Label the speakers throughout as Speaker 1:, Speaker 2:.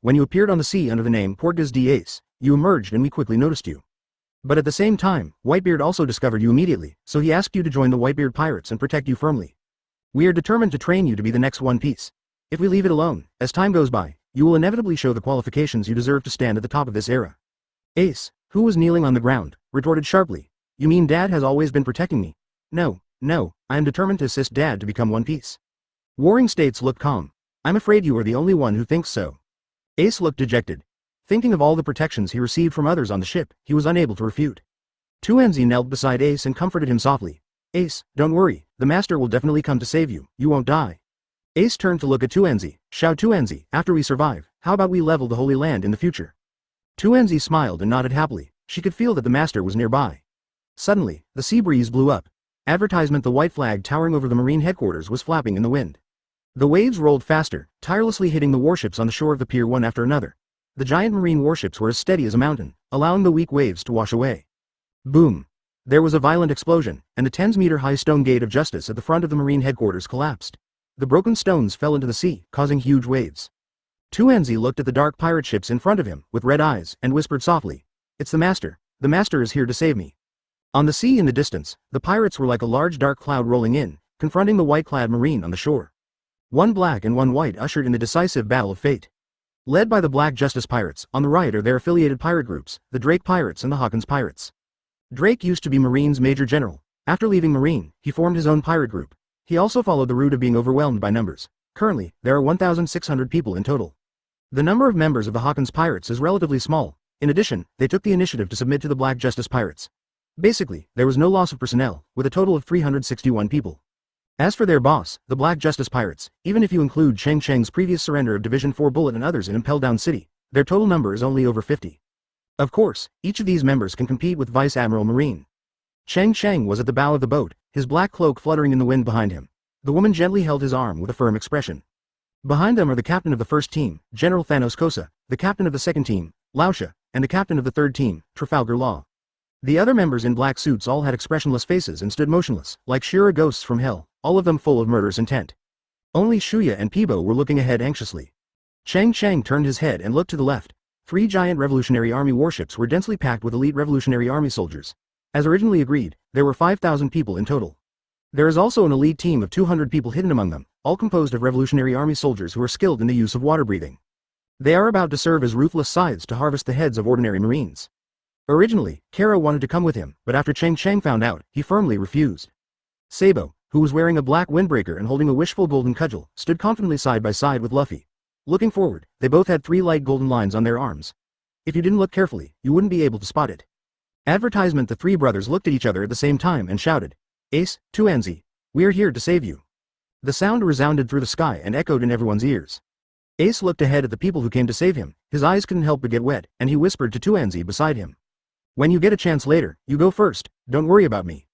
Speaker 1: when you appeared on the sea under the name Portgas d Ace, you emerged and we quickly noticed you. But at the same time, Whitebeard also discovered you immediately, so he asked you to join the Whitebeard pirates and protect you firmly. We are determined to train you to be the next One Piece. If we leave it alone, as time goes by, you will inevitably show the qualifications you deserve to stand at the top of this era. Ace, who was kneeling on the ground, retorted sharply, "You mean Dad has always been protecting me?" No, I am determined to assist Dad to become One Piece. Warring States looked calm. I'm afraid you are the only one who thinks so. Ace looked dejected. Thinking of all the protections he received from others on the ship, he was unable to refute. Tuanzi knelt beside Ace and comforted him softly. Ace, don't worry, the master will definitely come to save you, you won't die. Ace turned to look at Tuanzi. Shout Tuanzi, after we survive, how about we level the Holy Land in the future? Tuanzi smiled and nodded happily. She could feel that the master was nearby. Suddenly, the sea breeze blew up. Advertisement: the white flag towering over the marine headquarters was flapping in the wind. The waves rolled faster, tirelessly hitting the warships on the shore of the pier one after another. The giant marine warships were as steady as a mountain, allowing the weak waves to wash away. Boom! There was a violent explosion, and the 10-meter-high stone gate of justice at the front of the marine headquarters collapsed. The broken stones fell into the sea, causing huge waves. Tuanzi looked at the dark pirate ships in front of him, with red eyes, and whispered softly, "It's the master. The master is here to save me." On the sea in the distance, the pirates were like a large dark cloud rolling in, confronting the white-clad marine on the shore. One black and one white ushered in the decisive battle of fate. Led by the Black Justice Pirates, on the right are their affiliated pirate groups, the Drake Pirates and the Hawkins Pirates. Drake used to be Marine's Major General. After leaving Marine, he formed his own pirate group. He also followed the route of being overwhelmed by numbers. Currently, there are 1,600 people in total. The number of members of the Hawkins Pirates is relatively small. In addition, they took the initiative to submit to the Black Justice Pirates. Basically, there was no loss of personnel, with a total of 361 people. As for their boss, the Black Justice Pirates, even if you include Cheng Cheng's previous surrender of Division 4 Bullet and others in Impel Down City, their total number is only over 50. Of course, each of these members can compete with Vice Admiral Marine. Cheng Cheng was at the bow of the boat, his black cloak fluttering in the wind behind him. The woman gently held his arm with a firm expression. Behind them are the captain of the first team, General Thanos Kosa, the captain of the second team, Lausha, and the captain of the third team, Trafalgar Law. The other members in black suits all had expressionless faces and stood motionless, like Shura ghosts from hell, all of them full of murderous intent. Only Shuya and Peebo were looking ahead anxiously. Cheng Cheng turned his head and looked to the left. 3 giant Revolutionary Army warships were densely packed with elite Revolutionary Army soldiers. As originally agreed, there were 5,000 people in total. There is also an elite team of 200 people hidden among them, all composed of Revolutionary Army soldiers who are skilled in the use of water breathing. They are about to serve as ruthless scythes to harvest the heads of ordinary Marines. Originally, Kara wanted to come with him, but after Cheng Cheng found out, he firmly refused. Sabo, who was wearing a black windbreaker and holding a wishful golden cudgel, stood confidently side by side with Luffy. Looking forward, they both had 3 light golden lines on their arms. If you didn't look carefully, you wouldn't be able to spot it. Advertisement: the 3 brothers looked at each other at the same time and shouted, "Ace, Tuanzi, we are here to save you." The sound resounded through the sky and echoed in everyone's ears. Ace looked ahead at the people who came to save him, his eyes couldn't help but get wet, and he whispered to Tuanzi beside him. "When you get a chance later, you go first, don't worry about me."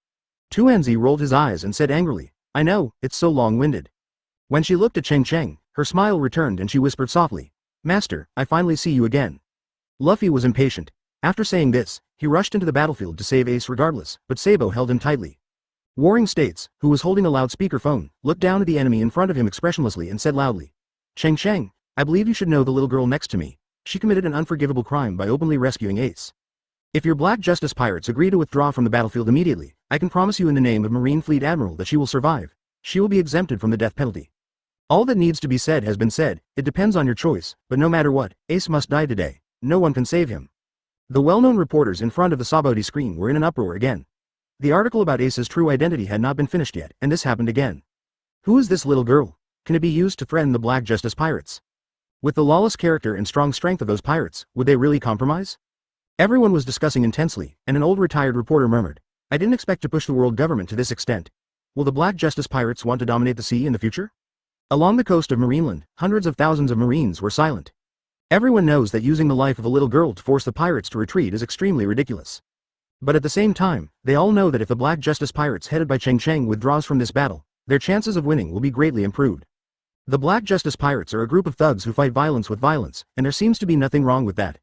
Speaker 1: Tuanzi rolled his eyes and said angrily, "I know, it's so long-winded." When she looked at Cheng Cheng, her smile returned and she whispered softly, "Master, I finally see you again." Luffy was impatient. After saying this, He rushed into the battlefield to save Ace regardless, but Sabo held him tightly. Warring States, who was holding a loudspeaker phone, looked down at the enemy in front of him expressionlessly and said loudly, "Cheng Cheng, I believe you should know the little girl next to me. She committed an unforgivable crime by openly rescuing Ace. If your Black Justice pirates agree to withdraw from the battlefield immediately, I can promise you in the name of Marine Fleet Admiral that she will survive. She will be exempted from the death penalty. All that needs to be said has been said, it depends on your choice, but no matter what, Ace must die today. No one can save him." The well-known reporters in front of the Sabo screen were in an uproar again. The article about Ace's true identity had not been finished yet, and this happened again. Who is this little girl? Can it be used to threaten the Black Justice pirates? With the lawless character and strong strength of those pirates, would they really compromise? Everyone was discussing intensely, and an old retired reporter murmured, "I didn't expect to push the world government to this extent. Will the Black Justice pirates want to dominate the sea in the future?" Along the coast of Marineland, hundreds of thousands of Marines were silent. Everyone knows that using the life of a little girl to force the pirates to retreat is extremely ridiculous. But at the same time, they all know that if the Black Justice pirates headed by Cheng Cheng withdraws from this battle, their chances of winning will be greatly improved. The Black Justice pirates are a group of thugs who fight violence with violence, and there seems to be nothing wrong with that.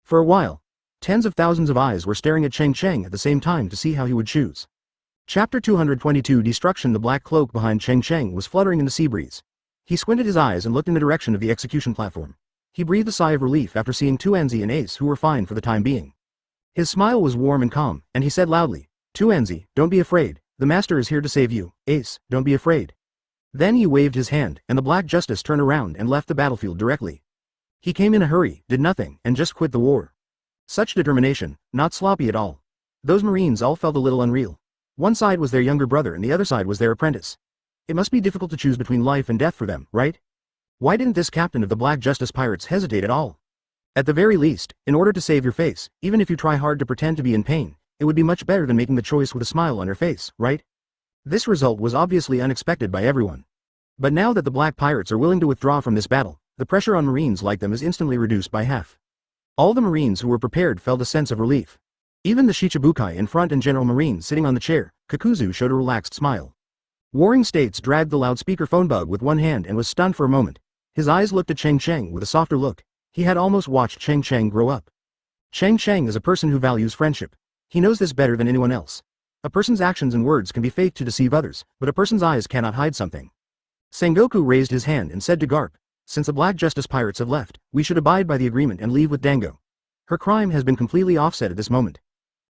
Speaker 1: For a while, tens of thousands of eyes were staring at Cheng Cheng at the same time to see how he would choose. Chapter 222 Destruction. The black cloak behind Cheng Cheng was fluttering in the sea breeze. He squinted his eyes and looked in the direction of the execution platform. He breathed a sigh of relief after seeing Tuanzi and Ace, who were fine for the time being. His smile was warm and calm, and he said loudly, "Tuanzi, don't be afraid. The Master is here to save you. Ace, don't be afraid." Then he waved his hand, and the Black Justice turned around and left the battlefield directly. He came in a hurry, did nothing, and just quit the war. Such determination, not sloppy at all. Those Marines all felt a little unreal. One side was their younger brother and the other side was their apprentice. It must be difficult to choose between life and death for them, right? Why didn't this captain of the Black Justice pirates hesitate at all? At the very least, in order to save your face, even if you try hard to pretend to be in pain, it would be much better than making the choice with a smile on your face, right? This result was obviously unexpected by everyone. But now that the Black Pirates are willing to withdraw from this battle, the pressure on Marines like them is instantly reduced by half. All the Marines who were prepared felt a sense of relief. Even the Shichibukai in front and General Marine sitting on the chair, Kakuzu, showed a relaxed smile. Warring States dragged the loudspeaker phone bug with one hand and was stunned for a moment. His eyes looked at Cheng Cheng with a softer look. He had almost watched Cheng Cheng grow up. Cheng Cheng is a person who values friendship. He knows this better than anyone else. A person's actions and words can be faked to deceive others, but a person's eyes cannot hide something. Sengoku raised his hand and said to Garp, "Since the Black Justice pirates have left, we should abide by the agreement and leave with Dango. Her crime has been completely offset at this moment."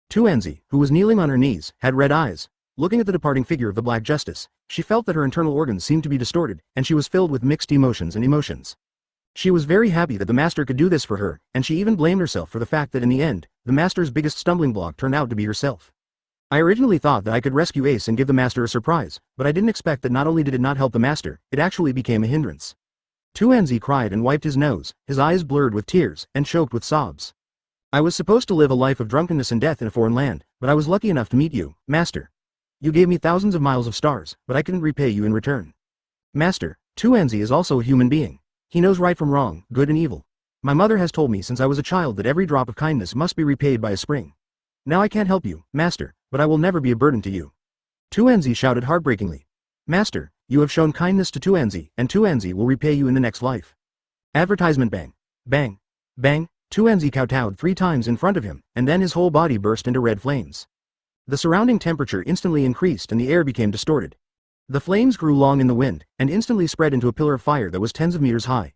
Speaker 1: Tuanzi, who was kneeling on her knees, had red eyes. Looking at the departing figure of the Black Justice, she felt that her internal organs seemed to be distorted, and she was filled with mixed emotions. She was very happy that the Master could do this for her, and she even blamed herself for the fact that in the end, the Master's biggest stumbling block turned out to be herself. "I originally thought that I could rescue Ace and give the Master a surprise, but I didn't expect that not only did it not help the Master, it actually became a hindrance." Tuanzi cried and wiped his nose, his eyes blurred with tears, and choked with sobs. "I was supposed to live a life of drunkenness and death in a foreign land, but I was lucky enough to meet you, Master. You gave me thousands of miles of stars, but I couldn't repay you in return. Master, Tuanzi is also a human being. He knows right from wrong, good and evil. My mother has told me since I was a child that every drop of kindness must be repaid by a spring. Now I can't help you, Master, but I will never be a burden to you." Tuanzi shouted heartbreakingly. "Master, you have shown kindness to Tuanzi, and Tuanzi will repay you in the next life." Advertisement. Bang. Bang. Bang. Tuanzi kowtowed 3 times in front of him, and then his whole body burst into red flames. The surrounding temperature instantly increased and the air became distorted. The flames grew long in the wind, and instantly spread into a pillar of fire that was tens of meters high.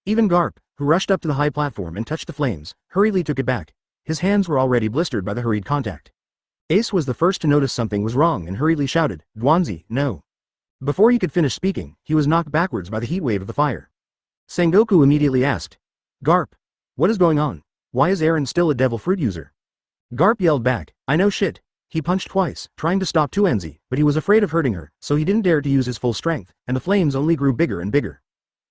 Speaker 1: Even Garp, who rushed up to the high platform and touched the flames, hurriedly took it back. His hands were already blistered by the hurried contact. Ace was the first to notice something was wrong and hurriedly shouted, "Duanzi, no." Before he could finish speaking, he was knocked backwards by the heat wave of the fire. Sengoku immediately asked, "Garp, what is going on? Why is Eren still a devil fruit user?" Garp yelled back, "I know shit." He punched twice, trying to stop Tuanzi, but he was afraid of hurting her, so he didn't dare to use his full strength, and the flames only grew bigger and bigger.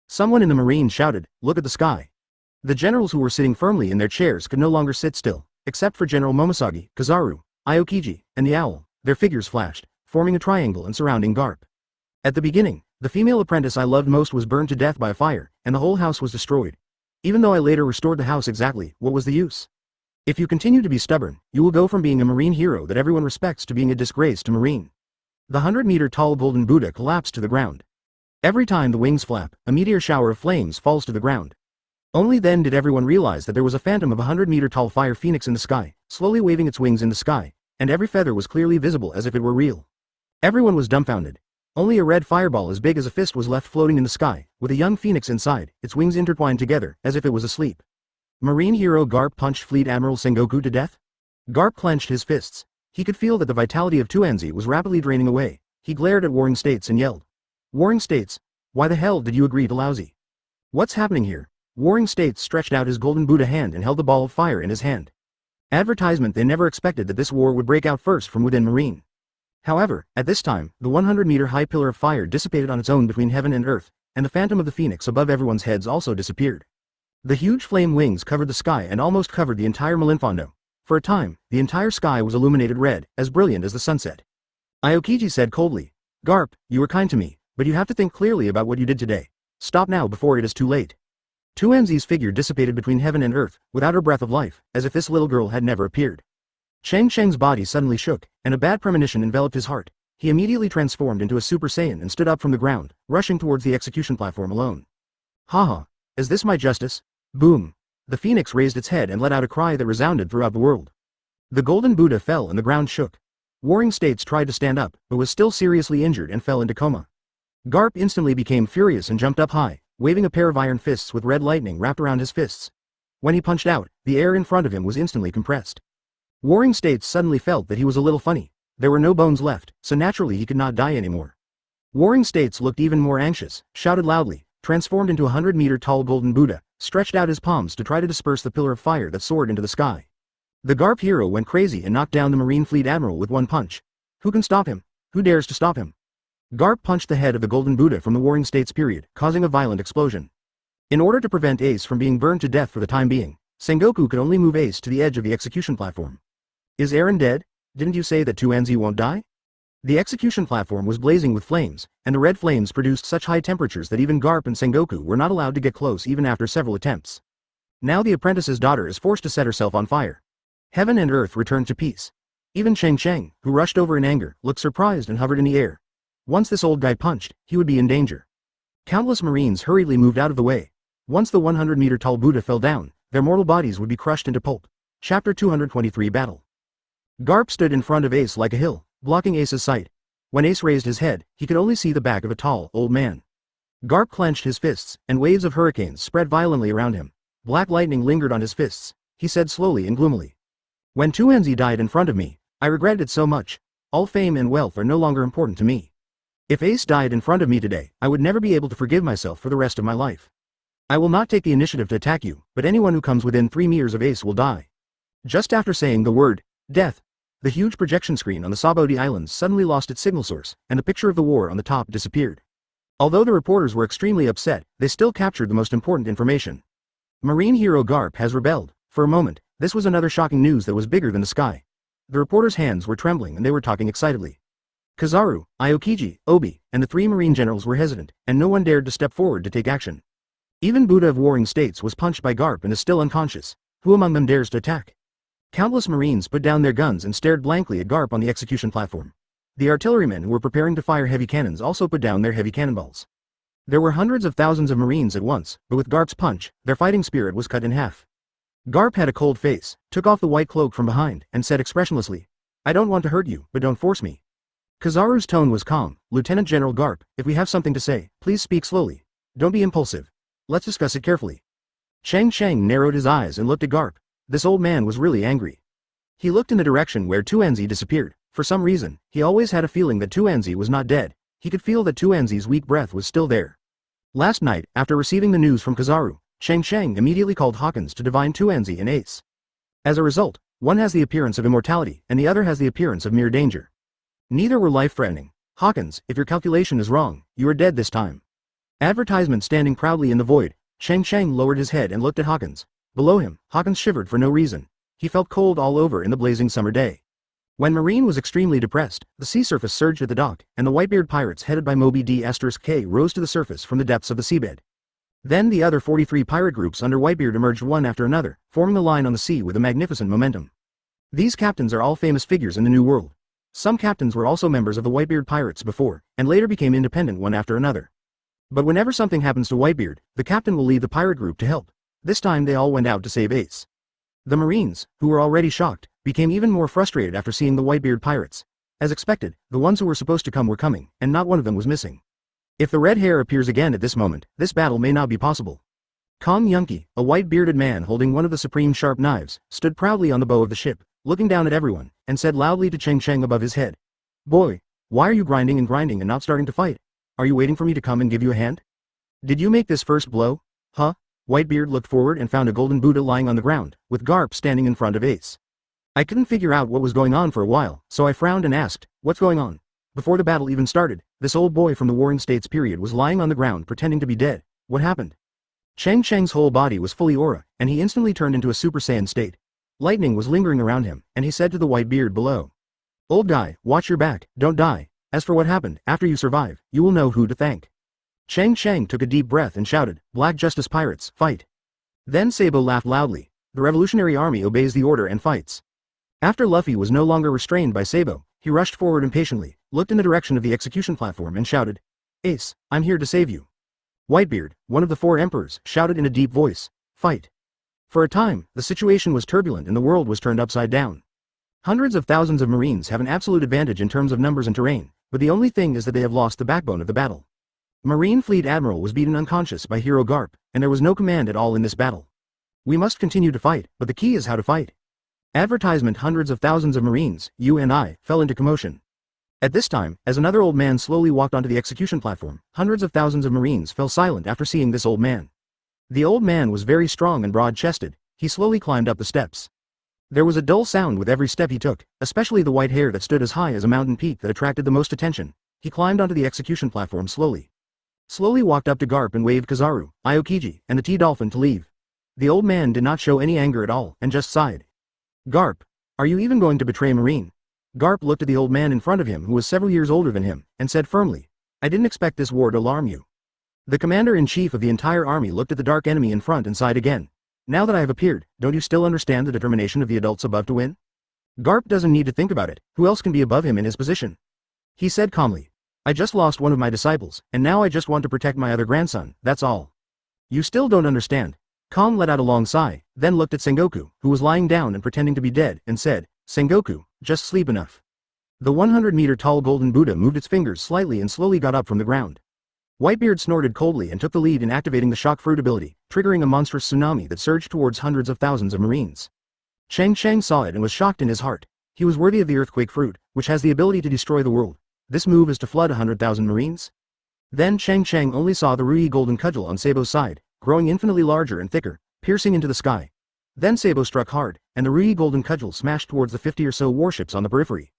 Speaker 1: Someone in the marine shouted, "Look at the sky." The generals who were sitting firmly in their chairs could no longer sit still, except for General Momosagi, Kizaru, Aokiji, and the owl. Their figures flashed, forming a triangle and surrounding Garp. At the beginning, the female apprentice I loved most was burned to death by a fire, and the whole house was destroyed. Even though I later restored the house exactly, what was the use? If you continue to be stubborn, you will go from being a marine hero that everyone respects to being a disgrace to marine. The 100-meter-tall golden Buddha collapsed to the ground. Every time the wings flap, a meteor shower of flames falls to the ground. Only then did everyone realize that there was a phantom of a 100-meter-tall fire phoenix in the sky, slowly waving its wings in the sky, and every feather was clearly visible as if it were real. Everyone was dumbfounded. Only a red fireball as big as a fist was left floating in the sky, with a young phoenix inside, its wings intertwined together, as if it was asleep. Marine hero Garp punched Fleet Admiral Sengoku to death? Garp clenched his fists. He could feel that the vitality of Tuanzi was rapidly draining away. He glared at Warring States and yelled. Warring States? Why the hell did you agree to lousy? What's happening here? Warring States stretched out his golden Buddha hand and held the ball of fire in his hand. Advertisement. They never expected that this war would break out first from within Marine. However, at this time, the 100-meter-high pillar of fire dissipated on its own between heaven and earth, and the phantom of the phoenix above everyone's heads also disappeared. The huge flame wings covered the sky and almost covered the entire Malinfondo. For a time, the entire sky was illuminated red, as brilliant as the sunset. Aokiji said coldly, Garp, you were kind to me, but you have to think clearly about what you did today. Stop now before it is too late. Tuanzi's figure dissipated between heaven and earth, without her breath of life, as if this little girl had never appeared. Cheng Cheng's body suddenly shook, and a bad premonition enveloped his heart. He immediately transformed into a Super Saiyan and stood up from the ground, rushing towards the execution platform alone. Haha, is this my justice? Boom. The phoenix raised its head and let out a cry that resounded throughout the world. The golden Buddha fell and the ground shook. Warring States tried to stand up, but was still seriously injured and fell into coma. Garp instantly became furious and jumped up high, waving a pair of iron fists with red lightning wrapped around his fists. When he punched out, the air in front of him was instantly compressed. Warring States suddenly felt that he was a little funny. There were no bones left, so naturally he could not die anymore. Warring States looked even more anxious, shouted loudly, transformed into a 100-meter-tall golden Buddha, stretched out his palms to try to disperse the pillar of fire that soared into the sky. The Garp hero went crazy and knocked down the Marine Fleet Admiral with one punch. Who can stop him? Who dares to stop him? Garp punched the head of the golden Buddha from the Warring States period, causing a violent explosion. In order to prevent Ace from being burned to death for the time being, Sengoku could only move Ace to the edge of the execution platform. Is Eren dead? Didn't you say that Tuanzi won't die? The execution platform was blazing with flames, and the red flames produced such high temperatures that even Garp and Sengoku were not allowed to get close even after several attempts. Now the apprentice's daughter is forced to set herself on fire. Heaven and earth returned to peace. Even Cheng Cheng, who rushed over in anger, looked surprised and hovered in the air. Once this old guy punched, he would be in danger. Countless Marines hurriedly moved out of the way. Once the 100-meter-tall Buddha fell down, their mortal bodies would be crushed into pulp. Chapter 223 Battle. Garp stood in front of Ace like a hill, blocking Ace's sight. When Ace raised his head, he could only see the back of a tall, old man. Garp clenched his fists, and waves of hurricanes spread violently around him. Black lightning lingered on his fists. He said slowly and gloomily. When Tuanzi died in front of me, I regretted it so much. All fame and wealth are no longer important to me. If Ace died in front of me today, I would never be able to forgive myself for the rest of my life. I will not take the initiative to attack you, but anyone who comes within 3 meters of Ace will die. Just after saying the word, death, the huge projection screen on the Sabo Islands suddenly lost its signal source, and the picture of the war on the top disappeared. Although the reporters were extremely upset, they still captured the most important information. Marine hero Garp has rebelled. For a moment, this was another shocking news that was bigger than the sky. The reporters' hands were trembling and they were talking excitedly. Kizaru, Aokiji, Obi, and the 3 Marine generals were hesitant, and no one dared to step forward to take action. Even Buddha of Warring States was punched by Garp and is still unconscious. Who among them dares to attack? Countless Marines put down their guns and stared blankly at Garp on the execution platform. The artillerymen who were preparing to fire heavy cannons also put down their heavy cannonballs. There were hundreds of thousands of Marines at once, but with Garp's punch, their fighting spirit was cut in half. Garp had a cold face, took off the white cloak from behind, and said expressionlessly, I don't want to hurt you, but don't force me. Kizaru's tone was calm. Lieutenant General Garp, if we have something to say, please speak slowly. Don't be impulsive. Let's discuss it carefully. Cheng Cheng narrowed his eyes and looked at Garp. This old man was really angry. He looked in the direction where Tuanzi disappeared. For some reason, he always had a feeling that Tuanzi was not dead. He could feel that Tuanzi's weak breath was still there. Last night, after receiving the news from Kizaru, Cheng Cheng immediately called Hawkins to divine Tuanzi and Ace. As a result, one has the appearance of immortality and the other has the appearance of mere danger. Neither were life-threatening. Hawkins, if your calculation is wrong, you are dead this time. Advertisement standing proudly in the void, Cheng Cheng lowered his head and looked at Hawkins. Below him, Hawkins shivered for no reason. He felt cold all over in the blazing summer day. When Marine was extremely depressed, the sea surface surged at the dock, and the Whitebeard pirates headed by Moby D*K rose to the surface from the depths of the seabed. Then the other 43 pirate groups under Whitebeard emerged one after another, forming a line on the sea with a magnificent momentum. These captains are all famous figures in the New World. Some captains were also members of the Whitebeard pirates before, and later became independent one after another. But whenever something happens to Whitebeard, the captain will lead the pirate group to help. This time they all went out to save Ace. The Marines, who were already shocked, became even more frustrated after seeing the Whitebeard pirates. As expected, the ones who were supposed to come were coming, and not one of them was missing. If the red hair appears again at this moment, this battle may not be possible. Kong Yunki, a white-bearded man holding one of the supreme sharp knives, stood proudly on the bow of the ship, looking down at everyone, and said loudly to Cheng Cheng above his head. Boy, why are you grinding and not starting to fight? Are you waiting for me to come and give you a hand? Did you make this first blow? Huh? Whitebeard looked forward and found a golden Buddha lying on the ground, with Garp standing in front of Ace. I couldn't figure out what was going on for a while, so I frowned and asked, what's going on? Before the battle even started, this old boy from the Warring States period was lying on the ground pretending to be dead. What happened? Cheng Cheng's whole body was fully aura, and he instantly turned into a Super Saiyan state. Lightning was lingering around him, and he said to the Whitebeard below. Old guy, watch your back, don't die. As for what happened, after you survive, you will know who to thank. Cheng Cheng took a deep breath and shouted, Black Justice Pirates, fight. Then Sabo laughed loudly. The Revolutionary Army obeys the order and fights. After Luffy was no longer restrained by Sabo, he rushed forward impatiently, looked in the direction of the execution platform and shouted, Ace, I'm here to save you. Whitebeard, one of the 4 emperors, shouted in a deep voice, fight. For a time, the situation was turbulent and the world was turned upside down. Hundreds of thousands of Marines have an absolute advantage in terms of numbers and terrain, but the only thing is that they have lost the backbone of the battle. Marine Fleet Admiral was beaten unconscious by Hero Garp, and there was no command at all in this battle. We must continue to fight, but the key is how to fight. Advertisement. Hundreds of thousands of Marines, you and I, fell into commotion. At this time, as another old man slowly walked onto the execution platform, hundreds of thousands of Marines fell silent after seeing this old man. The old man was very strong and broad-chested. He slowly climbed up the steps. There was a dull sound with every step he took, especially the white hair that stood as high as a mountain peak that attracted the most attention. He climbed onto the execution platform slowly. Slowly walked up to Garp and waved Kizaru, Aokiji, and the T-Dolphin to leave. The old man did not show any anger at all, and just sighed. Garp, are you even going to betray Marine? Garp looked at the old man in front of him who was several years older than him, and said firmly, I didn't expect this war to alarm you. The commander-in-chief of the entire army looked at the dark enemy in front and sighed again. Now that I have appeared, don't you still understand the determination of the adults above to win? Garp doesn't need to think about it, who else can be above him in his position? He said calmly, I just lost one of my disciples, and now I just want to protect my other grandson, that's all. You still don't understand. Kong let out a long sigh, then looked at Sengoku, who was lying down and pretending to be dead, and said, Sengoku, just sleep enough. The 100-meter-tall golden Buddha moved its fingers slightly and slowly got up from the ground. Whitebeard snorted coldly and took the lead in activating the shock fruit ability, triggering a monstrous tsunami that surged towards hundreds of thousands of Marines. Cheng Cheng saw it and was shocked in his heart. He was worthy of the earthquake fruit, which has the ability to destroy the world. This move is to flood 100,000 Marines? Then Cheng Cheng only saw the Rui golden cudgel on Sabo's side, growing infinitely larger and thicker, piercing into the sky. Then Sabo struck hard, and the Rui golden cudgel smashed towards the 50 or so warships on the periphery.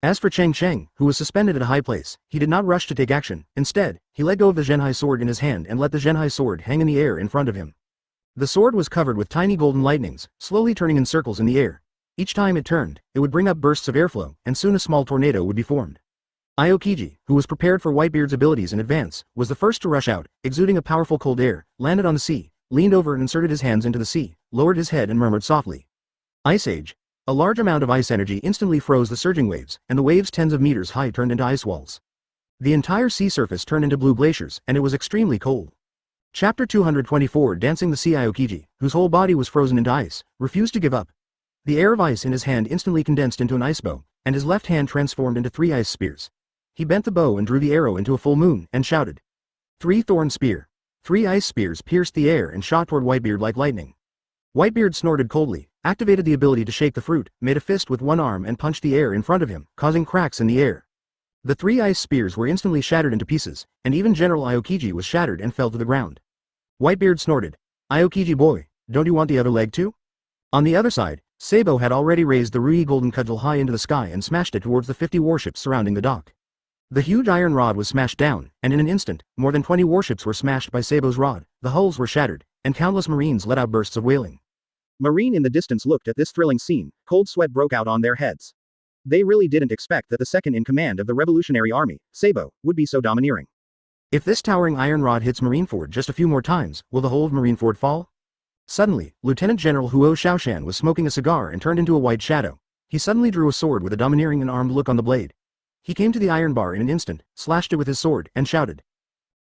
Speaker 1: As for Cheng Cheng, who was suspended at a high place, he did not rush to take action. Instead, he let go of the Zhenhai sword in his hand and let the Zhenhai sword hang in the air in front of him. The sword was covered with tiny golden lightnings, slowly turning in circles in the air. Each time it turned, it would bring up bursts of airflow, and soon a small tornado would be formed. Aokiji, who was prepared for Whitebeard's abilities in advance, was the first to rush out, exuding a powerful cold air, landed on the sea, leaned over and inserted his hands into the sea, lowered his head and murmured softly. Ice Age. A large amount of ice energy instantly froze the surging waves, and the waves tens of meters high turned into ice walls. The entire sea surface turned into blue glaciers, and it was extremely cold. Chapter 224. Dancing the Sea. Aokiji, whose whole body was frozen into ice, refused to give up. The air of ice in his hand instantly condensed into an ice bow, and his left hand transformed into 3 ice spears. He bent the bow and drew the arrow into a full moon, and shouted. 3 thorn spear. 3 ice spears pierced the air and shot toward Whitebeard like lightning. Whitebeard snorted coldly, activated the ability to shake the fruit, made a fist with one arm and punched the air in front of him, causing cracks in the air. The 3 ice spears were instantly shattered into pieces, and even General Aokiji was shattered and fell to the ground. Whitebeard snorted. Aokiji boy, don't you want the other leg too? On the other side, Sabo had already raised the Rui golden cudgel high into the sky and smashed it towards the 50 warships surrounding the dock. The huge iron rod was smashed down, and in an instant, more than 20 warships were smashed by Sabo's rod, the hulls were shattered, and countless Marines let out bursts of wailing. Marine in the distance looked at this thrilling scene, cold sweat broke out on their heads. They really didn't expect that the second in command of the Revolutionary Army, Sabo, would be so domineering. If this towering iron rod hits Marineford just a few more times, will the whole of Marineford fall? Suddenly, Lieutenant General Huo Shaoshan was smoking a cigar and turned into a white shadow. He suddenly drew a sword with a domineering and armed look on the blade. He came to the iron bar in an instant, slashed it with his sword, and shouted.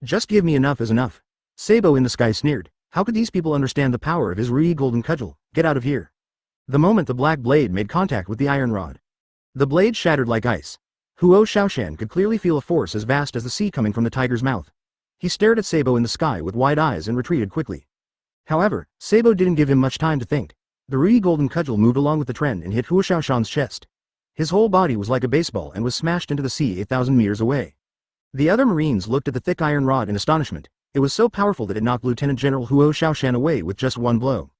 Speaker 1: Just give me enough is enough. Sabo in the sky sneered. How could these people understand the power of his Rui golden cudgel? Get out of here. The moment the black blade made contact with the iron rod, the blade shattered like ice. Huo Shaoshan could clearly feel a force as vast as the sea coming from the tiger's mouth. He stared at Sabo in the sky with wide eyes and retreated quickly. However, Sabo didn't give him much time to think. The ruby golden cudgel moved along with the trend and hit Huo Shaoshan's chest. His whole body was like a baseball and was smashed into the sea 8,000 meters away. The other Marines looked at the thick iron rod in astonishment. It was so powerful that it knocked Lieutenant General Huo Shaoshan away with just one blow.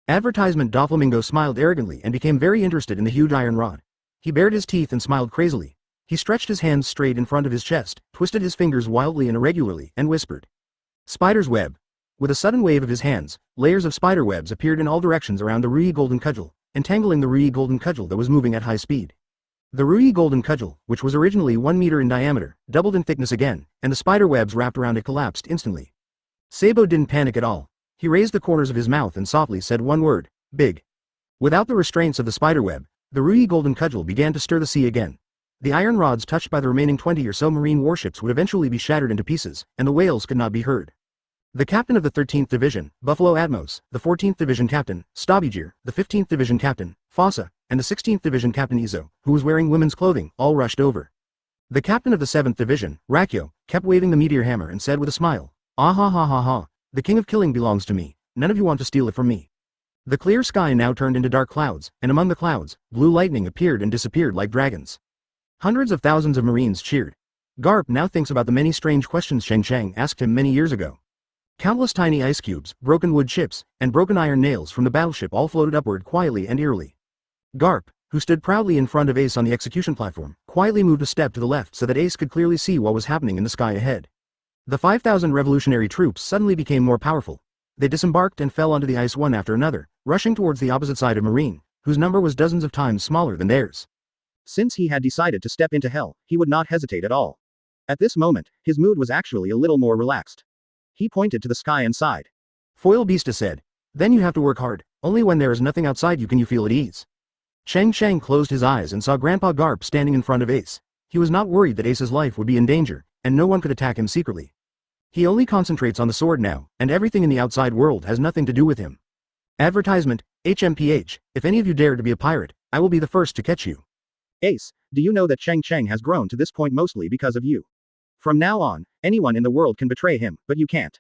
Speaker 1: Advertisement Doflamingo smiled arrogantly and became very interested in the huge iron rod. He bared his teeth and smiled crazily. He stretched his hands straight in front of his chest, twisted his fingers wildly and irregularly, and whispered, "Spider's web." With a sudden wave of his hands, layers of spider webs appeared in all directions around the ruby golden cudgel, entangling the ruby golden cudgel that was moving at high speed. The ruby golden cudgel, which was originally 1 meter in diameter, doubled in thickness again, and the spider webs wrapped around it collapsed instantly. Sabo didn't panic at all. He raised the corners of his mouth and softly said one word, "Big." Without the restraints of the spider web, the ruby golden cudgel began to stir the sea again. The iron rods touched by the remaining 20 or so marine warships would eventually be shattered into pieces, and the wails could not be heard. The captain of the 13th Division, Buffalo Atmos, the 14th Division Captain, Stabijir, the 15th Division Captain, Fossa, and the 16th Division Captain Izo, who was wearing women's clothing, all rushed over. The captain of the 7th Division, Rakyo, kept waving the meteor hammer and said with a smile, "Ah ha ha ha ha, the king of killing belongs to me, none of you want to steal it from me." The clear sky now turned into dark clouds, and among the clouds, blue lightning appeared and disappeared like dragons. Hundreds of thousands of Marines cheered. Garp now thinks about the many strange questions Cheng Cheng asked him many years ago. Countless tiny ice cubes, broken wood chips, and broken iron nails from the battleship all floated upward quietly and eerily. Garp, who stood proudly in front of Ace on the execution platform, quietly moved a step to the left so that Ace could clearly see what was happening in the sky ahead. The 5,000 revolutionary troops suddenly became more powerful. They disembarked and fell onto the ice one after another, rushing towards the opposite side of Marine, whose number was dozens of times smaller than theirs. Since he had decided to step into hell, he would not hesitate at all. At this moment, his mood was actually a little more relaxed. He pointed to the sky and sighed. Foil Beasta said, "Then you have to work hard, only when there is nothing outside you can you feel at ease." Cheng Cheng closed his eyes and saw Grandpa Garp standing in front of Ace. He was not worried that Ace's life would be in danger, and no one could attack him secretly. He only concentrates on the sword now, and everything in the outside world has nothing to do with him. Advertisement, HMPH, if any of you dare to be a pirate, I will be the first to catch you. Ace, do you know that Cheng Cheng has grown to this point mostly because of you? From now on, anyone in the world can betray him, but you can't.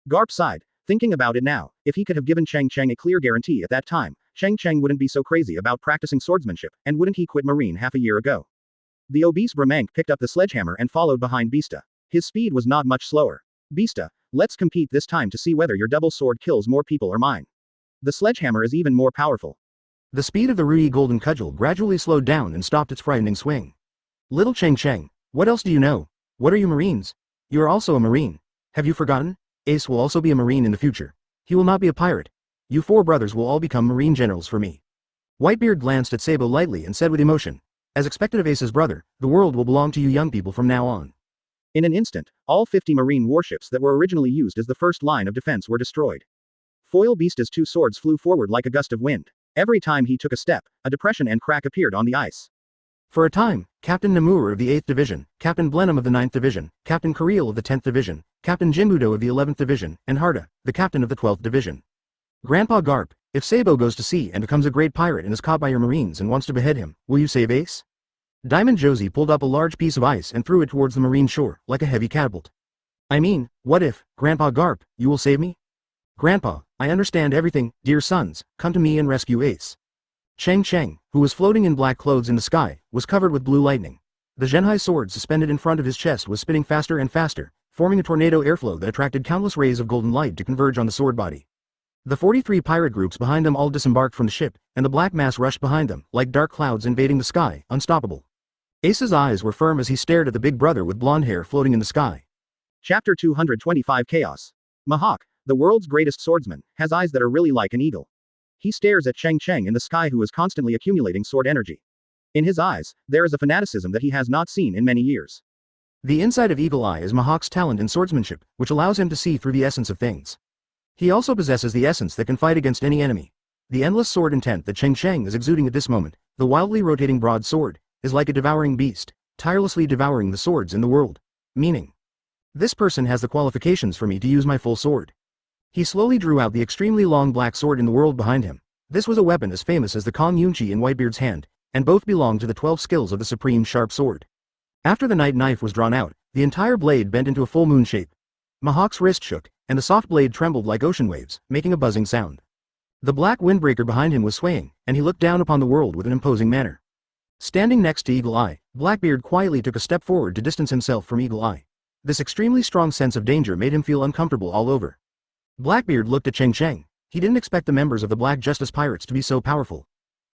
Speaker 1: Garp sighed, thinking about it now. If he could have given Cheng Cheng a clear guarantee at that time, Cheng Cheng wouldn't be so crazy about practicing swordsmanship, and wouldn't he quit Marine half a year ago? The obese Bramank picked up the sledgehammer and followed behind Beasta. His speed was not much slower. Beasta, let's compete this time to see whether your double sword kills more people or mine. The sledgehammer is even more powerful. The speed of the ruby golden cudgel gradually slowed down and stopped its frightening swing. Little Cheng Cheng, what else do you know? What are you Marines? You are also a Marine. Have you forgotten? Ace will also be a Marine in the future. He will not be a pirate. You 4 brothers will all become Marine generals for me. Whitebeard glanced at Sabo lightly and said with emotion, as expected of Ace's brother, the world will belong to you young people from now on. In an instant, all 50 Marine warships that were originally used as the first line of defense were destroyed. Foil Beasta's 2 swords flew forward like a gust of wind. Every time he took a step, a depression and crack appeared on the ice. For a time, Captain Namur of the 8th Division, Captain Blenheim of the 9th Division, Captain Kareel of the 10th Division, Captain Jinbudo of the 11th Division, and Harda, the captain of the 12th Division. Grandpa Garp, if Sabo goes to sea and becomes a great pirate and is caught by your Marines and wants to behead him, will you save Ace? Diamond Josie pulled up a large piece of ice and threw it towards the Marine shore, like a heavy catapult. I mean, what if, Grandpa Garp, you will save me? Grandpa, I understand everything, dear sons, come to me and rescue Ace. Cheng Cheng, who was floating in black clothes in the sky, was covered with blue lightning. The Zhenhai sword suspended in front of his chest was spinning faster and faster, forming a tornado airflow that attracted countless rays of golden light to converge on the sword body. The 43 pirate groups behind them all disembarked from the ship, and the black mass rushed behind them, like dark clouds invading the sky, unstoppable. Ace's eyes were firm as he stared at the big brother with blonde hair floating in the sky. Chapter 225 Chaos. Mahawk, the world's greatest swordsman, has eyes that are really like an eagle. He stares at Cheng Cheng in the sky, who is constantly accumulating sword energy. In his eyes, there is a fanaticism that he has not seen in many years. The inside of Eagle Eye is Mahawk's talent in swordsmanship, which allows him to see through the essence of things. He also possesses the essence that can fight against any enemy. The endless sword intent that Cheng Cheng is exuding at this moment, the wildly rotating broad sword, is like a devouring beast, tirelessly devouring the swords in the world. Meaning, this person has the qualifications for me to use my full sword. He slowly drew out the extremely long black sword in the world behind him. This was a weapon as famous as the Kong Yunchi in Whitebeard's hand, and both belonged to the 12 skills of the Supreme Sharp Sword. After the night knife was drawn out, the entire blade bent into a full moon shape. Mihawk's wrist shook, and the soft blade trembled like ocean waves, making a buzzing sound. The black windbreaker behind him was swaying, and he looked down upon the world with an imposing manner. Standing next to Eagle Eye, Blackbeard quietly took a step forward to distance himself from Eagle Eye. This extremely strong sense of danger made him feel uncomfortable all over. Blackbeard looked at Cheng Cheng. He didn't expect the members of the Black Justice Pirates to be so powerful.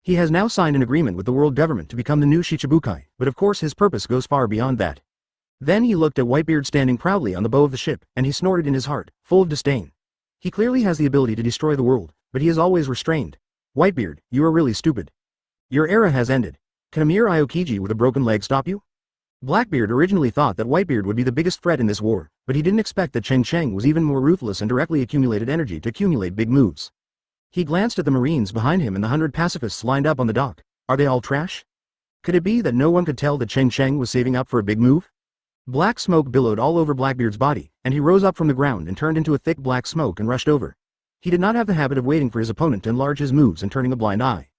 Speaker 1: He has now signed an agreement with the world government to become the new Shichibukai, but of course his purpose goes far beyond that. Then he looked at Whitebeard standing proudly on the bow of the ship, and he snorted in his heart, full of disdain. He clearly has the ability to destroy the world, but he is always restrained. Whitebeard, you are really stupid. Your era has ended. Can a mere Aokiji with a broken leg stop you? Blackbeard originally thought that Whitebeard would be the biggest threat in this war, but he didn't expect that Cheng Cheng was even more ruthless and directly accumulated energy to accumulate big moves. He glanced at the Marines behind him and the 100 pacifists lined up on the dock. Are they all trash? Could it be that no one could tell that Cheng Cheng was saving up for a big move? Black smoke billowed all over Blackbeard's body, and he rose up from the ground and turned into a thick black smoke and rushed over. He did not have the habit of waiting for his opponent to enlarge his moves and turning a blind eye.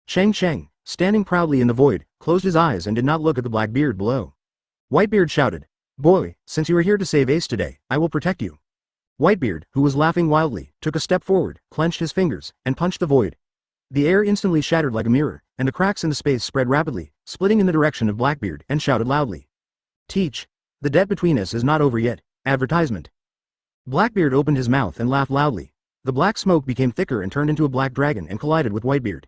Speaker 1: Cheng Cheng, standing proudly in the void, closed his eyes and did not look at the Blackbeard below. Whitebeard shouted, "Boy, since you are here to save Ace today, I will protect you." Whitebeard, who was laughing wildly, took a step forward, clenched his fingers, and punched the void. The air instantly shattered like a mirror, and the cracks in the space spread rapidly, splitting in the direction of Blackbeard, and shouted loudly. "Teach. The debt between us is not over yet. Advertisement." Blackbeard opened his mouth and laughed loudly. The black smoke became thicker and turned into a black dragon and collided with Whitebeard.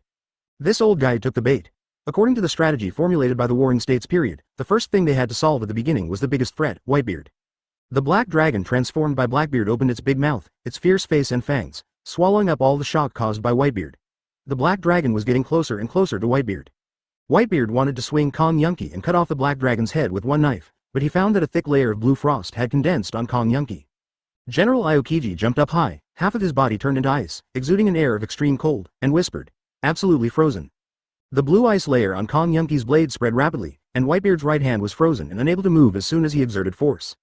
Speaker 1: This old guy took the bait. According to the strategy formulated by the Warring States period, the first thing they had to solve at the beginning was the biggest threat, Whitebeard. The black dragon transformed by Blackbeard opened its big mouth, its fierce face and fangs, swallowing up all the shock caused by Whitebeard. The black dragon was getting closer and closer to Whitebeard. Whitebeard wanted to swing Kong Yunki and cut off the black dragon's head with one knife, but he found that a thick layer of blue frost had condensed on Kong Yunki. General Aokiji jumped up high, half of his body turned into ice, exuding an air of extreme cold, and whispered, "Absolutely frozen." The blue ice layer on Kong Yunki's blade spread rapidly, and Whitebeard's right hand was frozen and unable to move as soon as he exerted force.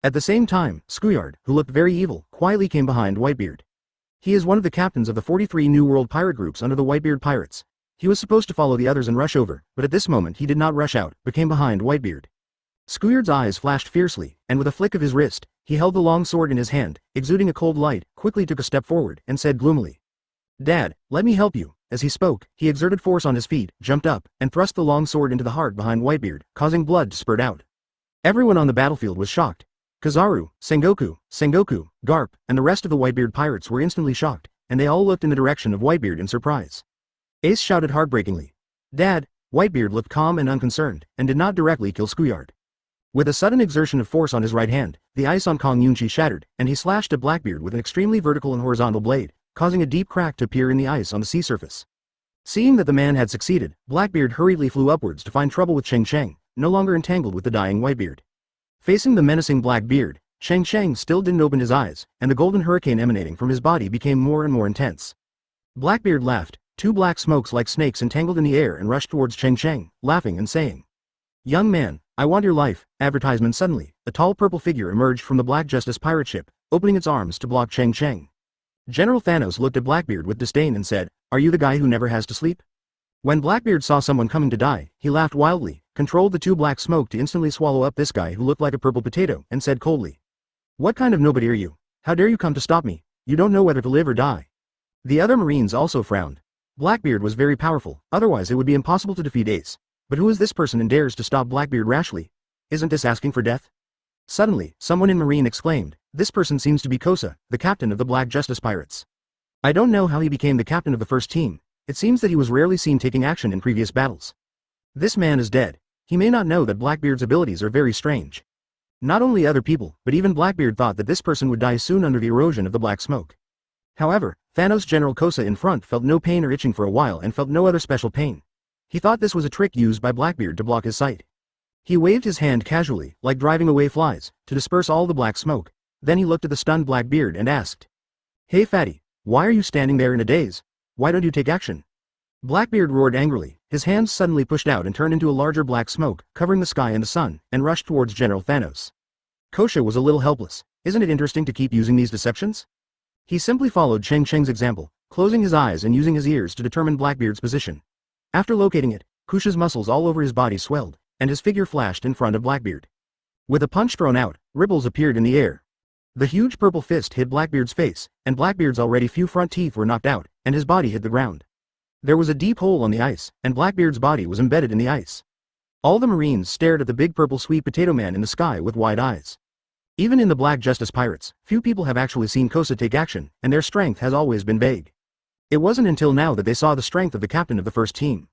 Speaker 1: At the same time, Schoolyard, who looked very evil, quietly came behind Whitebeard. He is one of the captains of the 43 New World pirate groups under the Whitebeard Pirates. He was supposed to follow the others and rush over, but at this moment he did not rush out, but came behind Whitebeard. Schoolyard's eyes flashed fiercely, and with a flick of his wrist, he held the long sword in his hand, exuding a cold light, quickly took a step forward, and said gloomily, "Dad, let me help you." As he spoke, he exerted force on his feet, jumped up, and thrust the long sword into the heart behind Whitebeard, causing blood to spurt out. Everyone on the battlefield was shocked. Kizaru, Sengoku, Garp, and the rest of the Whitebeard pirates were instantly shocked, and they all looked in the direction of Whitebeard in surprise. Ace shouted heartbreakingly, "Dad!" Whitebeard looked calm and unconcerned, and did not directly kill Schoolyard. With a sudden exertion of force on his right hand, the ice on Kong Yunchi shattered, and he slashed at Blackbeard with an extremely vertical and horizontal blade, causing a deep crack to appear in the ice on the sea surface. Seeing that the man had succeeded, Blackbeard hurriedly flew upwards to find trouble with Cheng Cheng, no longer entangled with the dying Whitebeard. Facing the menacing Blackbeard, Cheng Cheng still didn't open his eyes, and the golden hurricane emanating from his body became more and more intense. Blackbeard laughed, two black smokes like snakes entangled in the air and rushed towards Cheng Cheng, laughing and saying, "Young man, I want your life." Advertisement. Suddenly, a tall purple figure emerged from the Black Justice pirate ship, opening its arms to block Cheng Cheng. General Thanos looked at Blackbeard with disdain and said, "Are you the guy who never has to sleep?" When Blackbeard saw someone coming to die, he laughed wildly, controlled the two black smoke to instantly swallow up this guy who looked like a purple potato, and said coldly, "What kind of nobody are you? How dare you come to stop me? You don't know whether to live or die." The other Marines also frowned. Blackbeard was very powerful, otherwise it would be impossible to defeat Ace. But who is this person and dares to stop Blackbeard rashly? Isn't this asking for death? Suddenly, someone in Marine exclaimed, "This person seems to be Kosa, the captain of the Black Justice Pirates. I don't know how he became the captain of the first team. It seems that he was rarely seen taking action in previous battles. This man is dead. He may not know that Blackbeard's abilities are very strange." Not only other people, but even Blackbeard thought that this person would die soon under the erosion of the black smoke. However, Thanos General Kosa in front felt no pain or itching for a while and felt no other special pain. He thought this was a trick used by Blackbeard to block his sight. He waved his hand casually, like driving away flies, to disperse all the black smoke. Then he looked at the stunned Blackbeard and asked, "Hey fatty, why are you standing there in a daze? Why don't you take action?" Blackbeard roared angrily, his hands suddenly pushed out and turned into a larger black smoke, covering the sky and the sun, and rushed towards General Thanos. Kosa was a little helpless. Isn't it interesting to keep using these deceptions? He simply followed Cheng Cheng's example, closing his eyes and using his ears to determine Blackbeard's position. After locating it, Kush's muscles all over his body swelled, and his figure flashed in front of Blackbeard. With a punch thrown out, ripples appeared in the air. The huge purple fist hit Blackbeard's face, and Blackbeard's already few front teeth were knocked out, and his body hit the ground. There was a deep hole on the ice, and Blackbeard's body was embedded in the ice. All the Marines stared at the big purple sweet potato man in the sky with wide eyes. Even in the Black Justice Pirates, few people have actually seen Kosa take action, and their strength has always been vague. It wasn't until now that they saw the strength of the captain of the first team.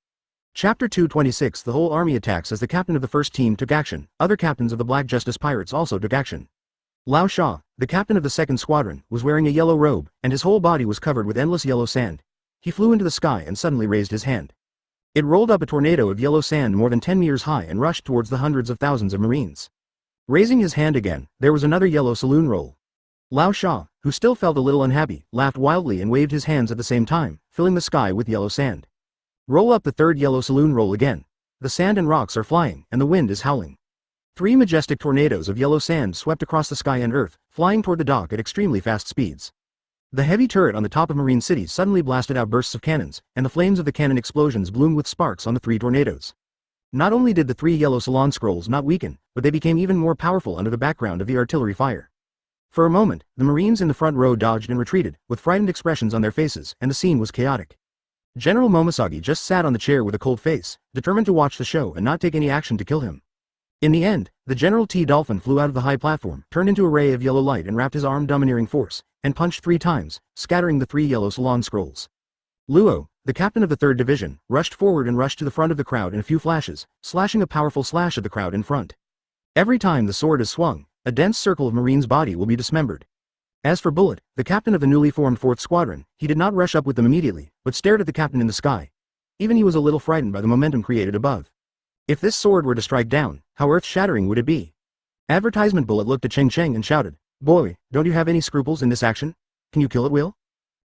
Speaker 1: Chapter 226. The whole army attacks. As the captain of the first team took action, other captains of the Black Justice Pirates also took action. Lao Sha, the captain of the second squadron, was wearing a yellow robe, and his whole body was covered with endless yellow sand. He flew into the sky and suddenly raised his hand. It rolled up a tornado of yellow sand more than 10 meters high and rushed towards the hundreds of thousands of Marines. Raising his hand again, there was another yellow saloon roll. Lao Sha, who still felt a little unhappy, laughed wildly and waved his hands at the same time, filling the sky with yellow sand. Roll up the third yellow saloon roll again. The sand and rocks are flying, and the wind is howling. 3 majestic tornadoes of yellow sand swept across the sky and earth, flying toward the dock at extremely fast speeds. The heavy turret on the top of Marine City suddenly blasted out bursts of cannons, and the flames of the cannon explosions bloomed with sparks on the 3 tornadoes. Not only did the 3 yellow salon scrolls not weaken, but they became even more powerful under the background of the artillery fire. For a moment, the Marines in the front row dodged and retreated, with frightened expressions on their faces, and the scene was chaotic. General Momosagi just sat on the chair with a cold face, determined to watch the show and not take any action to kill him. In the end, the General T. Dolphin flew out of the high platform, turned into a ray of yellow light and wrapped his arm domineering force, and punched 3 times, scattering the 3 yellow salon scrolls. Luo, the captain of the 3rd Division, rushed forward and rushed to the front of the crowd in a few flashes, slashing a powerful slash at the crowd in front. Every time the sword is swung, a dense circle of Marines' body will be dismembered. As for Bullet, the captain of the newly formed 4th Squadron, he did not rush up with them immediately, but stared at the captain in the sky. Even he was a little frightened by the momentum created above. If this sword were to strike down, how earth-shattering would it be? Advertisement. Bullet looked at Cheng Cheng and shouted, "Boy, don't you have any scruples in this action? Can you kill at will?"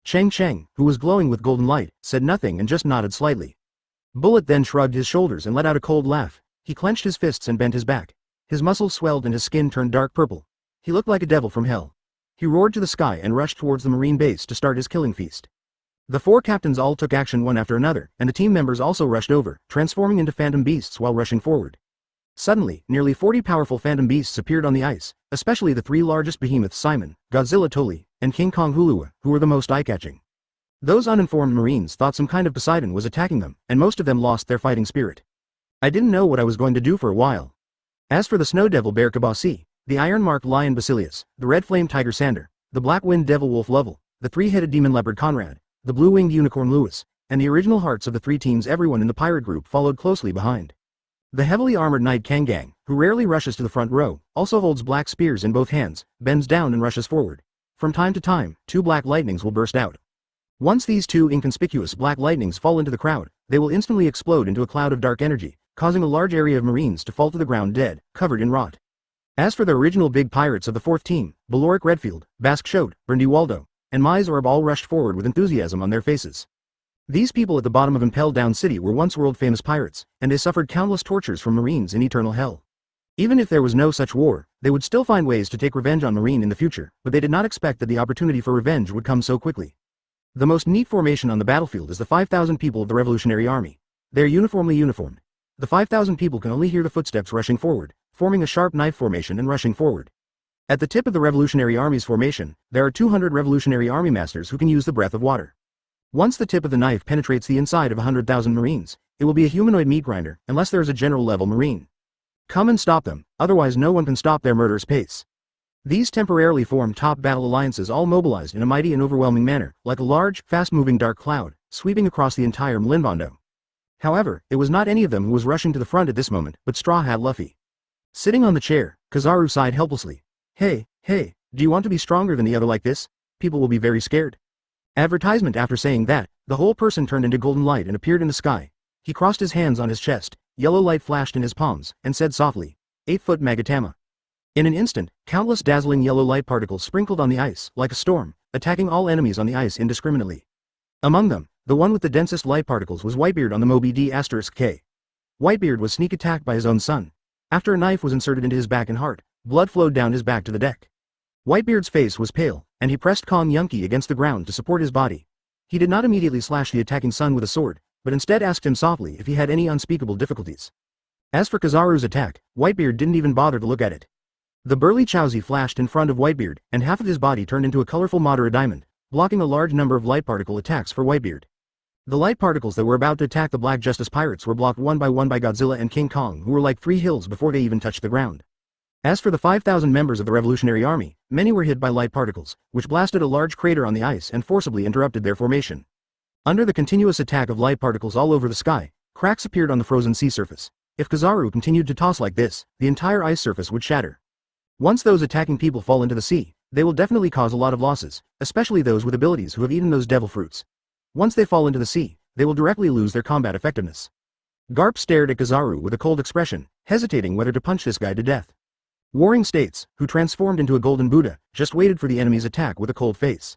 Speaker 1: Cheng Cheng, who was glowing with golden light, said nothing and just nodded slightly. Bullet then shrugged his shoulders and let out a cold laugh. He clenched his fists and bent his back. His muscles swelled and his skin turned dark purple. He looked like a devil from hell. He roared to the sky and rushed towards the Marine base to start his killing feast. The 4 captains all took action one after another, and the team members also rushed over, transforming into phantom beasts while rushing forward. Suddenly, nearly 40 powerful phantom beasts appeared on the ice, especially the 3 largest behemoths Simon, Godzilla Toli, and King Kong Hulua, who were the most eye-catching. Those uninformed Marines thought some kind of Poseidon was attacking them, and most of them lost their fighting spirit. I didn't know what I was going to do for a while. As for the Snow Devil Bear Kabasi, the Iron-Marked Lion Basilius, the Red Flame Tiger Sander, the Black-Winged Devil Wolf Lovell, the 3-headed Demon Leopard Conrad, the Blue-Winged Unicorn Lewis, and the original hearts of the 3 teams, everyone in the pirate group followed closely behind. The heavily armored Knight Kangang, who rarely rushes to the front row, also holds black spears in both hands, bends down and rushes forward. From time to time, 2 black lightnings will burst out. Once these 2 inconspicuous black lightnings fall into the crowd, they will instantly explode into a cloud of dark energy, causing a large area of Marines to fall to the ground dead, covered in rot. As for the original big pirates of the 4th team, Baloric Redfield, Bask Chote, Burndy Waldo, and Mize Orb all rushed forward with enthusiasm on their faces. These people at the bottom of Impelled Down City were once world-famous pirates, and they suffered countless tortures from Marines in eternal hell. Even if there was no such war, they would still find ways to take revenge on Marine in the future, but they did not expect that the opportunity for revenge would come so quickly. The most neat formation on the battlefield is the 5,000 people of the Revolutionary Army. They are uniformly uniformed. The 5,000 people can only hear the footsteps rushing forward, forming a sharp knife formation and rushing forward. At the tip of the Revolutionary Army's formation, there are 200 Revolutionary Army Masters who can use the breath of water. Once the tip of the knife penetrates the inside of 100,000 Marines, it will be a humanoid meat grinder, unless there is a general-level Marine. Come and stop them, otherwise no one can stop their murderous pace. These temporarily formed top battle alliances all mobilized in a mighty and overwhelming manner, like a large, fast-moving dark cloud, sweeping across the entire Mlinvondo. However, it was not any of them who was rushing to the front at this moment, but Straw Hat Luffy. Sitting on the chair, Kizaru sighed helplessly. Hey, do you want to be stronger than the other like this? People will be very scared. Advertisement. After saying that, the whole person turned into golden light and appeared in the sky. He crossed his hands on his chest, yellow light flashed in his palms, and said softly, 8-foot Magatama. In an instant, countless dazzling yellow light particles sprinkled on the ice, like a storm, attacking all enemies on the ice indiscriminately. Among them, the one with the densest light particles was Whitebeard on the Moby D*K. Whitebeard was sneak attacked by his own son. After a knife was inserted into his back and heart, blood flowed down his back to the deck. Whitebeard's face was pale, and he pressed Kong Yunki against the ground to support his body. He did not immediately slash the attacking sun with a sword, but instead asked him softly if he had any unspeakable difficulties. As for Kizaru's attack, Whitebeard didn't even bother to look at it. The burly Chaozi flashed in front of Whitebeard, and half of his body turned into a colorful Madara diamond, blocking a large number of light particle attacks for Whitebeard. The light particles that were about to attack the Black Justice pirates were blocked one by Godzilla and King Kong, who were like 3 hills before they even touched the ground. As for the 5,000 members of the Revolutionary Army, many were hit by light particles, which blasted a large crater on the ice and forcibly interrupted their formation. Under the continuous attack of light particles all over the sky, cracks appeared on the frozen sea surface. If Kizaru continued to toss like this, the entire ice surface would shatter. Once those attacking people fall into the sea, they will definitely cause a lot of losses, especially those with abilities who have eaten those devil fruits. Once they fall into the sea, they will directly lose their combat effectiveness. Garp stared at Kizaru with a cold expression, hesitating whether to punch this guy to death. Warring States, who transformed into a golden Buddha, just waited for the enemy's attack with a cold face.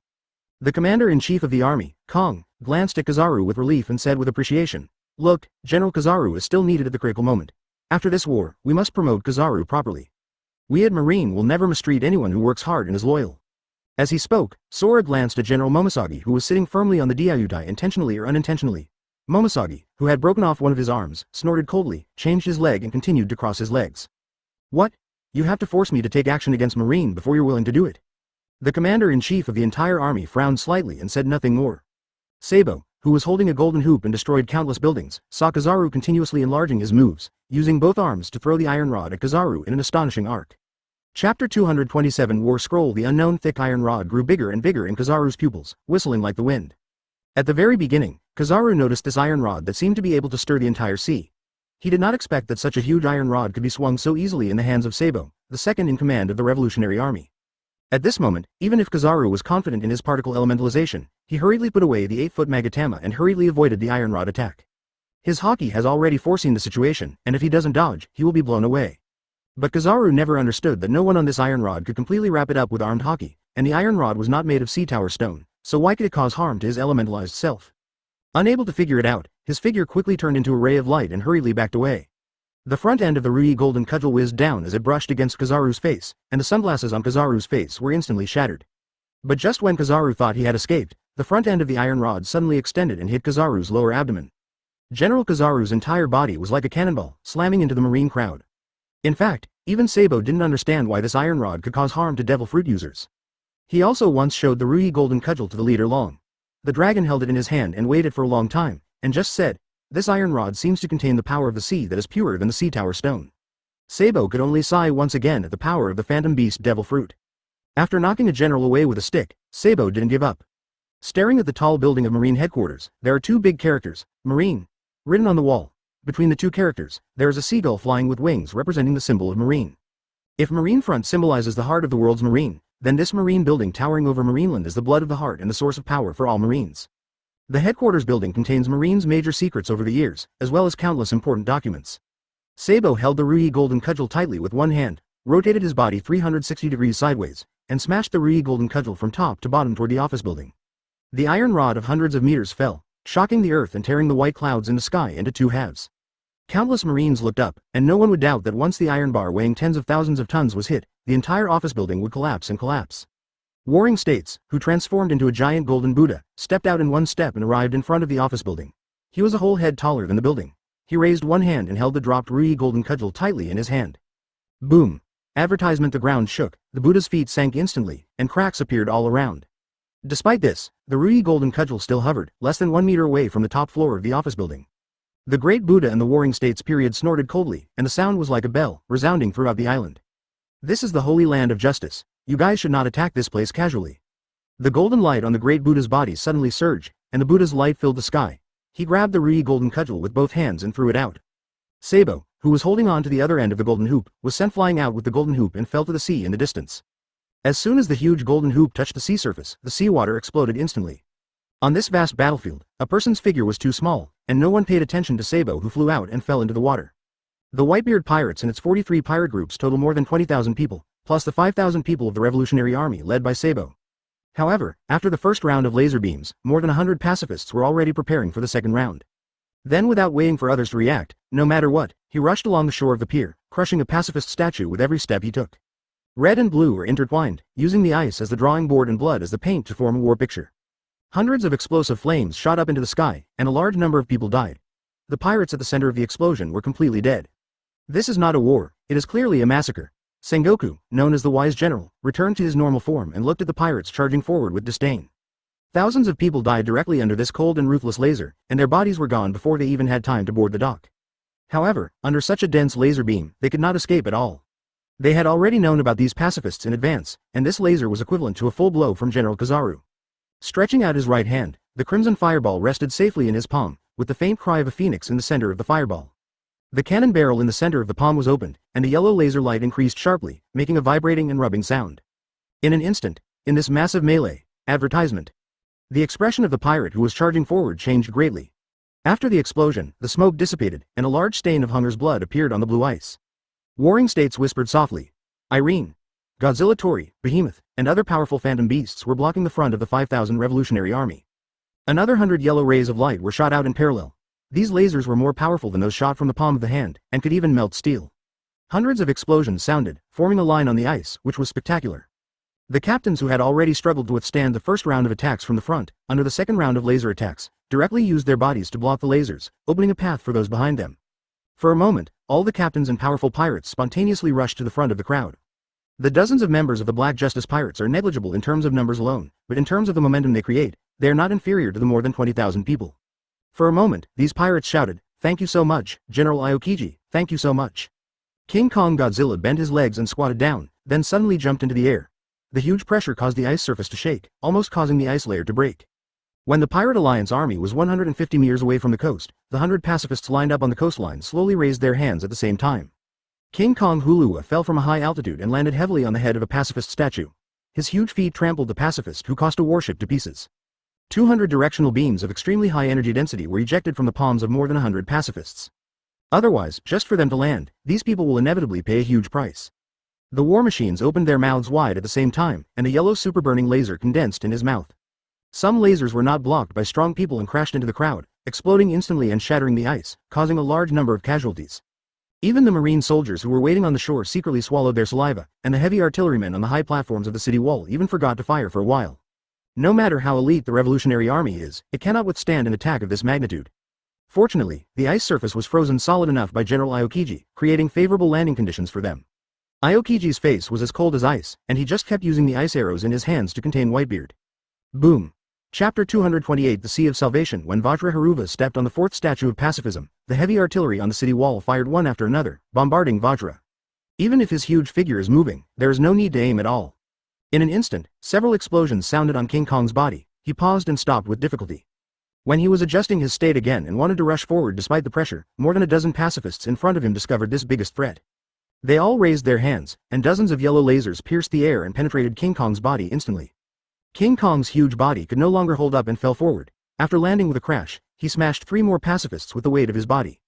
Speaker 1: The commander-in-chief of the army, Kong, glanced at Kizaru with relief and said with appreciation, "Look, General Kizaru is still needed at the critical moment. After this war, we must promote Kizaru properly. We at Marine will never mistreat anyone who works hard and is loyal." As he spoke, Sora glanced at General Momosagi, who was sitting firmly on the Diayutai intentionally or unintentionally. Momosagi, who had broken off one of his arms, snorted coldly, changed his leg and continued to cross his legs. "What? You have to force me to take action against Marine before you're willing to do it?" The commander-in-chief of the entire army frowned slightly and said nothing more. Sabo, who was holding a golden hoop and destroyed countless buildings, saw Kizaru continuously enlarging his moves, using both arms to throw the iron rod at Kizaru in an astonishing arc. Chapter 227 War Scroll. The unknown thick iron rod grew bigger and bigger in Kizaru's pupils, whistling like the wind. At the very beginning, Kizaru noticed this iron rod that seemed to be able to stir the entire sea. He did not expect that such a huge iron rod could be swung so easily in the hands of Sabo, the second in command of the Revolutionary Army. At this moment, even if Kizaru was confident in his particle elementalization, he hurriedly put away the 8-foot Magatama and hurriedly avoided the iron rod attack. His Haki has already foreseen the situation, and if he doesn't dodge, he will be blown away. But Kizaru never understood that no one on this iron rod could completely wrap it up with armed Haki, and the iron rod was not made of sea tower stone, so why could it cause harm to his elementalized self? Unable to figure it out, his figure quickly turned into a ray of light and hurriedly backed away. The front end of the Rui golden cudgel whizzed down as it brushed against Kizaru's face, and the sunglasses on Kizaru's face were instantly shattered. But just when Kizaru thought he had escaped, the front end of the iron rod suddenly extended and hit Kizaru's lower abdomen. General Kizaru's entire body was like a cannonball, slamming into the marine crowd. In fact, even Sabo didn't understand why this iron rod could cause harm to devil fruit users. He also once showed the Rui golden cudgel to the leader Long. The dragon held it in his hand and waited for a long time, and just said, "This iron rod seems to contain the power of the sea that is purer than the sea tower stone." Sabo could only sigh once again at the power of the phantom beast devil fruit. After knocking a general away with a stick, Sabo didn't give up. Staring at the tall building of Marine headquarters, there are 2 big characters, Marine, written on the wall. Between the 2 characters, there is a seagull flying with wings representing the symbol of Marine. If Marine Front symbolizes the heart of the world's Marine, then this Marine building towering over Marineland is the blood of the heart and the source of power for all Marines. The headquarters building contains Marine's major secrets over the years, as well as countless important documents. Sabo held the Rui golden cudgel tightly with one hand, rotated his body 360 degrees sideways, and smashed the Rui golden cudgel from top to bottom toward the office building. The iron rod of hundreds of meters fell, shocking the earth and tearing the white clouds in the sky into 2 halves. Countless Marines looked up, and no one would doubt that once the iron bar weighing tens of thousands of tons was hit, the entire office building would collapse and collapse. Warring States, who transformed into a giant golden Buddha, stepped out in one step and arrived in front of the office building. He was a whole head taller than the building. He raised one hand and held the dropped Rui golden cudgel tightly in his hand. Boom! Advertisement. The ground shook, the Buddha's feet sank instantly, and cracks appeared all around. Despite this, the Rui golden cudgel still hovered, less than 1 meter away from the top floor of the office building. The great Buddha and the Warring States period snorted coldly, and the sound was like a bell, resounding throughout the island. "This is the holy land of justice. You guys should not attack this place casually." The golden light on the great Buddha's body suddenly surged, and the Buddha's light filled the sky. He grabbed the Rui golden cudgel with both hands and threw it out. Sabo, who was holding on to the other end of the golden hoop, was sent flying out with the golden hoop and fell to the sea in the distance. As soon as the huge golden hoop touched the sea surface, the seawater exploded instantly. On this vast battlefield, a person's figure was too small, and no one paid attention to Sabo, who flew out and fell into the water. The Whitebeard Pirates and its 43 pirate groups total more than 20,000 people, plus the 5,000 people of the Revolutionary Army led by Sabo. However, after the first round of laser beams, more than 100 pacifists were already preparing for the second round. Then, without waiting for others to react, no matter what, he rushed along the shore of the pier, crushing a pacifist statue with every step he took. Red and blue were intertwined, using the ice as the drawing board and blood as the paint to form a war picture. Hundreds of explosive flames shot up into the sky, and a large number of people died. The pirates at the center of the explosion were completely dead. This is not a war, it is clearly a massacre. Sengoku, known as the Wise General, returned to his normal form and looked at the pirates charging forward with disdain. Thousands of people died directly under this cold and ruthless laser, and their bodies were gone before they even had time to board the dock. However, under such a dense laser beam, they could not escape at all. They had already known about these pacifists in advance, and this laser was equivalent to a full blow from General Kizaru. Stretching out his right hand, the crimson fireball rested safely in his palm, with the faint cry of a phoenix in the center of the fireball. The cannon barrel in the center of the palm was opened, and the yellow laser light increased sharply, making a vibrating and rubbing sound. In an instant, in this massive melee, advertisement. The expression of the pirate who was charging forward changed greatly. After the explosion, the smoke dissipated, and a large stain of Hunger's blood appeared on the blue ice. Warring States whispered softly. Irene, Godzilla Tori, Behemoth, and other powerful phantom beasts were blocking the front of the 5,000 Revolutionary Army. Another 100 yellow rays of light were shot out in parallel. These lasers were more powerful than those shot from the palm of the hand, and could even melt steel. Hundreds of explosions sounded, forming a line on the ice, which was spectacular. The captains who had already struggled to withstand the first round of attacks from the front, under the second round of laser attacks, directly used their bodies to block the lasers, opening a path for those behind them. For a moment, all the captains and powerful pirates spontaneously rushed to the front of the crowd. The dozens of members of the Black Justice Pirates are negligible in terms of numbers alone, but in terms of the momentum they create, they are not inferior to the more than 20,000 people. For a moment, these pirates shouted, "Thank you so much, General Aokiji, thank you so much." King Kong Godzilla bent his legs and squatted down, then suddenly jumped into the air. The huge pressure caused the ice surface to shake, almost causing the ice layer to break. When the Pirate Alliance army was 150 meters away from the coast, the 100 pacifists lined up on the coastline slowly raised their hands at the same time. King Kong Hulua fell from a high altitude and landed heavily on the head of a pacifist statue. His huge feet trampled the pacifist who cost a warship to pieces. 200 directional beams of extremely high energy density were ejected from the palms of more than 100 pacifists. Otherwise, just for them to land, these people will inevitably pay a huge price. The war machines opened their mouths wide at the same time, and a yellow super-burning laser condensed in his mouth. Some lasers were not blocked by strong people and crashed into the crowd, exploding instantly and shattering the ice, causing a large number of casualties. Even the marine soldiers who were waiting on the shore secretly swallowed their saliva, and the heavy artillerymen on the high platforms of the city wall even forgot to fire for a while. No matter how elite the Revolutionary Army is, it cannot withstand an attack of this magnitude. Fortunately, the ice surface was frozen solid enough by General Aokiji, creating favorable landing conditions for them. Aokiji's face was as cold as ice, and he just kept using the ice arrows in his hands to contain Whitebeard. Boom. Chapter 228 The Sea of Salvation. When Vajra Haruva stepped on the fourth statue of pacifism, the heavy artillery on the city wall fired one after another, bombarding Vajra. Even if his huge figure is moving, there is no need to aim at all. In an instant, several explosions sounded on King Kong's body. He paused and stopped with difficulty. When he was adjusting his state again and wanted to rush forward despite the pressure, more than a dozen pacifists in front of him discovered this biggest threat. They all raised their hands, and dozens of yellow lasers pierced the air and penetrated King Kong's body instantly. King Kong's huge body could no longer hold up and fell forward. After landing with a crash, he smashed 3 more pacifists with the weight of his body.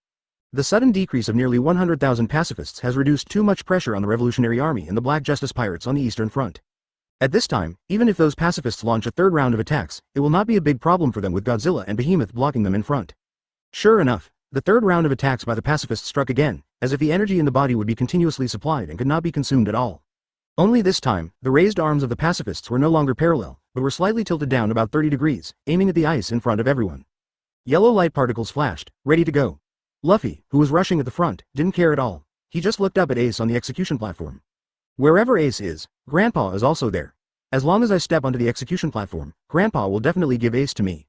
Speaker 1: The sudden decrease of nearly 100,000 pacifists has reduced too much pressure on the Revolutionary Army and the Black Justice Pirates on the Eastern Front. At this time, even if those pacifists launch a third round of attacks, it will not be a big problem for them with Godzilla and Behemoth blocking them in front. Sure enough, the third round of attacks by the pacifists struck again, as if the energy in the body would be continuously supplied and could not be consumed at all. Only this time, the raised arms of the pacifists were no longer parallel, but were slightly tilted down about 30 degrees, aiming at the ice in front of everyone. Yellow light particles flashed, ready to go. Luffy, who was rushing at the front, didn't care at all. He just looked up at Ace on the execution platform. Wherever Ace is, Grandpa is also there. As long as I step onto the execution platform, Grandpa will definitely give Ace to me.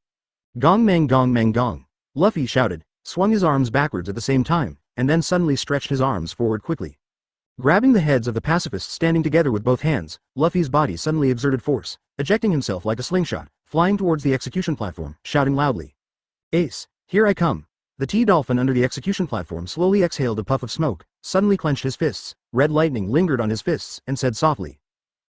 Speaker 1: Gong meng gong meng gong. Luffy shouted, swung his arms backwards at the same time, and then suddenly stretched his arms forward quickly. Grabbing the heads of the pacifists standing together with both hands, Luffy's body suddenly exerted force, ejecting himself like a slingshot, flying towards the execution platform, shouting loudly. Ace, here I come. The T-Dolphin under the execution platform slowly exhaled a puff of smoke, suddenly clenched his fists, red lightning lingered on his fists, and said softly.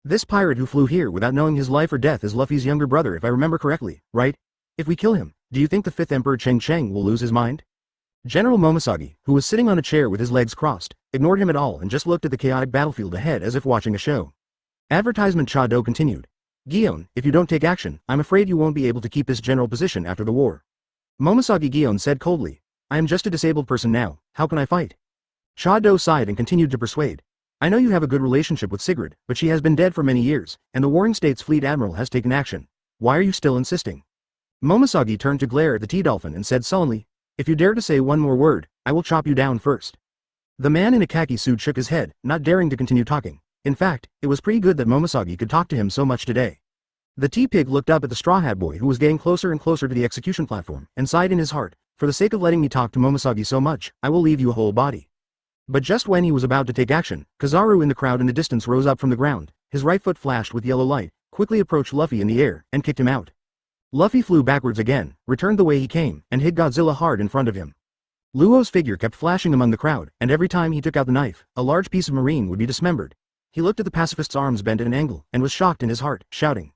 Speaker 1: This pirate who flew here without knowing his life or death is Luffy's younger brother if I remember correctly, right? If we kill him, do you think the 5th Emperor Cheng Cheng will lose his mind? General Momoshiki, who was sitting on a chair with his legs crossed, ignored him at all and just looked at the chaotic battlefield ahead as if watching a show. Advertisement Chado continued. Gion, if you don't take action, I'm afraid you won't be able to keep this general position after the war. Momoshiki Gion said coldly, I am just a disabled person now, how can I fight? Chado sighed and continued to persuade. I know you have a good relationship with Sigrid, but she has been dead for many years, and the Warring States Fleet Admiral has taken action. Why are you still insisting? Momoshage turned to glare at the T-Dolphin and said sullenly, "If you dare to say one more word, I will chop you down first." The man in a khaki suit shook his head, not daring to continue talking. In fact, it was pretty good that Momoshage could talk to him so much today. The T-Pig looked up at the Straw Hat Boy who was getting closer and closer to the execution platform, and sighed in his heart, "For the sake of letting me talk to Momoshage so much, I will leave you a whole body." But just when he was about to take action, Kizaru in the crowd in the distance rose up from the ground, his right foot flashed with yellow light, quickly approached Luffy in the air, and kicked him out. Luffy flew backwards again, returned the way he came, and hit Godzilla hard in front of him. Luo's figure kept flashing among the crowd, and every time he took out the knife, a large piece of marine would be dismembered. He looked at the pacifist's arms bent at an angle, and was shocked in his heart, shouting,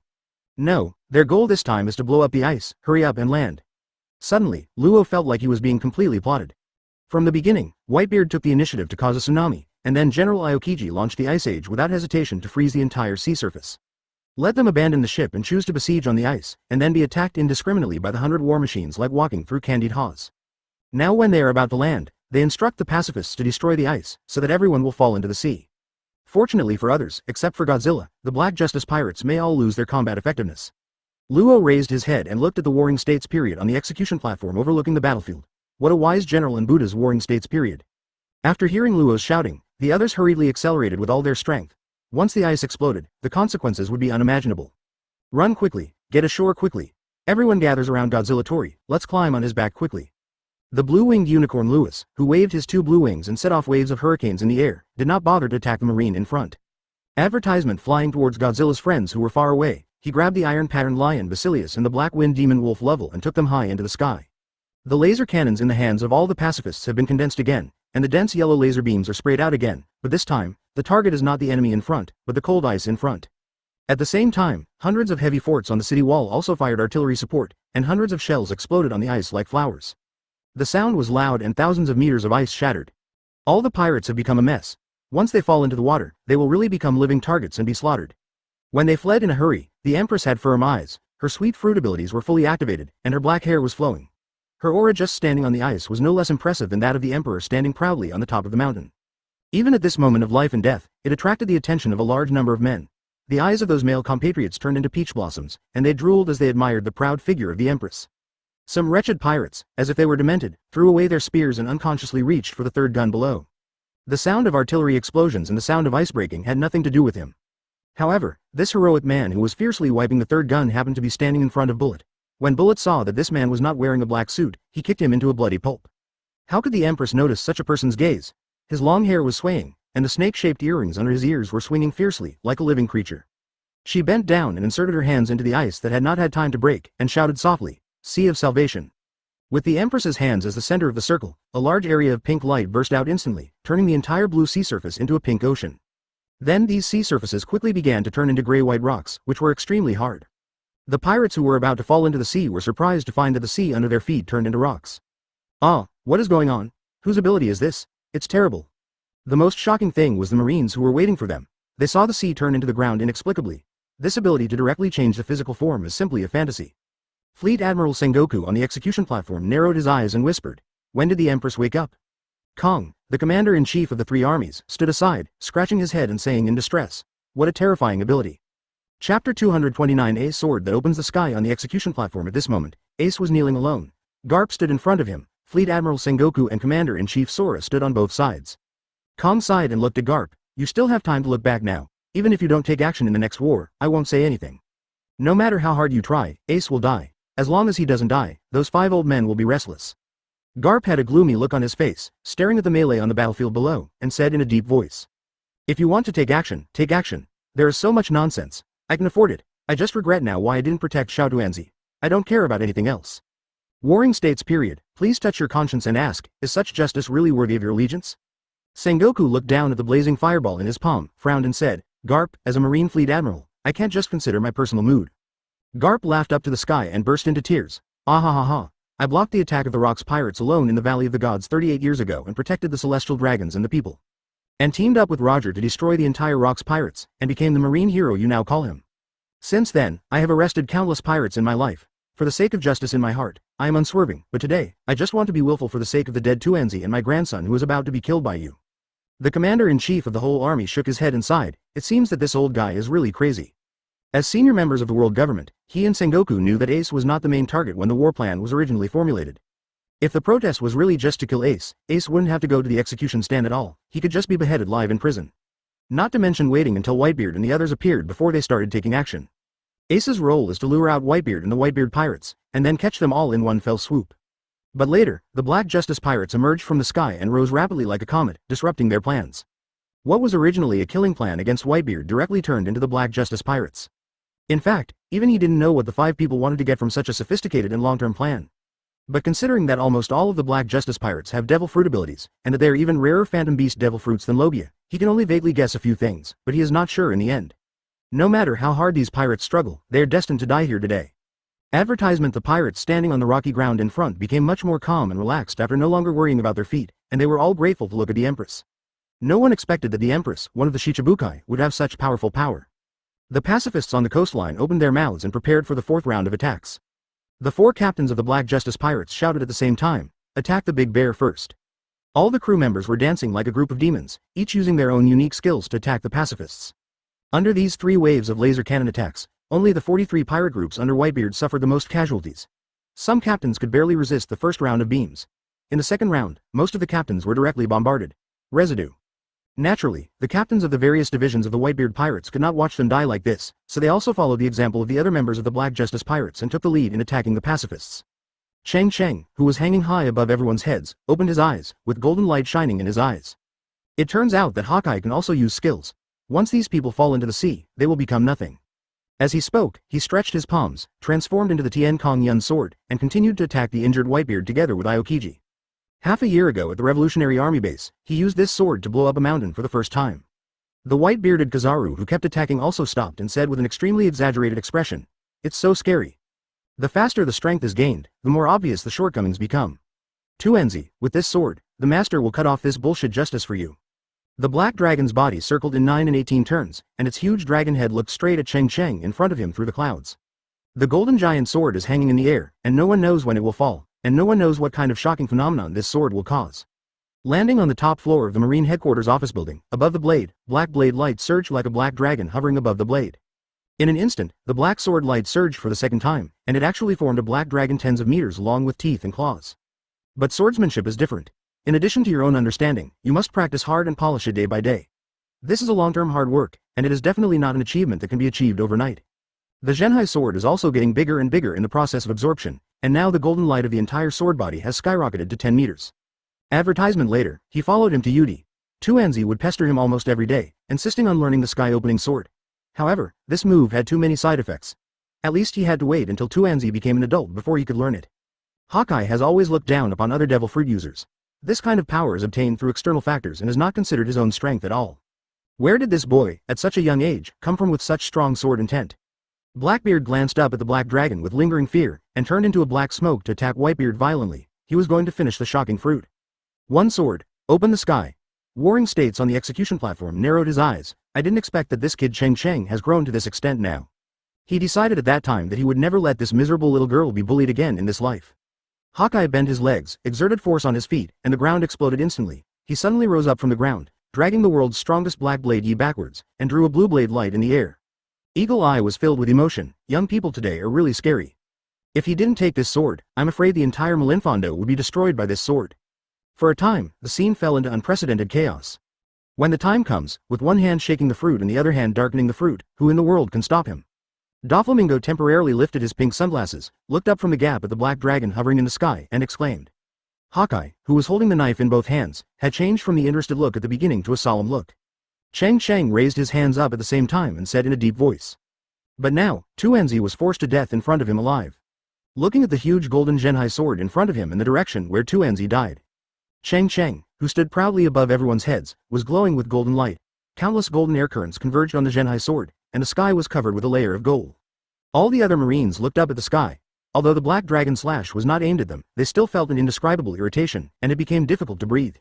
Speaker 1: "No, their goal this time is to blow up the ice, hurry up and land." Suddenly, Luo felt like he was being completely plotted. From the beginning, Whitebeard took the initiative to cause a tsunami, and then General Aokiji launched the Ice Age without hesitation to freeze the entire sea surface. Let them abandon the ship and choose to besiege on the ice, and then be attacked indiscriminately by the 100 war machines like walking through candied haws. Now when they are about to land, they instruct the pacifists to destroy the ice, so that everyone will fall into the sea. Fortunately for others, except for Godzilla, the Black Justice pirates may all lose their combat effectiveness. Luo raised his head and looked at the Warring States period on the execution platform overlooking the battlefield. What a wise general in Buddha's Warring States period. After hearing Luo's shouting, the others hurriedly accelerated with all their strength. Once the ice exploded, the consequences would be unimaginable. Run quickly, get ashore quickly. Everyone gathers around Godzilla Tori, let's climb on his back quickly. The blue-winged unicorn Lewis, who waved his 2 blue wings and set off waves of hurricanes in the air, did not bother to attack the marine in front. Advertisement flying towards Godzilla's friends who were far away, he grabbed the iron-patterned lion Basilius and the black-wind demon wolf Level and took them high into the sky. The laser cannons in the hands of all the pacifists have been condensed again, and the dense yellow laser beams are sprayed out again, but this time, the target is not the enemy in front, but the cold ice in front. At the same time, hundreds of heavy forts on the city wall also fired artillery support, and hundreds of shells exploded on the ice like flowers. The sound was loud and thousands of meters of ice shattered. All the pirates have become a mess. Once they fall into the water, they will really become living targets and be slaughtered. When they fled in a hurry, the Empress had firm eyes, her sweet fruit abilities were fully activated, and her black hair was flowing. Her aura just standing on the ice was no less impressive than that of the Emperor standing proudly on the top of the mountain. Even at this moment of life and death, it attracted the attention of a large number of men. The eyes of those male compatriots turned into peach blossoms, and they drooled as they admired the proud figure of the Empress. Some wretched pirates, as if they were demented, threw away their spears and unconsciously reached for the third gun below. The sound of artillery explosions and the sound of ice breaking had nothing to do with him. However, this heroic man who was fiercely wiping the third gun happened to be standing in front of Bullet. When Bullet saw that this man was not wearing a black suit, he kicked him into a bloody pulp. How could the Empress notice such a person's gaze? His long hair was swaying, and the snake-shaped earrings under his ears were swinging fiercely, like a living creature. She bent down and inserted her hands into the ice that had not had time to break, and shouted softly, "Sea of Salvation." With the Empress's hands as the center of the circle, a large area of pink light burst out instantly, turning the entire blue sea surface into a pink ocean. Then these sea surfaces quickly began to turn into gray-white rocks, which were extremely hard. The pirates who were about to fall into the sea were surprised to find that the sea under their feet turned into rocks. Ah, what is going on? Whose ability is this? It's terrible. The most shocking thing was the Marines who were waiting for them. They saw the sea turn into the ground inexplicably. This ability to directly change the physical form is simply a fantasy. Fleet Admiral Sengoku on the execution platform narrowed his eyes and whispered, "When did the Empress wake up?" Kong, the commander-in-chief of the 3 armies, stood aside, scratching his head and saying in distress, "What a terrifying ability." Chapter 229 Ace Sword that opens the sky on the execution platform. At this moment, Ace was kneeling alone. Garp stood in front of him, Fleet Admiral Sengoku and Commander-in-Chief Sora stood on both sides. Kong sighed and looked at Garp. "You still have time to look back now. Even if you don't take action in the next war, I won't say anything. No matter how hard you try, Ace will die. As long as he doesn't die, those 5 old men will be restless." Garp had a gloomy look on his face, staring at the melee on the battlefield below, and said in a deep voice, "If you want to take action, take action. There is so much nonsense. I can afford it. I just regret now why I didn't protect Xiaotuanzi. I don't care about anything else." Warring States period. Please touch your conscience and ask, is such justice really worthy of your allegiance? Sengoku looked down at the blazing fireball in his palm, frowned and said, "Garp, as a Marine Fleet Admiral, I can't just consider my personal mood." Garp laughed up to the sky and burst into tears. "Ah ha ha ha. I blocked the attack of the Rocks pirates alone in the Valley of the Gods 38 years ago and protected the celestial dragons and the people. And teamed up with Roger to destroy the entire Rocks pirates, and became the marine hero you now call him. Since then, I have arrested countless pirates in my life. For the sake of justice in my heart, I am unswerving, but today, I just want to be willful for the sake of the dead Tuanzi and my grandson who is about to be killed by you." The commander-in-chief of the whole army shook his head and sighed. It seems that this old guy is really crazy. As senior members of the world government, He and Sengoku knew that Ace was not the main target when the war plan was originally formulated. If the protest was really just to kill Ace, Ace wouldn't have to go to the execution stand at all, he could just be beheaded live in prison. Not to mention waiting until Whitebeard and the others appeared before they started taking action. Ace's role is to lure out Whitebeard and the Whitebeard pirates, and then catch them all in one fell swoop. But later, the Black Justice pirates emerged from the sky and rose rapidly like a comet, disrupting their plans. What was originally a killing plan against Whitebeard directly turned into the Black Justice pirates. In fact, even he didn't know what the 5 people wanted to get from such a sophisticated and long-term plan. But considering that almost all of the Black Justice pirates have devil fruit abilities, and that they are even rarer Phantom Beast devil fruits than Logia, he can only vaguely guess a few things, but he is not sure in the end. No matter how hard these pirates struggle, they are destined to die here today. Advertisement. The pirates standing on the rocky ground in front became much more calm and relaxed after no longer worrying about their feet, and they were all grateful to look at the Empress. No one expected that the Empress, one of the Shichibukai, would have such powerful power. The pacifists on the coastline opened their mouths and prepared for the 4th round of attacks. The 4 captains of the Black Justice pirates shouted at the same time, "Attack the big bear first." All the crew members were dancing like a group of demons, each using their own unique skills to attack the pacifists. Under these 3 waves of laser cannon attacks, only the 43 pirate groups under Whitebeard suffered the most casualties. Some captains could barely resist the first round of beams. In the second round, most of the captains were directly bombarded. Residue. Naturally, the captains of the various divisions of the Whitebeard pirates could not watch them die like this, so they also followed the example of the other members of the Black Justice pirates and took the lead in attacking the pacifists. Cheng Cheng, who was hanging high above everyone's heads, opened his eyes, with golden light shining in his eyes. It turns out that Hawkeye can also use skills. Once these people fall into the sea, they will become nothing. As he spoke, he stretched his palms, transformed into the Tien Kong Yun sword, and continued to attack the injured Whitebeard together with Aokiji. Half a year ago at the Revolutionary Army base, he used this sword to blow up a mountain for the first time. The white-bearded Kizaru who kept attacking also stopped and said with an extremely exaggerated expression, "It's so scary." The faster the strength is gained, the more obvious the shortcomings become. Tuenzi, with this sword, the master will cut off this bullshit justice for you. The black dragon's body circled in 9 and 18 turns, and its huge dragon head looked straight at Cheng Cheng in front of him through the clouds. The golden giant sword is hanging in the air, and no one knows when it will fall, and no one knows what kind of shocking phenomenon this sword will cause. Landing on the top floor of the Marine Headquarters office building, above the blade, black blade light surged like a black dragon hovering above the blade. In an instant, the black sword light surged for the second time, and it actually formed a black dragon tens of meters long with teeth and claws. But swordsmanship is different. In addition to your own understanding, you must practice hard and polish it day by day. This is a long-term hard work, and it is definitely not an achievement that can be achieved overnight. The Zhenhai sword is also getting bigger and bigger in the process of absorption, and now the golden light of the entire sword body has skyrocketed to 10 meters. Advertisement later, he followed him to Yudi. Tuanzi would pester him almost every day, insisting on learning the sky-opening sword. However, this move had too many side effects. At least he had to wait until Tuanzi became an adult before he could learn it. Hawkeye has always looked down upon other devil fruit users. This kind of power is obtained through external factors and is not considered his own strength at all. Where did this boy, at such a young age, come from with such strong sword intent? Blackbeard glanced up at the black dragon with lingering fear, and turned into a black smoke to attack Whitebeard violently. He was going to finish the shocking fruit. One sword, open the sky. Warring States on the execution platform narrowed his eyes. I didn't expect that this kid Cheng Cheng has grown to this extent now. He decided at that time that he would never let this miserable little girl be bullied again in this life. Hawkeye bent his legs, exerted force on his feet, and the ground exploded instantly. He suddenly rose up from the ground, dragging the world's strongest black blade Yi backwards, and drew a blue blade light in the air. Eagle Eye was filled with emotion. Young people today are really scary. If he didn't take this sword, I'm afraid the entire Malinfondo would be destroyed by this sword. For a time, the scene fell into unprecedented chaos. When the time comes, with one hand shaking the fruit and the other hand darkening the fruit, who in the world can stop him? Doflamingo temporarily lifted his pink sunglasses, looked up from the gap at the black dragon hovering in the sky, and exclaimed. Hawkeye, who was holding the knife in both hands, had changed from the interested look at the beginning to a solemn look. Cheng Cheng raised his hands up at the same time and said in a deep voice. But now, Tuanzi was forced to death in front of him alive. Looking at the huge golden Zhenhai sword in front of him in the direction where Tuanzi died. Cheng Cheng, who stood proudly above everyone's heads, was glowing with golden light. Countless golden air currents converged on the Zhenhai sword, and the sky was covered with a layer of gold. All the other Marines looked up at the sky. Although the black dragon slash was not aimed at them, they still felt an indescribable irritation, and it became difficult to breathe.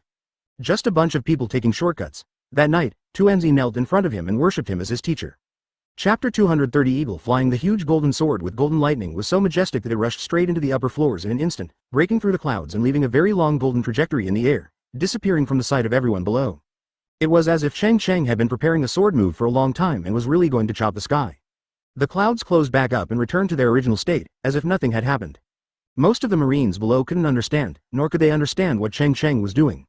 Speaker 1: Just a bunch of people taking shortcuts. That night, Tuanzi knelt in front of him and worshipped him as his teacher. Chapter 230 Eagle flying the huge golden sword with golden lightning was so majestic that it rushed straight into the upper floors in an instant, breaking through the clouds and leaving a very long golden trajectory in the air, disappearing from the sight of everyone below. It was as if Cheng Cheng had been preparing a sword move for a long time and was really going to chop the sky. The clouds closed back up and returned to their original state, as if nothing had happened. Most of the marines below couldn't understand, nor could they understand what Cheng Cheng was doing.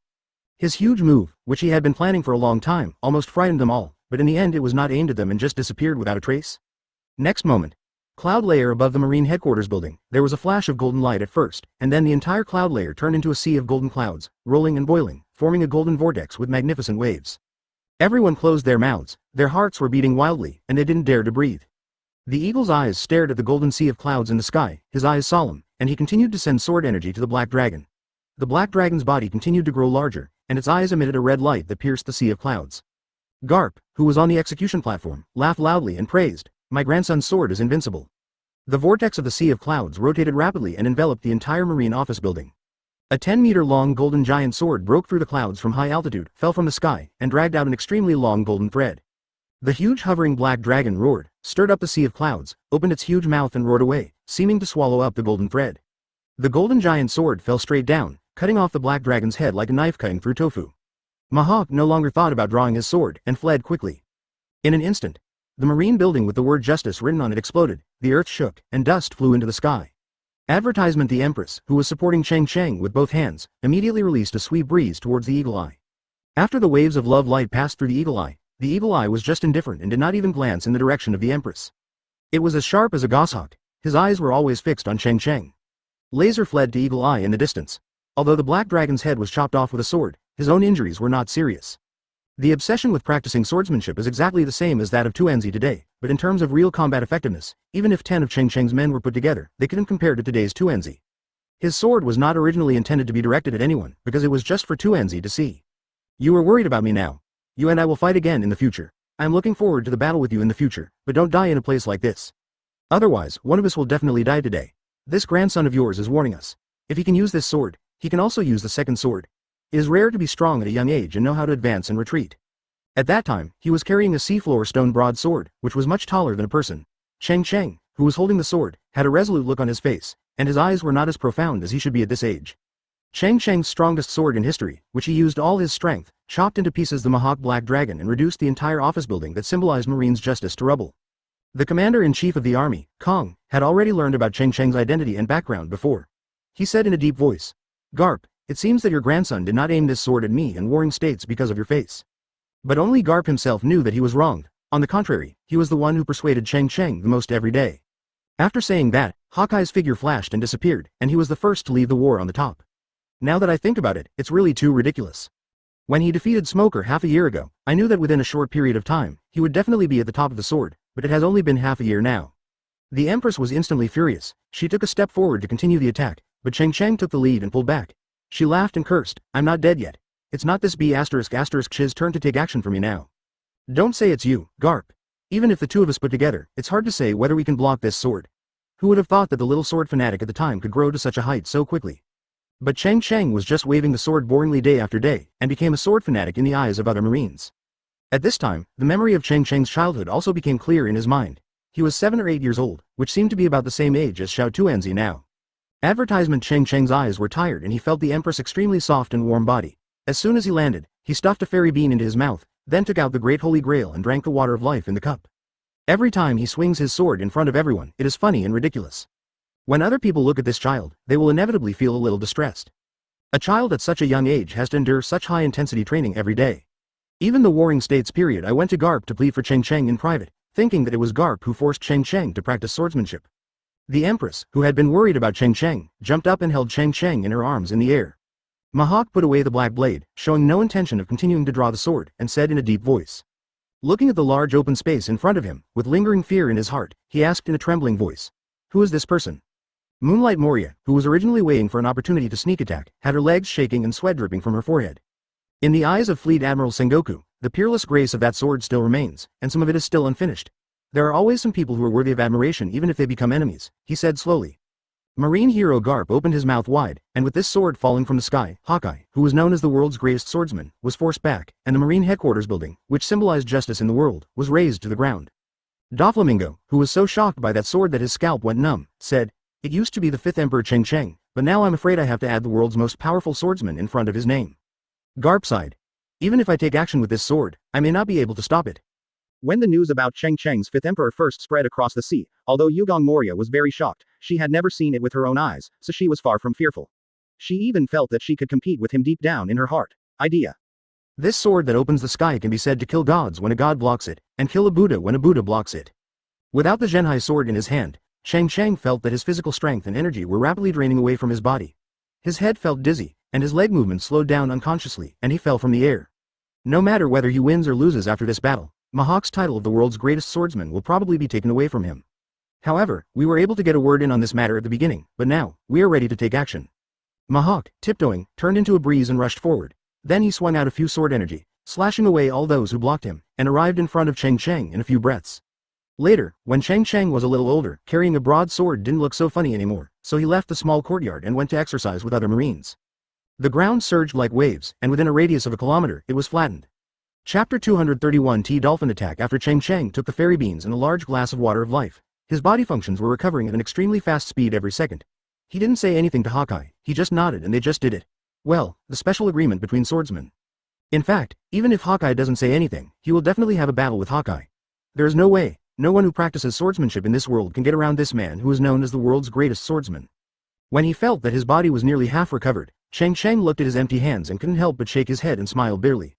Speaker 1: His huge move, which he had been planning for a long time, almost frightened them all, but in the end it was not aimed at them and just disappeared without a trace. Next moment, cloud layer above the marine headquarters building, there was a flash of golden light at first, and then the entire cloud layer turned into a sea of golden clouds, rolling and boiling, forming a golden vortex with magnificent waves. Everyone closed their mouths, their hearts were beating wildly, and they didn't dare to breathe. The eagle's eyes stared at the golden sea of clouds in the sky, his eyes solemn, and he continued to send sword energy to the black dragon. The black dragon's body continued to grow larger, and its eyes emitted a red light that pierced the sea of clouds. Garp, who was on the execution platform, laughed loudly and praised, "My grandson's sword is invincible." The vortex of the sea of clouds rotated rapidly and enveloped the entire marine office building. A 10-meter-long golden giant sword broke through the clouds from high altitude, fell from the sky, and dragged out an extremely long golden thread. The huge hovering black dragon roared, stirred up the sea of clouds, opened its huge mouth and roared away, seeming to swallow up the golden thread. The golden giant sword fell straight down, cutting off the black dragon's head like a knife cutting through tofu. Mihawk no longer thought about drawing his sword, and fled quickly. In an instant, the marine building with the word justice written on it exploded, the earth shook, and dust flew into the sky. Advertisement: the Empress, who was supporting Cheng Cheng with both hands, immediately released a sweet breeze towards the eagle eye. After the waves of love light passed through the eagle eye was just indifferent and did not even glance in the direction of the Empress. It was as sharp as a goshawk, his eyes were always fixed on Cheng Cheng. Laser fled to eagle eye in the distance. Although the black dragon's head was chopped off with a sword, his own injuries were not serious. The obsession with practicing swordsmanship is exactly the same as that of Tuanzi today, but in terms of real combat effectiveness, even if 10 of Cheng Cheng's men were put together, they couldn't compare to today's Tuanzi. His sword was not originally intended to be directed at anyone, because it was just for Tuanzi to see. "You are worried about me now. You and I will fight again in the future. I am looking forward to the battle with you in the future, but don't die in a place like this. Otherwise, one of us will definitely die today. This grandson of yours is warning us. If he can use this sword, he can also use the second sword. It is rare to be strong at a young age and know how to advance and retreat." At that time, he was carrying a seafloor stone broadsword, which was much taller than a person. Cheng Cheng, who was holding the sword, had a resolute look on his face, and his eyes were not as profound as he should be at this age. Cheng Cheng's strongest sword in history, which he used all his strength, chopped into pieces the Mihawk Black Dragon and reduced the entire office building that symbolized Marine's justice to rubble. The commander-in-chief of the army, Kong, had already learned about Cheng Cheng's identity and background before. He said in a deep voice, "Garp, it seems that your grandson did not aim this sword at me in warring states because of your face." But only Garp himself knew that he was wrong. On the contrary, he was the one who persuaded Cheng Cheng the most every day. After saying that, Hawkeye's figure flashed and disappeared, and he was the first to leave the war on the top. Now that I think about it, it's really too ridiculous. When he defeated Smoker half a year ago, I knew that within a short period of time, he would definitely be at the top of the sword, but it has only been half a year now. The Empress was instantly furious. She took a step forward to continue the attack, but Cheng Cheng took the lead and pulled back. She laughed and cursed, "I'm not dead yet. It's not this B*****'''''''''''''''''''''''''''''''''''''''''''''''''''''''''''''''''''''''''''''''''''''''''''''''''************************************************************************************************************************œ Say whether we can block this sword. Who would have thought that the little sword fanatic at the time could grow to such a height so quickly? But Cheng Cheng was just waving the sword boringly day after day, and became a sword fanatic in the eyes of other marines. At this time, the memory of Cheng Cheng's childhood also became clear in his mind. He was 7 or 8 years old, which seemed to be about the same age as Xiao Tuanzi now. Advertisement: Cheng Cheng's eyes were tired and he felt the Empress' extremely soft and warm body. As soon as he landed, he stuffed a fairy bean into his mouth, then took out the great holy grail and drank the water of life in the cup. Every time he swings his sword in front of everyone, it is funny and ridiculous. When other people look at this child, they will inevitably feel a little distressed. A child at such a young age has to endure such high-intensity training every day. Even the Warring States period, I went to Garp to plead for Cheng Cheng in private, thinking that it was Garp who forced Cheng Cheng to practice swordsmanship. The Empress, who had been worried about Cheng Cheng, jumped up and held Cheng Cheng in her arms in the air. Mihawk put away the black blade, showing no intention of continuing to draw the sword, and said in a deep voice. Looking at the large open space in front of him, with lingering fear in his heart, he asked in a trembling voice, "Who is this person?" Moonlight Moria, who was originally waiting for an opportunity to sneak attack, had her legs shaking and sweat dripping from her forehead. In the eyes of Fleet Admiral Sengoku, the peerless grace of that sword still remains, and some of it is still unfinished. There are always some people who are worthy of admiration even if they become enemies, he said slowly. Marine hero Garp opened his mouth wide, and with this sword falling from the sky, Hawkeye, who was known as the world's greatest swordsman, was forced back, and the Marine headquarters building, which symbolized justice in the world, was razed to the ground. Doflamingo, who was so shocked by that sword that his scalp went numb, said, "It used to be the 5th Emperor Cheng Cheng, but now I'm afraid I have to add the world's most powerful swordsman in front of his name." Garp sighed. "Even if I take action with this sword, I may not be able to stop it." When the news about Cheng Cheng's fifth emperor first spread across the sea, although Yugong Moria was very shocked, she had never seen it with her own eyes, so she was far from fearful. She even felt that she could compete with him deep down in her heart. Idea. This sword that opens the sky can be said to kill gods when a god blocks it, and kill a Buddha when a Buddha blocks it. Without the Zhenhai sword in his hand, Cheng Cheng felt that his physical strength and energy were rapidly draining away from his body. His head felt dizzy, and his leg movement slowed down unconsciously, and he fell from the air. No matter whether he wins or loses after this battle, Mihawk's title of the world's greatest swordsman will probably be taken away from him. However, we were able to get a word in on this matter at the beginning, but now, we are ready to take action. Mihawk, tiptoeing, turned into a breeze and rushed forward. Then he swung out a few sword energy, slashing away all those who blocked him, and arrived in front of Cheng Cheng in a few breaths. Later, when Cheng Cheng was a little older, carrying a broadsword didn't look so funny anymore, so he left the small courtyard and went to exercise with other marines. The ground surged like waves, and within a radius of a kilometer, it was flattened. Chapter 231 T-Dolphin Attack. After Cheng Cheng took the fairy beans and a large glass of water of life, his body functions were recovering at an extremely fast speed every second. He didn't say anything to Hawkeye, he just nodded and they just did it. Well, the special agreement between swordsmen. In fact, even if Hawkeye doesn't say anything, he will definitely have a battle with Hawkeye. There is no way, no one who practices swordsmanship in this world can get around this man who is known as the world's greatest swordsman. When he felt that his body was nearly half recovered, Cheng Cheng looked at his empty hands and couldn't help but shake his head and smile bitterly.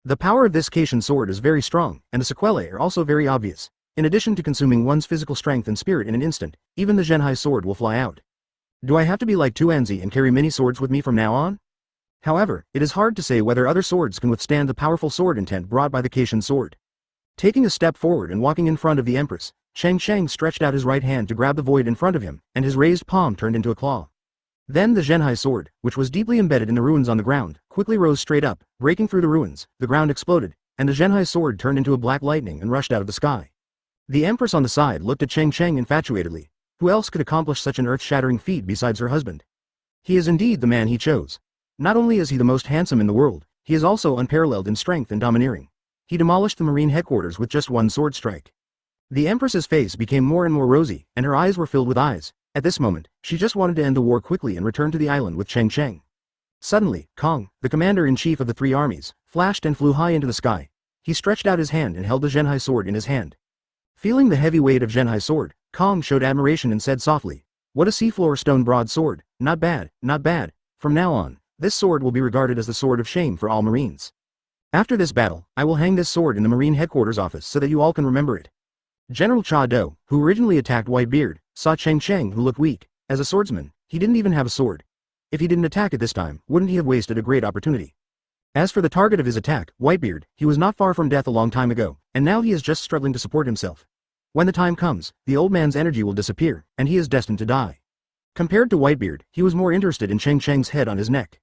Speaker 1: The power of this Caitian sword is very strong, and the sequelae are also very obvious. In addition to consuming one's physical strength and spirit in an instant, even the Zhenhai sword will fly out. Do I have to be like Tuanzi and carry many swords with me from now on? However, it is hard to say whether other swords can withstand the powerful sword intent brought by the Caitian sword. Taking a step forward and walking in front of the Empress, Cheng Cheng stretched out his right hand to grab the void in front of him, and his raised palm turned into a claw. Then the Zhenhai sword, which was deeply embedded in the ruins on the ground, quickly rose straight up, breaking through the ruins. The ground exploded, and the Zhenhai sword turned into a black lightning and rushed out of the sky. The Empress on the side looked at Cheng Cheng infatuatedly. Who else could accomplish such an earth-shattering feat besides her husband? He is indeed the man he chose. Not only is he the most handsome in the world, he is also unparalleled in strength and domineering. He demolished the marine headquarters with just one sword strike. The Empress's face became more and more rosy, and her eyes were filled with eyes. At this moment, she just wanted to end the war quickly and return to the island with Cheng Cheng. Suddenly, Kong, the commander-in-chief of the three armies, flashed and flew high into the sky. He stretched out his hand and held the Zhenhai sword in his hand. Feeling the heavy weight of Zhenhai's sword, Kong showed admiration and said softly, "What a seafloor stone broadsword, not bad, not bad. From now on, this sword will be regarded as the sword of shame for all marines. After this battle, I will hang this sword in the marine headquarters office so that you all can remember it." General Cha Do, who originally attacked Whitebeard, saw Cheng Cheng who looked weak. As a swordsman, he didn't even have a sword. If he didn't attack at this time, wouldn't he have wasted a great opportunity? As for the target of his attack, Whitebeard, he was not far from death a long time ago, and now he is just struggling to support himself. When the time comes, the old man's energy will disappear, and he is destined to die. Compared to Whitebeard, he was more interested in Cheng Cheng's head on his neck.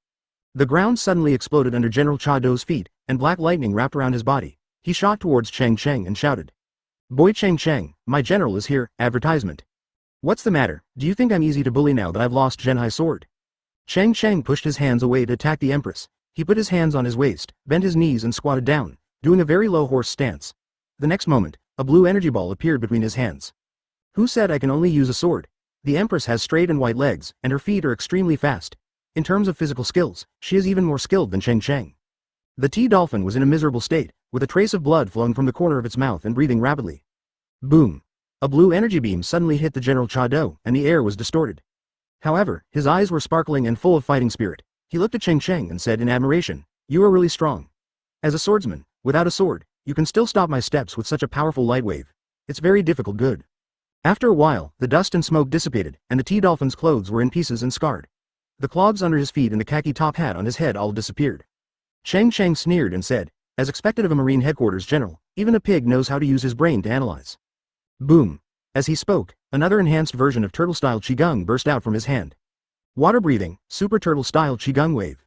Speaker 1: The ground suddenly exploded under General Cha Do's feet, and black lightning wrapped around his body. He shot towards Cheng Cheng and shouted, "Boy Cheng Cheng, my general is here, advertisement. What's the matter, do you think I'm easy to bully now that I've lost Zhenhai's sword?" Cheng Cheng pushed his hands away to attack the Empress. He put his hands on his waist, bent his knees and squatted down, doing a very low horse stance. The next moment, a blue energy ball appeared between his hands. Who said I can only use a sword? The Empress has straight and white legs, and her feet are extremely fast. In terms of physical skills, she is even more skilled than Cheng Cheng. The T-Dolphin was in a miserable state, with a trace of blood flowing from the corner of its mouth and breathing rapidly. Boom! A blue energy beam suddenly hit the General Cha Do, and the air was distorted. However, his eyes were sparkling and full of fighting spirit. He looked at Cheng Cheng and said in admiration, "You are really strong. As a swordsman, without a sword, you can still stop my steps with such a powerful light wave. It's very difficult good." After a while, the dust and smoke dissipated, and the T-Dolphin's clothes were in pieces and scarred. The clogs under his feet and the khaki top hat on his head all disappeared. Cheng Cheng sneered and said, "As expected of a marine headquarters general, even a pig knows how to use his brain to analyze." Boom! As he spoke, another enhanced version of turtle-style Qigong burst out from his hand. Water-breathing, super turtle-style Qigong wave.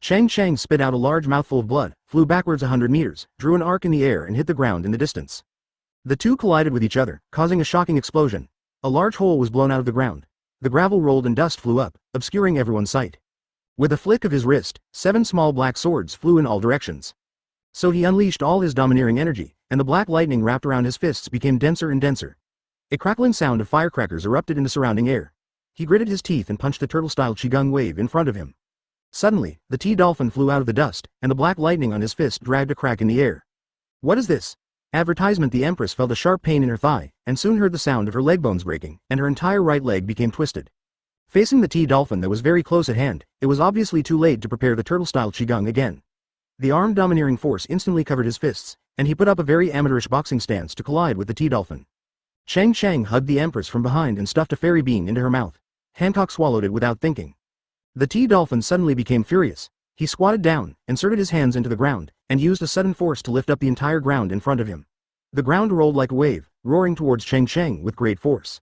Speaker 1: Cheng Cheng spit out a large mouthful of blood, flew backwards 100 meters, drew an arc in the air and hit the ground in the distance. The two collided with each other, causing a shocking explosion. A large hole was blown out of the ground. The gravel rolled and dust flew up, obscuring everyone's sight. With a flick of his wrist, 7 small black swords flew in all directions. So he unleashed all his domineering energy, and the black lightning wrapped around his fists became denser and denser. A crackling sound of firecrackers erupted in the surrounding air. He gritted his teeth and punched the turtle-style Qigong wave in front of him. Suddenly, the T-Dolphin flew out of the dust, and the black lightning on his fist dragged a crack in the air. What is this? Advertisement: the Empress felt a sharp pain in her thigh, and soon heard the sound of her leg bones breaking, and her entire right leg became twisted. Facing the T-Dolphin that was very close at hand, it was obviously too late to prepare the turtle-style Qigong again. The armed domineering force instantly covered his fists, and he put up a very amateurish boxing stance to collide with the T-Dolphin. Cheng Cheng hugged the Empress from behind and stuffed a fairy bean into her mouth. Hancock swallowed it without thinking. The T-Dolphin suddenly became furious. He squatted down, inserted his hands into the ground, and used a sudden force to lift up the entire ground in front of him. The ground rolled like a wave, roaring towards Cheng Cheng with great force.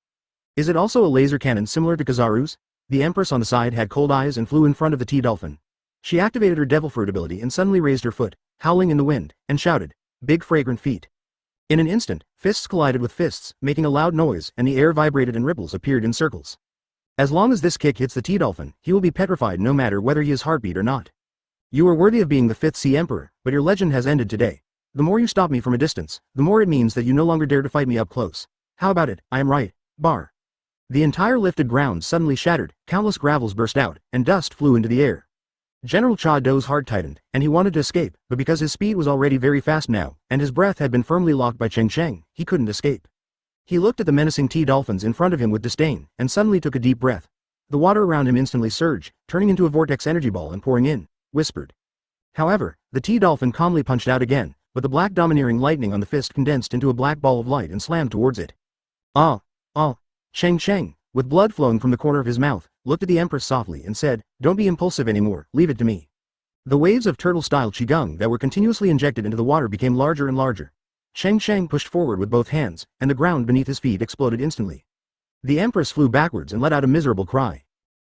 Speaker 1: Is it also a laser cannon similar to Kizaru's? The Empress on the side had cold eyes and flew in front of the T-Dolphin. She activated her Devil Fruit ability and suddenly raised her foot, howling in the wind, and shouted, "Big fragrant feet." In an instant, fists collided with fists, making a loud noise, and the air vibrated and ripples appeared in circles. As long as this kick hits the T-Dolphin, he will be petrified no matter whether he is heartbeat or not. You are worthy of being the 5th Sea Emperor, but your legend has ended today. The more you stop me from a distance, the more it means that you no longer dare to fight me up close. How about it? I am right. Bar. The entire lifted ground suddenly shattered, countless gravels burst out, and dust flew into the air. General Cha Do's heart tightened, and he wanted to escape, but because his speed was already very fast now, and his breath had been firmly locked by Cheng Cheng, he couldn't escape. He looked at the menacing T-Dolphins in front of him with disdain, and suddenly took a deep breath. The water around him instantly surged, turning into a vortex energy ball and pouring in, whispered. However, the T-Dolphin calmly punched out again, but the black domineering lightning on the fist condensed into a black ball of light and slammed towards it. Ah! Cheng Cheng, with blood flowing from the corner of his mouth, looked at the Empress softly and said, "Don't be impulsive anymore, leave it to me." The waves of turtle-style Qigong that were continuously injected into the water became larger and larger. Cheng Cheng pushed forward with both hands, and the ground beneath his feet exploded instantly. The Empress flew backwards and let out a miserable cry.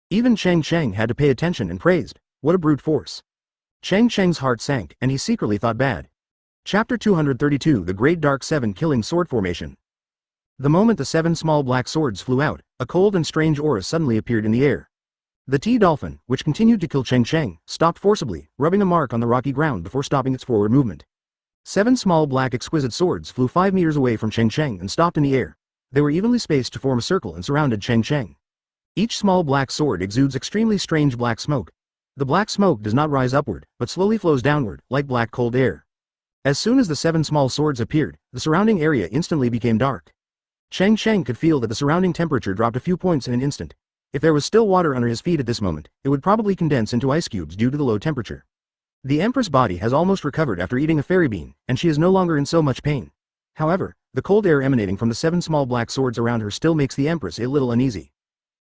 Speaker 1: Even Cheng Cheng had to pay attention and praised, "What a brute force." Cheng Cheng's heart sank, and he secretly thought bad. Chapter 232: The Great Dark Seven Killing Sword Formation. The moment the 7 small black swords flew out, a cold and strange aura suddenly appeared in the air. The T-Dolphin, which continued to kill Cheng Cheng, stopped forcibly, rubbing a mark on the rocky ground before stopping its forward movement. 7 small black exquisite swords flew 5 meters away from Cheng Cheng and stopped in the air. They were evenly spaced to form a circle and surrounded Cheng Cheng. Each small black sword exudes extremely strange black smoke. The black smoke does not rise upward, but slowly flows downward, like black cold air. As soon as the 7 small swords appeared, the surrounding area instantly became dark. Cheng Cheng could feel that the surrounding temperature dropped a few points in an instant. If there was still water under his feet at this moment, it would probably condense into ice cubes due to the low temperature. The Empress' body has almost recovered after eating a fairy bean, and she is no longer in so much pain. However, the cold air emanating from the 7 small black swords around her still makes the Empress a little uneasy.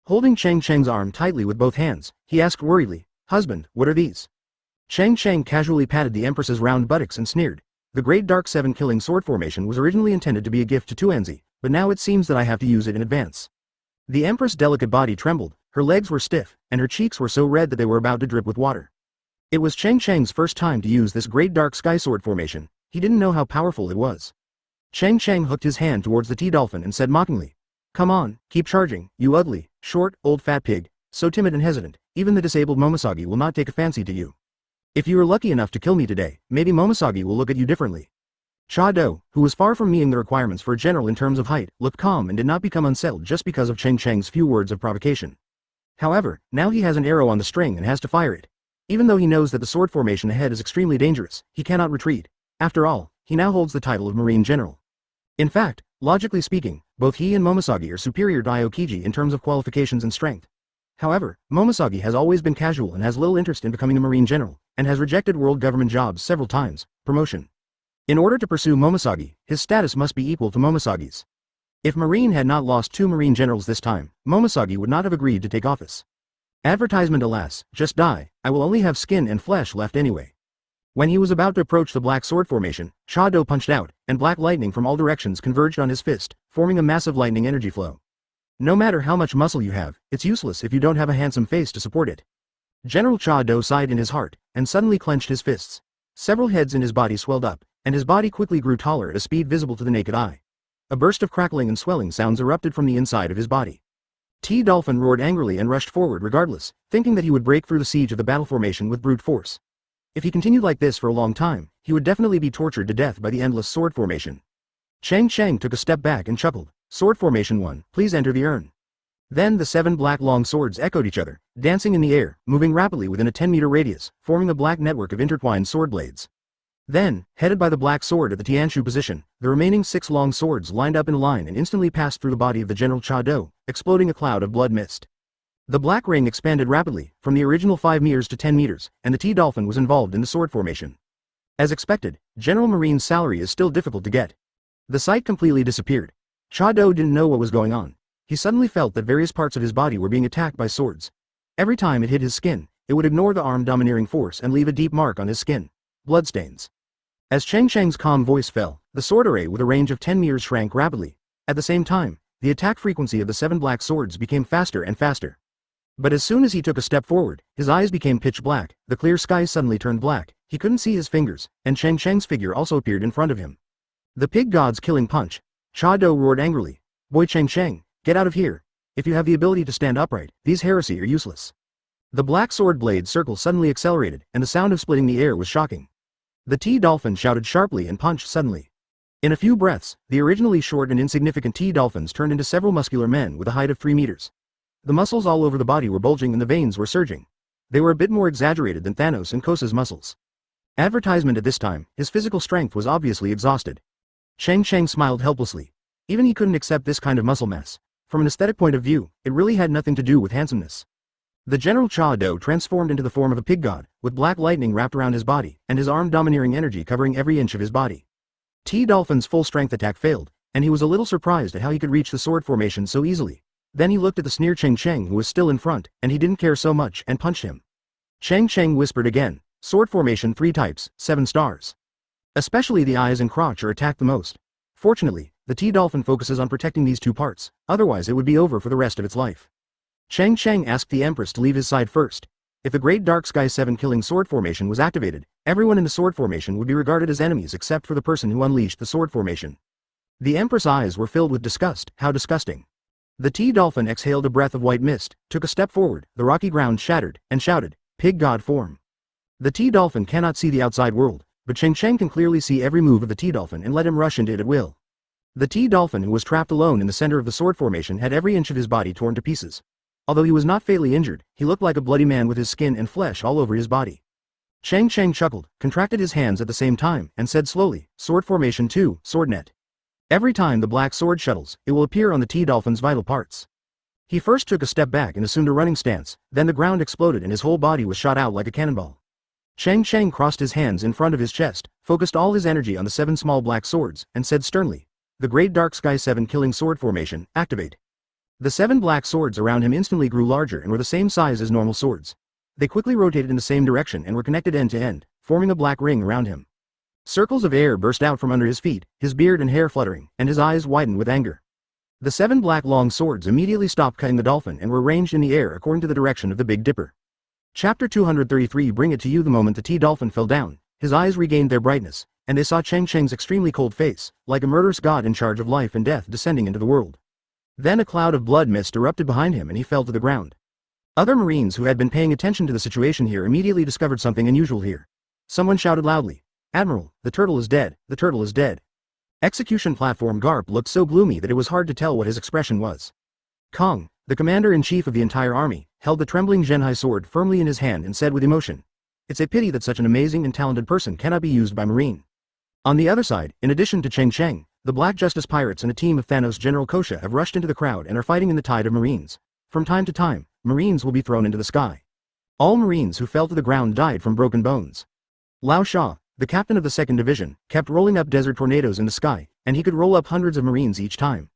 Speaker 1: Holding Cheng Cheng's arm tightly with both hands, he asked worriedly, "Husband, what are these?" Cheng Cheng casually patted the Empress's round buttocks and sneered. The Great Dark Seven Killing Sword Formation was originally intended to be a gift to Tuanzi, but now it seems that I have to use it in advance. The Empress' delicate body trembled, her legs were stiff, and her cheeks were so red that they were about to drip with water. It was Cheng Cheng's first time to use this Great Dark Sky Sword Formation. He didn't know how powerful it was. Cheng Cheng hooked his hand towards the T-Dolphin and said mockingly, "Come on, keep charging, you ugly, short, old fat pig, so timid and hesitant, even the disabled Momosagi will not take a fancy to you. If you are lucky enough to kill me today, maybe Momosagi will look at you differently." Cha Do, who was far from meeting the requirements for a general in terms of height, looked calm and did not become unsettled just because of Cheng Cheng's few words of provocation. However, now he has an arrow on the string and has to fire it. Even though he knows that the sword formation ahead is extremely dangerous, he cannot retreat. After all, he now holds the title of Marine General. In fact, logically speaking, both he and Momosagi are superior to Aokiji in terms of qualifications and strength. However, Momosagi has always been casual and has little interest in becoming a Marine General, and has rejected world government jobs several times. Promotion. In order to pursue Momosagi, his status must be equal to Momosagi's. If Marine had not lost 2 Marine Generals this time, Momosagi would not have agreed to take office. Advertisement: alas, just die, I will only have skin and flesh left anyway. When he was about to approach the black sword formation, Cha Do punched out, and black lightning from all directions converged on his fist, forming a massive lightning energy flow. No matter how much muscle you have, it's useless if you don't have a handsome face to support it. General Cha Do sighed in his heart, and suddenly clenched his fists. Several heads in his body swelled up, and his body quickly grew taller at a speed visible to the naked eye. A burst of crackling and swelling sounds erupted from the inside of his body. T-Dolphin roared angrily and rushed forward regardless, thinking that he would break through the siege of the battle formation with brute force. If he continued like this for a long time, he would definitely be tortured to death by the endless sword formation. Cheng Cheng took a step back and chuckled. "Sword formation 1, please enter the urn." Then the 7 black long swords echoed each other, dancing in the air, moving rapidly within a 10-meter radius, forming a black network of intertwined sword blades. Then, headed by the black sword at the Tianshu position, the remaining 6 long swords lined up in a line and instantly passed through the body of the General Chado, exploding a cloud of blood mist. The black ring expanded rapidly, from the original 5 meters to 10 meters, and the T-Dolphin was involved in the sword formation. As expected, General Marine's salary is still difficult to get. The sight completely disappeared. Chado didn't know what was going on. He suddenly felt that various parts of his body were being attacked by swords. Every time it hit his skin, it would ignore the arm domineering force and leave a deep mark on his skin. Bloodstains. As Cheng Cheng's calm voice fell, the sword array with a range of 10 meters shrank rapidly. At the same time, the attack frequency of the 7 black swords became faster and faster. But as soon as he took a step forward, his eyes became pitch black, the clear sky suddenly turned black, he couldn't see his fingers, and Cheng Cheng's figure also appeared in front of him. The pig god's killing punch. Chado roared angrily. Boy Cheng Cheng, get out of here. If you have the ability to stand upright, these heresy are useless. The black sword blade circle suddenly accelerated, and the sound of splitting the air was shocking. The T-Dolphin shouted sharply and punched suddenly. In a few breaths, the originally short and insignificant T-Dolphins turned into several muscular men with a height of 3 meters. The muscles all over the body were bulging and the veins were surging. They were a bit more exaggerated than Thanos and Kosa's muscles. Advertisement at this time, his physical strength was obviously exhausted. Cheng Cheng smiled helplessly. Even he couldn't accept this kind of muscle mass. From an aesthetic point of view, it really had nothing to do with handsomeness. The General Chado transformed into the form of a pig god, with black lightning wrapped around his body, and his arm domineering energy covering every inch of his body. T-Dolphin's full strength attack failed, and he was a little surprised at how he could reach the sword formation so easily. Then he looked at the sneer Cheng Cheng who was still in front, and he didn't care so much and punched him. Cheng Cheng whispered again, sword formation 3 types, 7 stars. Especially the eyes and crotch are attacked the most. Fortunately, the T-Dolphin focuses on protecting these 2 parts, otherwise it would be over for the rest of its life. Cheng Cheng asked the Empress to leave his side first. If the Great Dark Sky 7 killing sword formation was activated, everyone in the sword formation would be regarded as enemies except for the person who unleashed the sword formation. The Empress' eyes were filled with disgust. How disgusting. The T-Dolphin exhaled a breath of white mist, took a step forward, the rocky ground shattered, and shouted, pig god form. The T-Dolphin cannot see the outside world, but Cheng Cheng can clearly see every move of the T-Dolphin and let him rush into it at will. The T-Dolphin who was trapped alone in the center of the sword formation had every inch of his body torn to pieces. Although he was not fatally injured, he looked like a bloody man with his skin and flesh all over his body. Cheng Cheng chuckled, contracted his hands at the same time, and said slowly, sword formation 2, sword net. Every time the black sword shuttles, it will appear on the T-Dolphin's vital parts. He first took a step back and assumed a running stance, then the ground exploded and his whole body was shot out like a cannonball. Cheng Cheng crossed his hands in front of his chest, focused all his energy on the 7 small black swords, and said sternly, the Great Dark Sky 7 killing sword formation, activate. The 7 black swords around him instantly grew larger and were the same size as normal swords. They quickly rotated in the same direction and were connected end to end, forming a black ring around him. Circles of air burst out from under his feet, his beard and hair fluttering, and his eyes widened with anger. The 7 black long swords immediately stopped cutting the dolphin and were ranged in the air according to the direction of the Big Dipper. Chapter 233 Bring it to you. The moment the T-Dolphin fell down, his eyes regained their brightness, and they saw Cheng Cheng's extremely cold face, like a murderous god in charge of life and death descending into the world. Then a cloud of blood mist erupted behind him and he fell to the ground. Other Marines who had been paying attention to the situation here immediately discovered something unusual here. Someone shouted loudly, Admiral, the turtle is dead, the turtle is dead. Execution Platform Garp looked so gloomy that it was hard to tell what his expression was. Kong, the commander-in-chief of the entire army, held the trembling Zhenhai sword firmly in his hand and said with emotion, it's a pity that such an amazing and talented person cannot be used by Marine. On the other side, in addition to Cheng Cheng, the Black Justice Pirates and a team of Thanos General Kosha have rushed into the crowd and are fighting in the tide of Marines. From time to time, Marines will be thrown into the sky. All Marines who fell to the ground died from broken bones. Lao Sha, the captain of the 2nd Division, kept rolling up desert tornadoes in the sky, and he could roll up hundreds of Marines each time.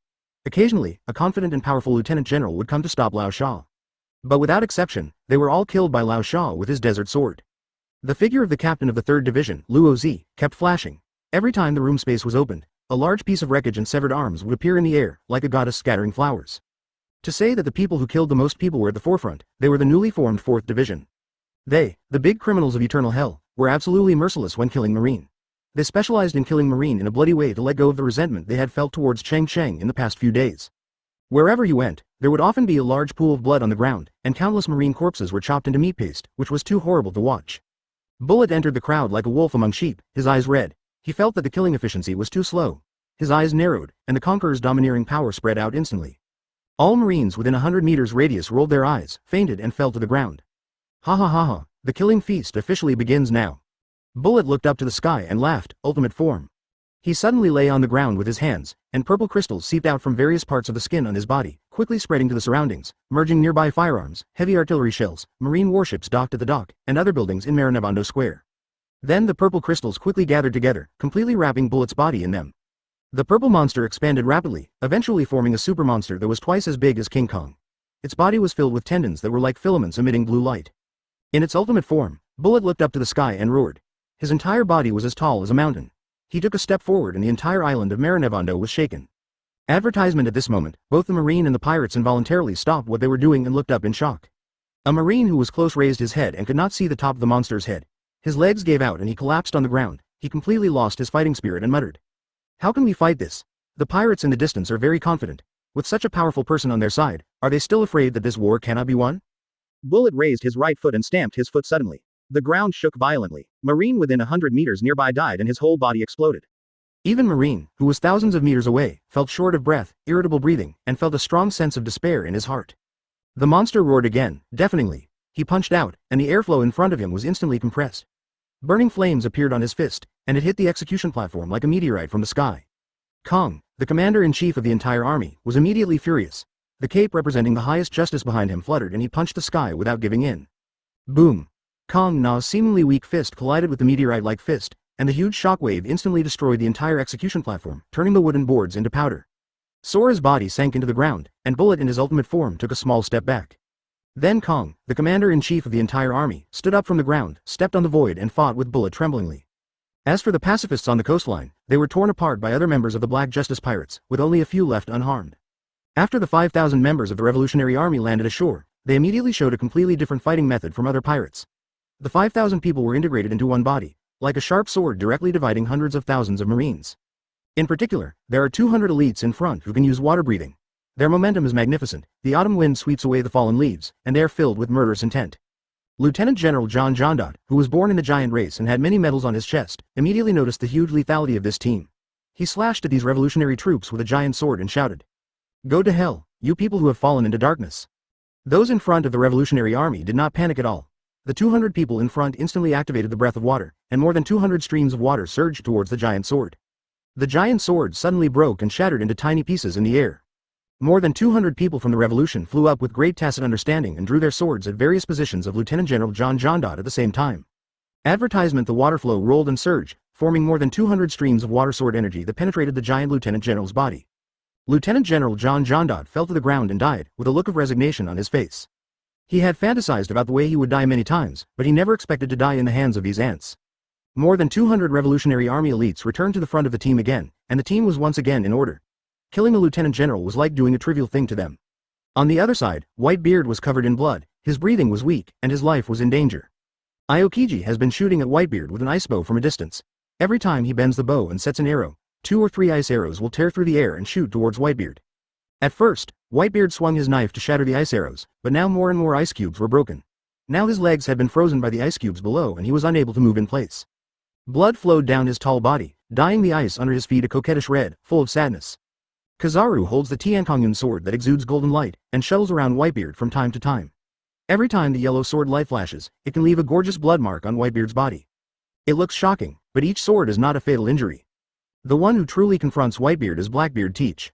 Speaker 1: Occasionally, a confident and powerful lieutenant general would come to stop Lao Sha. But without exception, they were all killed by Lao Sha with his desert sword. The figure of the captain of the 3rd Division, Luo Zi, kept flashing. Every time the room space was opened, a large piece of wreckage and severed arms would appear in the air, like a goddess scattering flowers. To say that the people who killed the most people were at the forefront, they were the newly formed 4th Division. They, the big criminals of eternal hell, were absolutely merciless when killing Marine. They specialized in killing Marine in a bloody way to let go of the resentment they had felt towards Cheng Cheng in the past few days. Wherever he went, there would often be a large pool of blood on the ground, and countless Marine corpses were chopped into meat paste, which was too horrible to watch. Bullet entered the crowd like a wolf among sheep, his eyes red. He felt that the killing efficiency was too slow. His eyes narrowed, and the Conqueror's domineering power spread out instantly. All Marines within 100 meters radius rolled their eyes, fainted and fell to the ground. Ha ha ha ha, the killing feast officially begins now. Bullet looked up to the sky and laughed, ultimate form. He suddenly lay on the ground with his hands, and purple crystals seeped out from various parts of the skin on his body, quickly spreading to the surroundings, merging nearby firearms, heavy artillery shells, marine warships docked at the dock, and other buildings in Marinevando Square. Then the purple crystals quickly gathered together, completely wrapping Bullet's body in them. The purple monster expanded rapidly, eventually forming a super monster that was twice as big as King Kong. Its body was filled with tendons that were like filaments emitting blue light. In its ultimate form, Bullet looked up to the sky and roared. His entire body was as tall as a mountain. He took a step forward and the entire island of Marinevando was shaken. Advertisement at this moment, both the Marine and the pirates involuntarily stopped what they were doing and looked up in shock. A Marine who was close raised his head and could not see the top of the monster's head. His legs gave out and he collapsed on the ground. He completely lost his fighting spirit and muttered. How can we fight this? The pirates in the distance are very confident. With such a powerful person on their side, are they still afraid that this war cannot be won? Bullet raised his right foot and stamped his foot suddenly. The ground shook violently. Marine within 100 meters nearby died and his whole body exploded. Even Marine, who was thousands of meters away, felt short of breath, irritable breathing, and felt a strong sense of despair in his heart. The monster roared again, deafeningly. He punched out, and the airflow in front of him was instantly compressed. Burning flames appeared on his fist, and it hit the execution platform like a meteorite from the sky. Kong, the commander-in-chief of the entire army, was immediately furious. The cape representing the highest justice behind him fluttered and he punched the sky without giving in. Boom! Kong Na's seemingly weak fist collided with the meteorite-like fist, and the huge shockwave instantly destroyed the entire execution platform, turning the wooden boards into powder. Sora's body sank into the ground, and Bullet in his ultimate form took a small step back. Then Kong, the commander-in-chief of the entire army, stood up from the ground, stepped on the void and fought with Bullet tremblingly. As for the pacifists on the coastline, they were torn apart by other members of the Black Justice Pirates, with only a few left unharmed. After the 5,000 members of the Revolutionary Army landed ashore, they immediately showed a completely different fighting method from other pirates. The 5,000 people were integrated into one body, like a sharp sword directly dividing hundreds of thousands of Marines. In particular, there are 200 elites in front who can use water breathing. Their momentum is magnificent, the autumn wind sweeps away the fallen leaves, and they are filled with murderous intent. Lieutenant General John Jondot, who was born in the giant race and had many medals on his chest, immediately noticed the huge lethality of this team. He slashed at these revolutionary troops with a giant sword and shouted, "Go to hell, you people who have fallen into darkness." Those in front of the Revolutionary Army did not panic at all. The 200 people in front instantly activated the breath of water, and more than 200 streams of water surged towards the giant sword. The giant sword suddenly broke and shattered into tiny pieces in the air. More than 200 people from the revolution flew up with great tacit understanding and drew their swords at various positions of Lieutenant General John Jondot at the same time. Advertisement: the water flow rolled and surged, forming more than 200 streams of water sword energy that penetrated the giant Lieutenant General's body. Lieutenant General John Jondot fell to the ground and died, with a look of resignation on his face. He had fantasized about the way he would die many times, but he never expected to die in the hands of these ants. More than 200 Revolutionary Army elites returned to the front of the team again, and the team was once again in order. Killing a lieutenant general was like doing a trivial thing to them. On the other side, Whitebeard was covered in blood, his breathing was weak, and his life was in danger. Aokiji has been shooting at Whitebeard with an ice bow from a distance. Every time he bends the bow and sets an arrow, 2 or 3 ice arrows will tear through the air and shoot towards Whitebeard. At first, Whitebeard swung his knife to shatter the ice arrows, but now more and more ice cubes were broken. Now his legs had been frozen by the ice cubes below and he was unable to move in place. Blood flowed down his tall body, dyeing the ice under his feet a coquettish red, full of sadness. Kizaru holds the Tiankongyun sword that exudes golden light, and shuttles around Whitebeard from time to time. Every time the yellow sword light flashes, it can leave a gorgeous blood mark on Whitebeard's body. It looks shocking, but each sword is not a fatal injury. The one who truly confronts Whitebeard is Blackbeard Teach.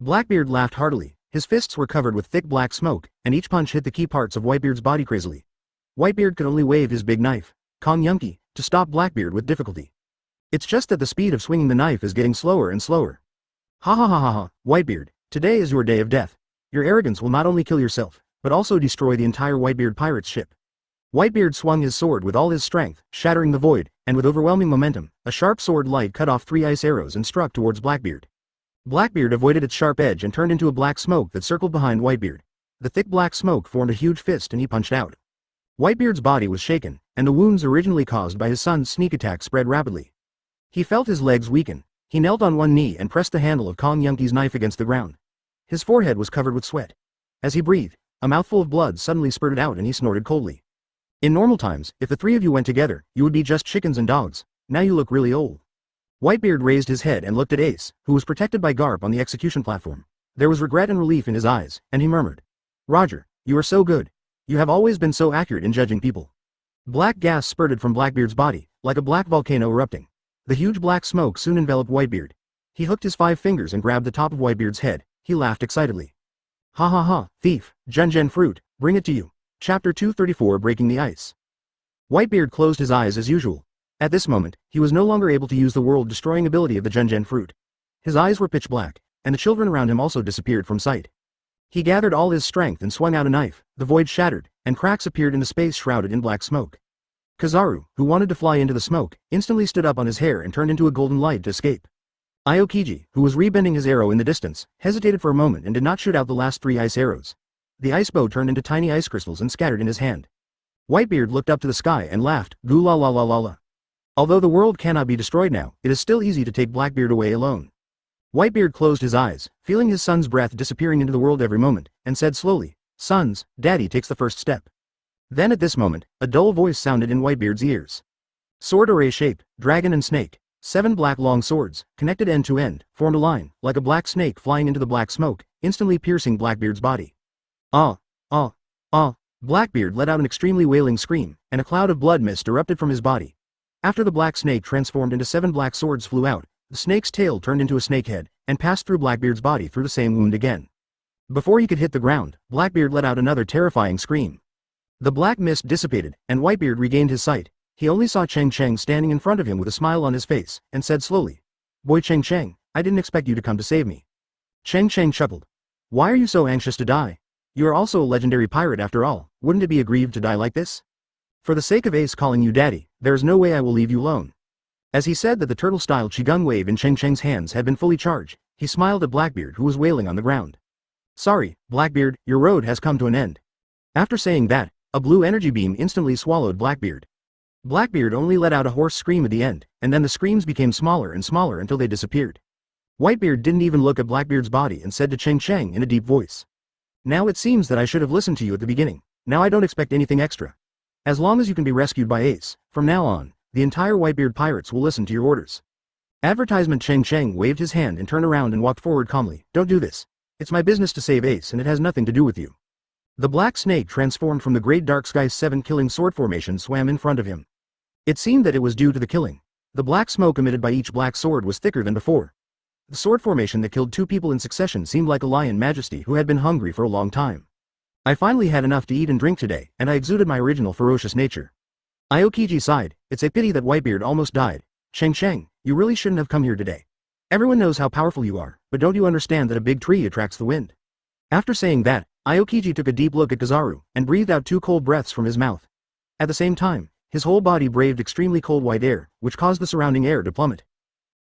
Speaker 1: Blackbeard laughed heartily, his fists were covered with thick black smoke, and each punch hit the key parts of Whitebeard's body crazily. Whitebeard could only wave his big knife, Kong Yunki, to stop Blackbeard with difficulty. It's just that the speed of swinging the knife is getting slower and slower. Ha ha ha ha ha, Whitebeard, today is your day of death. Your arrogance will not only kill yourself, but also destroy the entire Whitebeard pirate's ship. Whitebeard swung his sword with all his strength, shattering the void, and with overwhelming momentum, a sharp sword light cut off 3 ice arrows and struck towards Blackbeard. Blackbeard avoided its sharp edge and turned into a black smoke that circled behind Whitebeard. The thick black smoke formed a huge fist and he punched out. Whitebeard's body was shaken, and the wounds originally caused by his son's sneak attack spread rapidly. He felt his legs weaken. He knelt on one knee and pressed the handle of Kong Yunki's knife against the ground. His forehead was covered with sweat. As he breathed, a mouthful of blood suddenly spurted out and he snorted coldly. In normal times, if the 3 of you went together, you would be just chickens and dogs. Now you look really old. Whitebeard raised his head and looked at Ace, who was protected by Garp on the execution platform. There was regret and relief in his eyes, and he murmured, "Roger, you are so good. You have always been so accurate in judging people." Black gas spurted from Blackbeard's body, like a black volcano erupting. The huge black smoke soon enveloped Whitebeard. He hooked his 5 fingers and grabbed the top of Whitebeard's head. He laughed excitedly. Ha ha ha, thief, Cheng fruit, bring it to you. Chapter 234 Breaking the Ice. Whitebeard closed his eyes as usual. At this moment, he was no longer able to use the world-destroying ability of the Cheng fruit. His eyes were pitch black, and the children around him also disappeared from sight. He gathered all his strength and swung out a knife. The void shattered, and cracks appeared in the space shrouded in black smoke. Kizaru, who wanted to fly into the smoke, instantly stood up on his hair and turned into a golden light to escape. Aokiji, who was rebending his arrow in the distance, hesitated for a moment and did not shoot out the last 3 ice arrows. The ice bow turned into tiny ice crystals and scattered in his hand. Whitebeard looked up to the sky and laughed, goo la la la la la. Although the world cannot be destroyed now, it is still easy to take Blackbeard away alone. Whitebeard closed his eyes, feeling his son's breath disappearing into the world every moment, and said slowly, "Sons, Daddy takes the first step." Then at this moment, a dull voice sounded in Whitebeard's ears. Sword array shape, dragon and snake. 7 black long swords, connected end to end, formed a line, like a black snake flying into the black smoke, instantly piercing Blackbeard's body. Ah! Ah! Ah! Blackbeard let out an extremely wailing scream, and a cloud of blood mist erupted from his body. After the black snake transformed into 7 black swords flew out, the snake's tail turned into a snake head, and passed through Blackbeard's body through the same wound again. Before he could hit the ground, Blackbeard let out another terrifying scream. The black mist dissipated, and Whitebeard regained his sight. He only saw Cheng Cheng standing in front of him with a smile on his face, and said slowly, "Boy Cheng Cheng, I didn't expect you to come to save me." Cheng Cheng chuckled. "Why are you so anxious to die? You are also a legendary pirate after all, wouldn't it be aggrieved to die like this? For the sake of Ace calling you daddy, there is no way I will leave you alone." As he said that the turtle-style Qigong wave in Cheng Cheng's hands had been fully charged, he smiled at Blackbeard who was wailing on the ground. "Sorry, Blackbeard, your road has come to an end." After saying that, a blue energy beam instantly swallowed Blackbeard. Blackbeard only let out a hoarse scream at the end, and then the screams became smaller and smaller until they disappeared. Whitebeard didn't even look at Blackbeard's body and said to Cheng Cheng in a deep voice, "Now it seems that I should have listened to you at the beginning. Now I don't expect anything extra. As long as you can be rescued by Ace, from now on, the entire Whitebeard pirates will listen to your orders." Advertisement. Cheng Cheng waved his hand and turned around and walked forward calmly. "Don't do this. It's my business to save Ace and it has nothing to do with you." The black snake transformed from the great dark sky's 7 killing sword formation swam in front of him. It seemed that it was due to the killing. The black smoke emitted by each black sword was thicker than before. The sword formation that killed 2 people in succession seemed like a lion majesty who had been hungry for a long time. "I finally had enough to eat and drink today, and I exuded my original ferocious nature." Aokiji sighed. "It's a pity that Whitebeard almost died. Cheng Cheng, you really shouldn't have come here today. Everyone knows how powerful you are, but don't you understand that a big tree attracts the wind?" After saying that, Aokiji took a deep look at Kizaru, and breathed out 2 cold breaths from his mouth. At the same time, his whole body braved extremely cold white air, which caused the surrounding air to plummet.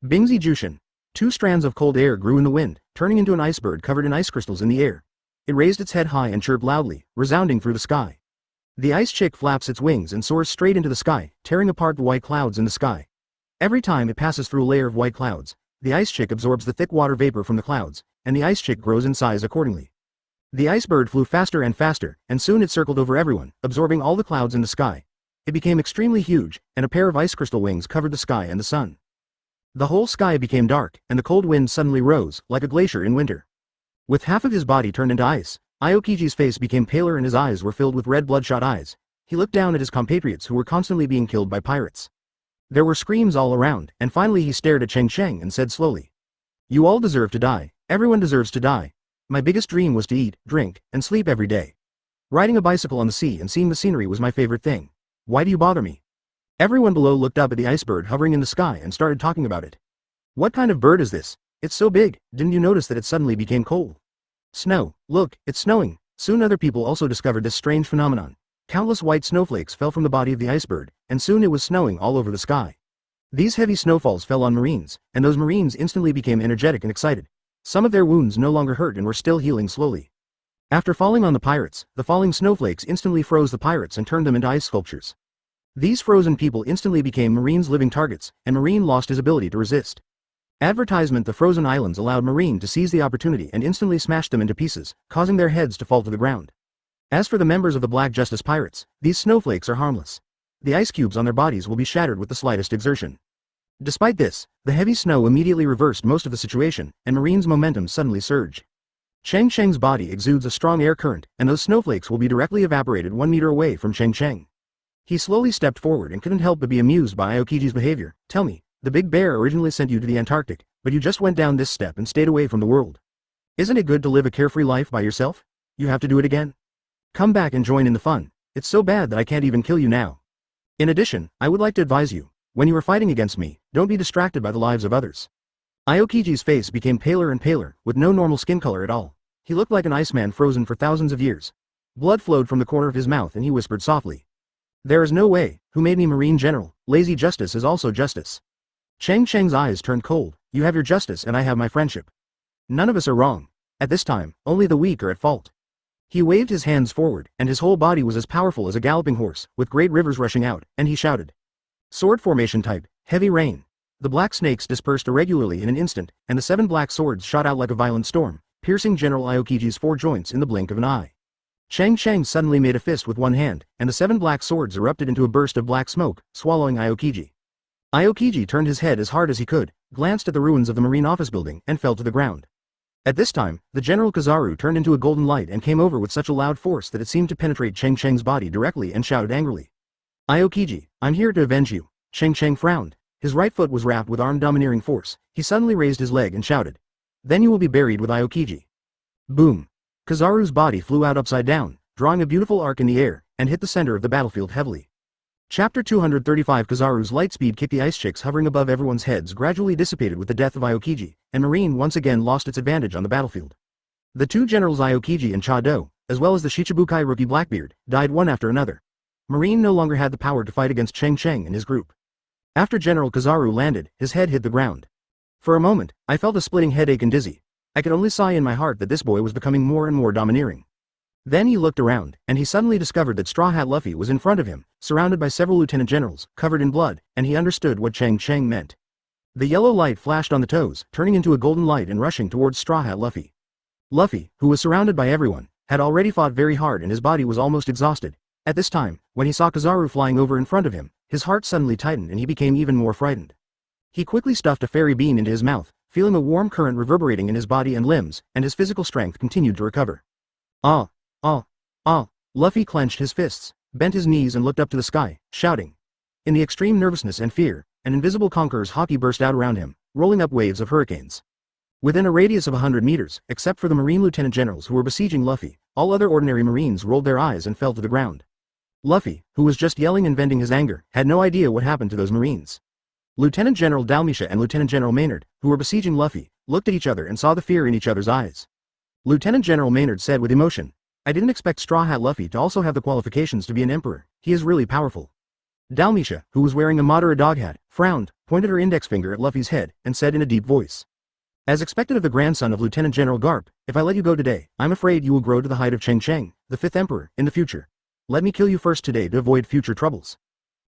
Speaker 1: Bingzi Jushin. 2 strands of cold air grew in the wind, turning into an icebird covered in ice crystals in the air. It raised its head high and chirped loudly, resounding through the sky. The ice chick flaps its wings and soars straight into the sky, tearing apart the white clouds in the sky. Every time it passes through a layer of white clouds, the ice chick absorbs the thick water vapor from the clouds, and the ice chick grows in size accordingly. The ice bird flew faster and faster, and soon it circled over everyone, absorbing all the clouds in the sky. It became extremely huge, and a pair of ice crystal wings covered the sky and the sun. The whole sky became dark, and the cold wind suddenly rose, like a glacier in winter. With half of his body turned into ice, Aokiji's face became paler and his eyes were filled with red bloodshot eyes. He looked down at his compatriots who were constantly being killed by pirates. There were screams all around, and finally he stared at Cheng Cheng and said slowly, "You all deserve to die. Everyone deserves to die. My biggest dream was to eat, drink, and sleep every day. Riding a bicycle on the sea and seeing the scenery was my favorite thing. Why do you bother me?" Everyone below looked up at the ice bird hovering in the sky and started talking about it. "What kind of bird is this? It's so big, didn't you notice that it suddenly became cold? Snow, look, it's snowing." Soon other people also discovered this strange phenomenon. Countless white snowflakes fell from the body of the ice bird, and soon it was snowing all over the sky. These heavy snowfalls fell on marines, and those marines instantly became energetic and excited. Some of their wounds no longer hurt and were still healing slowly. After falling on the pirates, the falling snowflakes instantly froze the pirates and turned them into ice sculptures. These frozen people instantly became Marine's living targets, and Marine lost his ability to resist. Advertisement. The frozen islands allowed Marine to seize the opportunity and instantly smashed them into pieces, causing their heads to fall to the ground. As for the members of the Black Justice Pirates, these snowflakes are harmless. The ice cubes on their bodies will be shattered with the slightest exertion. Despite this, the heavy snow immediately reversed most of the situation, and Marine's momentum suddenly surged. Cheng Cheng's body exudes a strong air current, and those snowflakes will be directly evaporated 1 meter away from Cheng Cheng. He slowly stepped forward and couldn't help but be amused by Aokiji's behavior. Tell me, the big bear originally sent you to the Antarctic, but you just went down this step and stayed away from the world. Isn't it good to live a carefree life by yourself? You have to do it again. Come back and join in the fun. It's so bad that I can't even kill you now. In addition, I would like to advise you, when you are fighting against me, don't be distracted by the lives of others. Aokiji's face became paler and paler, with no normal skin color at all. He looked like an iceman frozen for thousands of years. Blood flowed from the corner of his mouth and he whispered softly. There is no way, who made me Marine General? Lazy justice is also justice. Cheng Cheng's eyes turned cold. You have your justice and I have my friendship. None of us are wrong. At this time, only the weak are at fault. He waved his hands forward, and his whole body was as powerful as a galloping horse, with great rivers rushing out, and he shouted. Sword formation type, heavy rain. The black snakes dispersed irregularly in an instant, and the 7 black swords shot out like a violent storm, piercing General Aokiji's 4 joints in the blink of an eye. Cheng Cheng suddenly made a fist with one hand, and the 7 black swords erupted into a burst of black smoke, swallowing Aokiji. Aokiji turned his head as hard as he could, glanced at the ruins of the marine office building, and fell to the ground. At this time, the General Kizaru turned into a golden light and came over with such a loud force that it seemed to penetrate Cheng Cheng's body directly and shouted angrily. Aokiji, I'm here to avenge you. Cheng Cheng frowned. His right foot was wrapped with armed domineering force. He suddenly raised his leg and shouted. Then you will be buried with Aokiji. Boom. Kizaru's body flew out upside down, drawing a beautiful arc in the air, and hit the center of the battlefield heavily. Chapter 235 Kizaru's light speed kicked the ice chicks hovering above everyone's heads gradually dissipated with the death of Aokiji, and Marine once again lost its advantage on the battlefield. The 2 generals Aokiji and Chado, as well as the Shichibukai rookie Blackbeard, died one after another. Marine no longer had the power to fight against Cheng Cheng and his group. After General Kizaru landed, his head hit the ground. For a moment, I felt a splitting headache and dizzy. I could only sigh in my heart that this boy was becoming more and more domineering. Then he looked around, and he suddenly discovered that Straw Hat Luffy was in front of him, surrounded by several lieutenant generals, covered in blood, and he understood what Cheng Cheng meant. The yellow light flashed on the toes, turning into a golden light and rushing towards Straw Hat Luffy. Luffy, who was surrounded by everyone, had already fought very hard and his body was almost exhausted. At this time, when he saw Kizaru flying over in front of him, his heart suddenly tightened and he became even more frightened. He quickly stuffed a fairy bean into his mouth, feeling a warm current reverberating in his body and limbs, and his physical strength continued to recover. Ah! Luffy clenched his fists, bent his knees and looked up to the sky, shouting. In the extreme nervousness and fear, an invisible conqueror's haki burst out around him, rolling up waves of hurricanes. Within a radius of 100 meters, except for the marine lieutenant generals who were besieging Luffy, all other ordinary marines rolled their eyes and fell to the ground. Luffy, who was just yelling and venting his anger, had no idea what happened to those marines. Lieutenant General Dalmisha and Lieutenant General Maynard, who were besieging Luffy, looked at each other and saw the fear in each other's eyes. Lieutenant General Maynard said with emotion, I didn't expect Straw Hat Luffy to also have the qualifications to be an emperor. He is really powerful. Dalmisha, who was wearing a Madara dog hat, frowned, pointed her index finger at Luffy's head, and said in a deep voice. As expected of the grandson of Lieutenant General Garp, if I let you go today, I'm afraid you will grow to the height of Cheng Cheng, the 5th emperor, in the future. Let me kill you first today to avoid future troubles.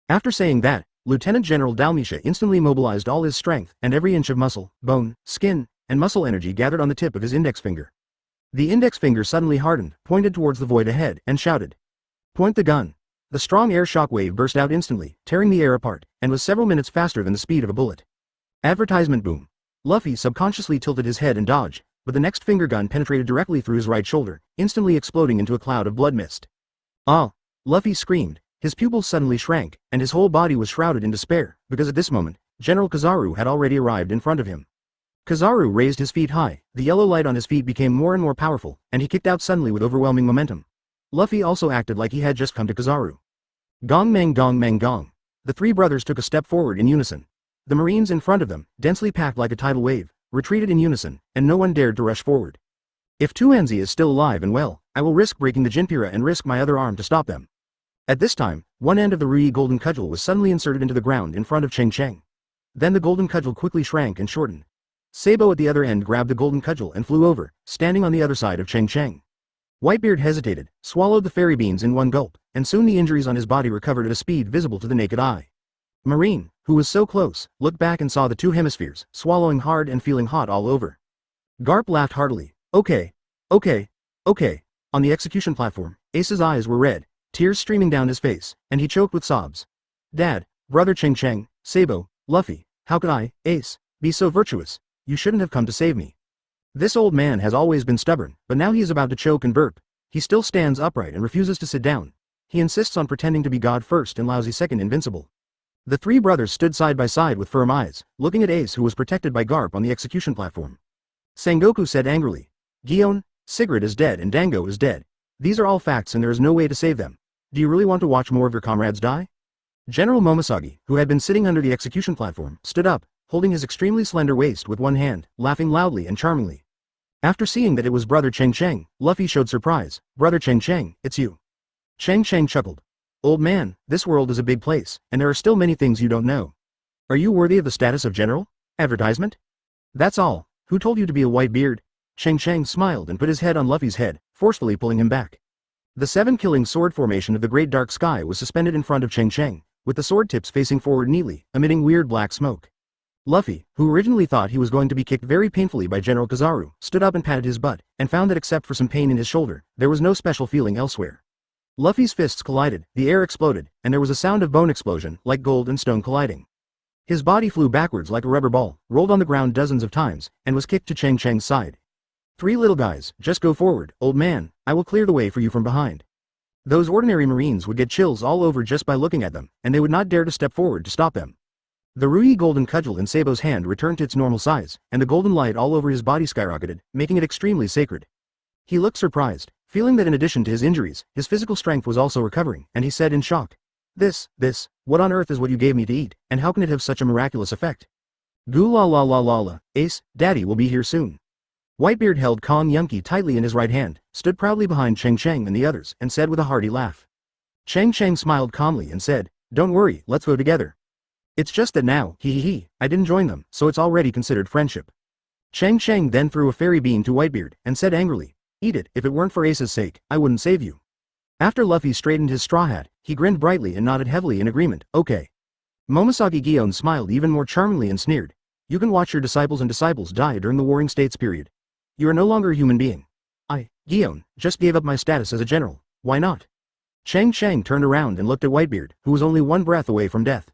Speaker 1: After saying that, Lieutenant General Dalmisha instantly mobilized all his strength, and every inch of muscle, bone, skin, and muscle energy gathered on the tip of his index finger. The index finger suddenly hardened, pointed towards the void ahead, and shouted. Point the gun. The strong air shock wave burst out instantly, tearing the air apart, and was several minutes faster than the speed of a bullet. Advertisement boom. Luffy subconsciously tilted his head and dodged, but the next finger gun penetrated directly through his right shoulder, instantly exploding into a cloud of blood mist. Ah! Luffy screamed. His pupils suddenly shrank, and his whole body was shrouded in despair, because at this moment, General Kizaru had already arrived in front of him. Kizaru raised his feet high, the yellow light on his feet became more and more powerful, and he kicked out suddenly with overwhelming momentum. Luffy also acted like he had just come to Kizaru. Gong meng gong meng gong. The 3 brothers took a step forward in unison. The marines in front of them, densely packed like a tidal wave, retreated in unison, and no one dared to rush forward. If Tuanzi is still alive and well, I will risk breaking the Jinpira and risk my other arm to stop them. At this time, one end of the Rui golden cudgel was suddenly inserted into the ground in front of Cheng Cheng. Then the golden cudgel quickly shrank and shortened. Sabo at the other end grabbed the golden cudgel and flew over, standing on the other side of Cheng Cheng. Whitebeard hesitated, swallowed the fairy beans in one gulp, and soon the injuries on his body recovered at a speed visible to the naked eye. Marine, who was so close, looked back and saw the 2 hemispheres, swallowing hard and feeling hot all over. Garp laughed heartily. Okay. On the execution platform, Ace's eyes were red, tears streaming down his face, and he choked with sobs. Dad, brother Cheng Cheng, Sabo, Luffy, how could I, Ace, be so virtuous? You shouldn't have come to save me. This old man has always been stubborn, but now he is about to choke and burp. He still stands upright and refuses to sit down. he insists on pretending to be God first and lousy second invincible. The three brothers stood side by side with firm eyes, looking at Ace who was protected by Garp on the execution platform. Sengoku said angrily, Gion, Sigrid is dead and Dango is dead. These are all facts and there is no way to save them. Do you really want to watch more of your comrades die? General Momosagi, who had been sitting under the execution platform, stood up, holding his extremely slender waist with one hand, laughing loudly and charmingly. After seeing that it was Brother Cheng Cheng, Luffy showed surprise. Brother Cheng Cheng, it's you. Cheng Cheng chuckled. Old man, this world is a big place, and there are still many things you don't know. Are you worthy of the status of general? Advertisement? That's all. Who told you to be a white beard? Cheng Cheng smiled and put his head on Luffy's head, forcefully pulling him back. The seven-killing sword formation of the Great Dark Sky was suspended in front of Cheng Cheng, with the sword tips facing forward neatly, emitting weird black smoke. Luffy, who originally thought he was going to be kicked very painfully by General Kizaru, stood up and patted his butt, and found that except for some pain in his shoulder, there was no special feeling elsewhere. Luffy's fists collided, the air exploded, and there was a sound of bone explosion, like gold and stone colliding. His body flew backwards like a rubber ball, rolled on the ground dozens of times, and was kicked to Cheng Cheng's side. Three little guys, just go forward, old man, I will clear the way for you from behind. Those ordinary Marines would get chills all over just by looking at them, and they would not dare to step forward to stop them. The Rui golden cudgel in Sabo's hand returned to its normal size, and the golden light all over his body skyrocketed, making it extremely sacred. He looked surprised, feeling that in addition to his injuries, his physical strength was also recovering, and he said in shock, This, what on earth is what you gave me to eat, and how can it have such a miraculous effect? Goo la la la la la, Ace, Daddy will be here soon. Whitebeard held Kong Yunki tightly in his right hand, stood proudly behind Cheng Cheng and the others, and said with a hearty laugh. Cheng Cheng smiled calmly and said, Don't worry, let's go together. It's just that now, I didn't join them, so it's already considered friendship. Cheng Cheng then threw a fairy bean to Whitebeard, and said angrily, Eat it, if it weren't for Ace's sake, I wouldn't save you. After Luffy straightened his straw hat, he grinned brightly and nodded heavily in agreement, okay. Momosagi Gion smiled even more charmingly and sneered, You can watch your disciples and disciples die during the Warring States period. You are no longer a human being. I, Gion, just gave up my status as a general, why not? Cheng Cheng turned around and looked at Whitebeard, who was only one breath away from death.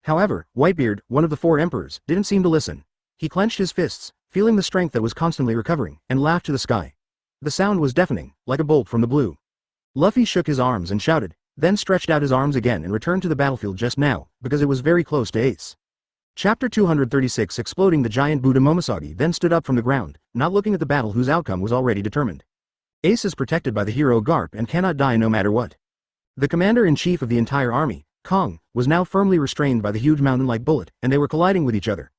Speaker 1: However, Whitebeard, one of the four emperors, didn't seem to listen. He clenched his fists, feeling the strength that was constantly recovering, and laughed to the sky. The sound was deafening, like a bolt from the blue. Luffy shook his arms and shouted, then stretched out his arms again and returned to the battlefield just now, because it was very close to Ace. Chapter 236 Exploding the giant Buddha Momosagi then stood up from the ground, not looking at the battle whose outcome was already determined. Ace is protected by the hero Garp and cannot die no matter what. The commander-in-chief of the entire army, Kong, was now firmly restrained by the huge mountain-like bullet, and they were colliding with each other.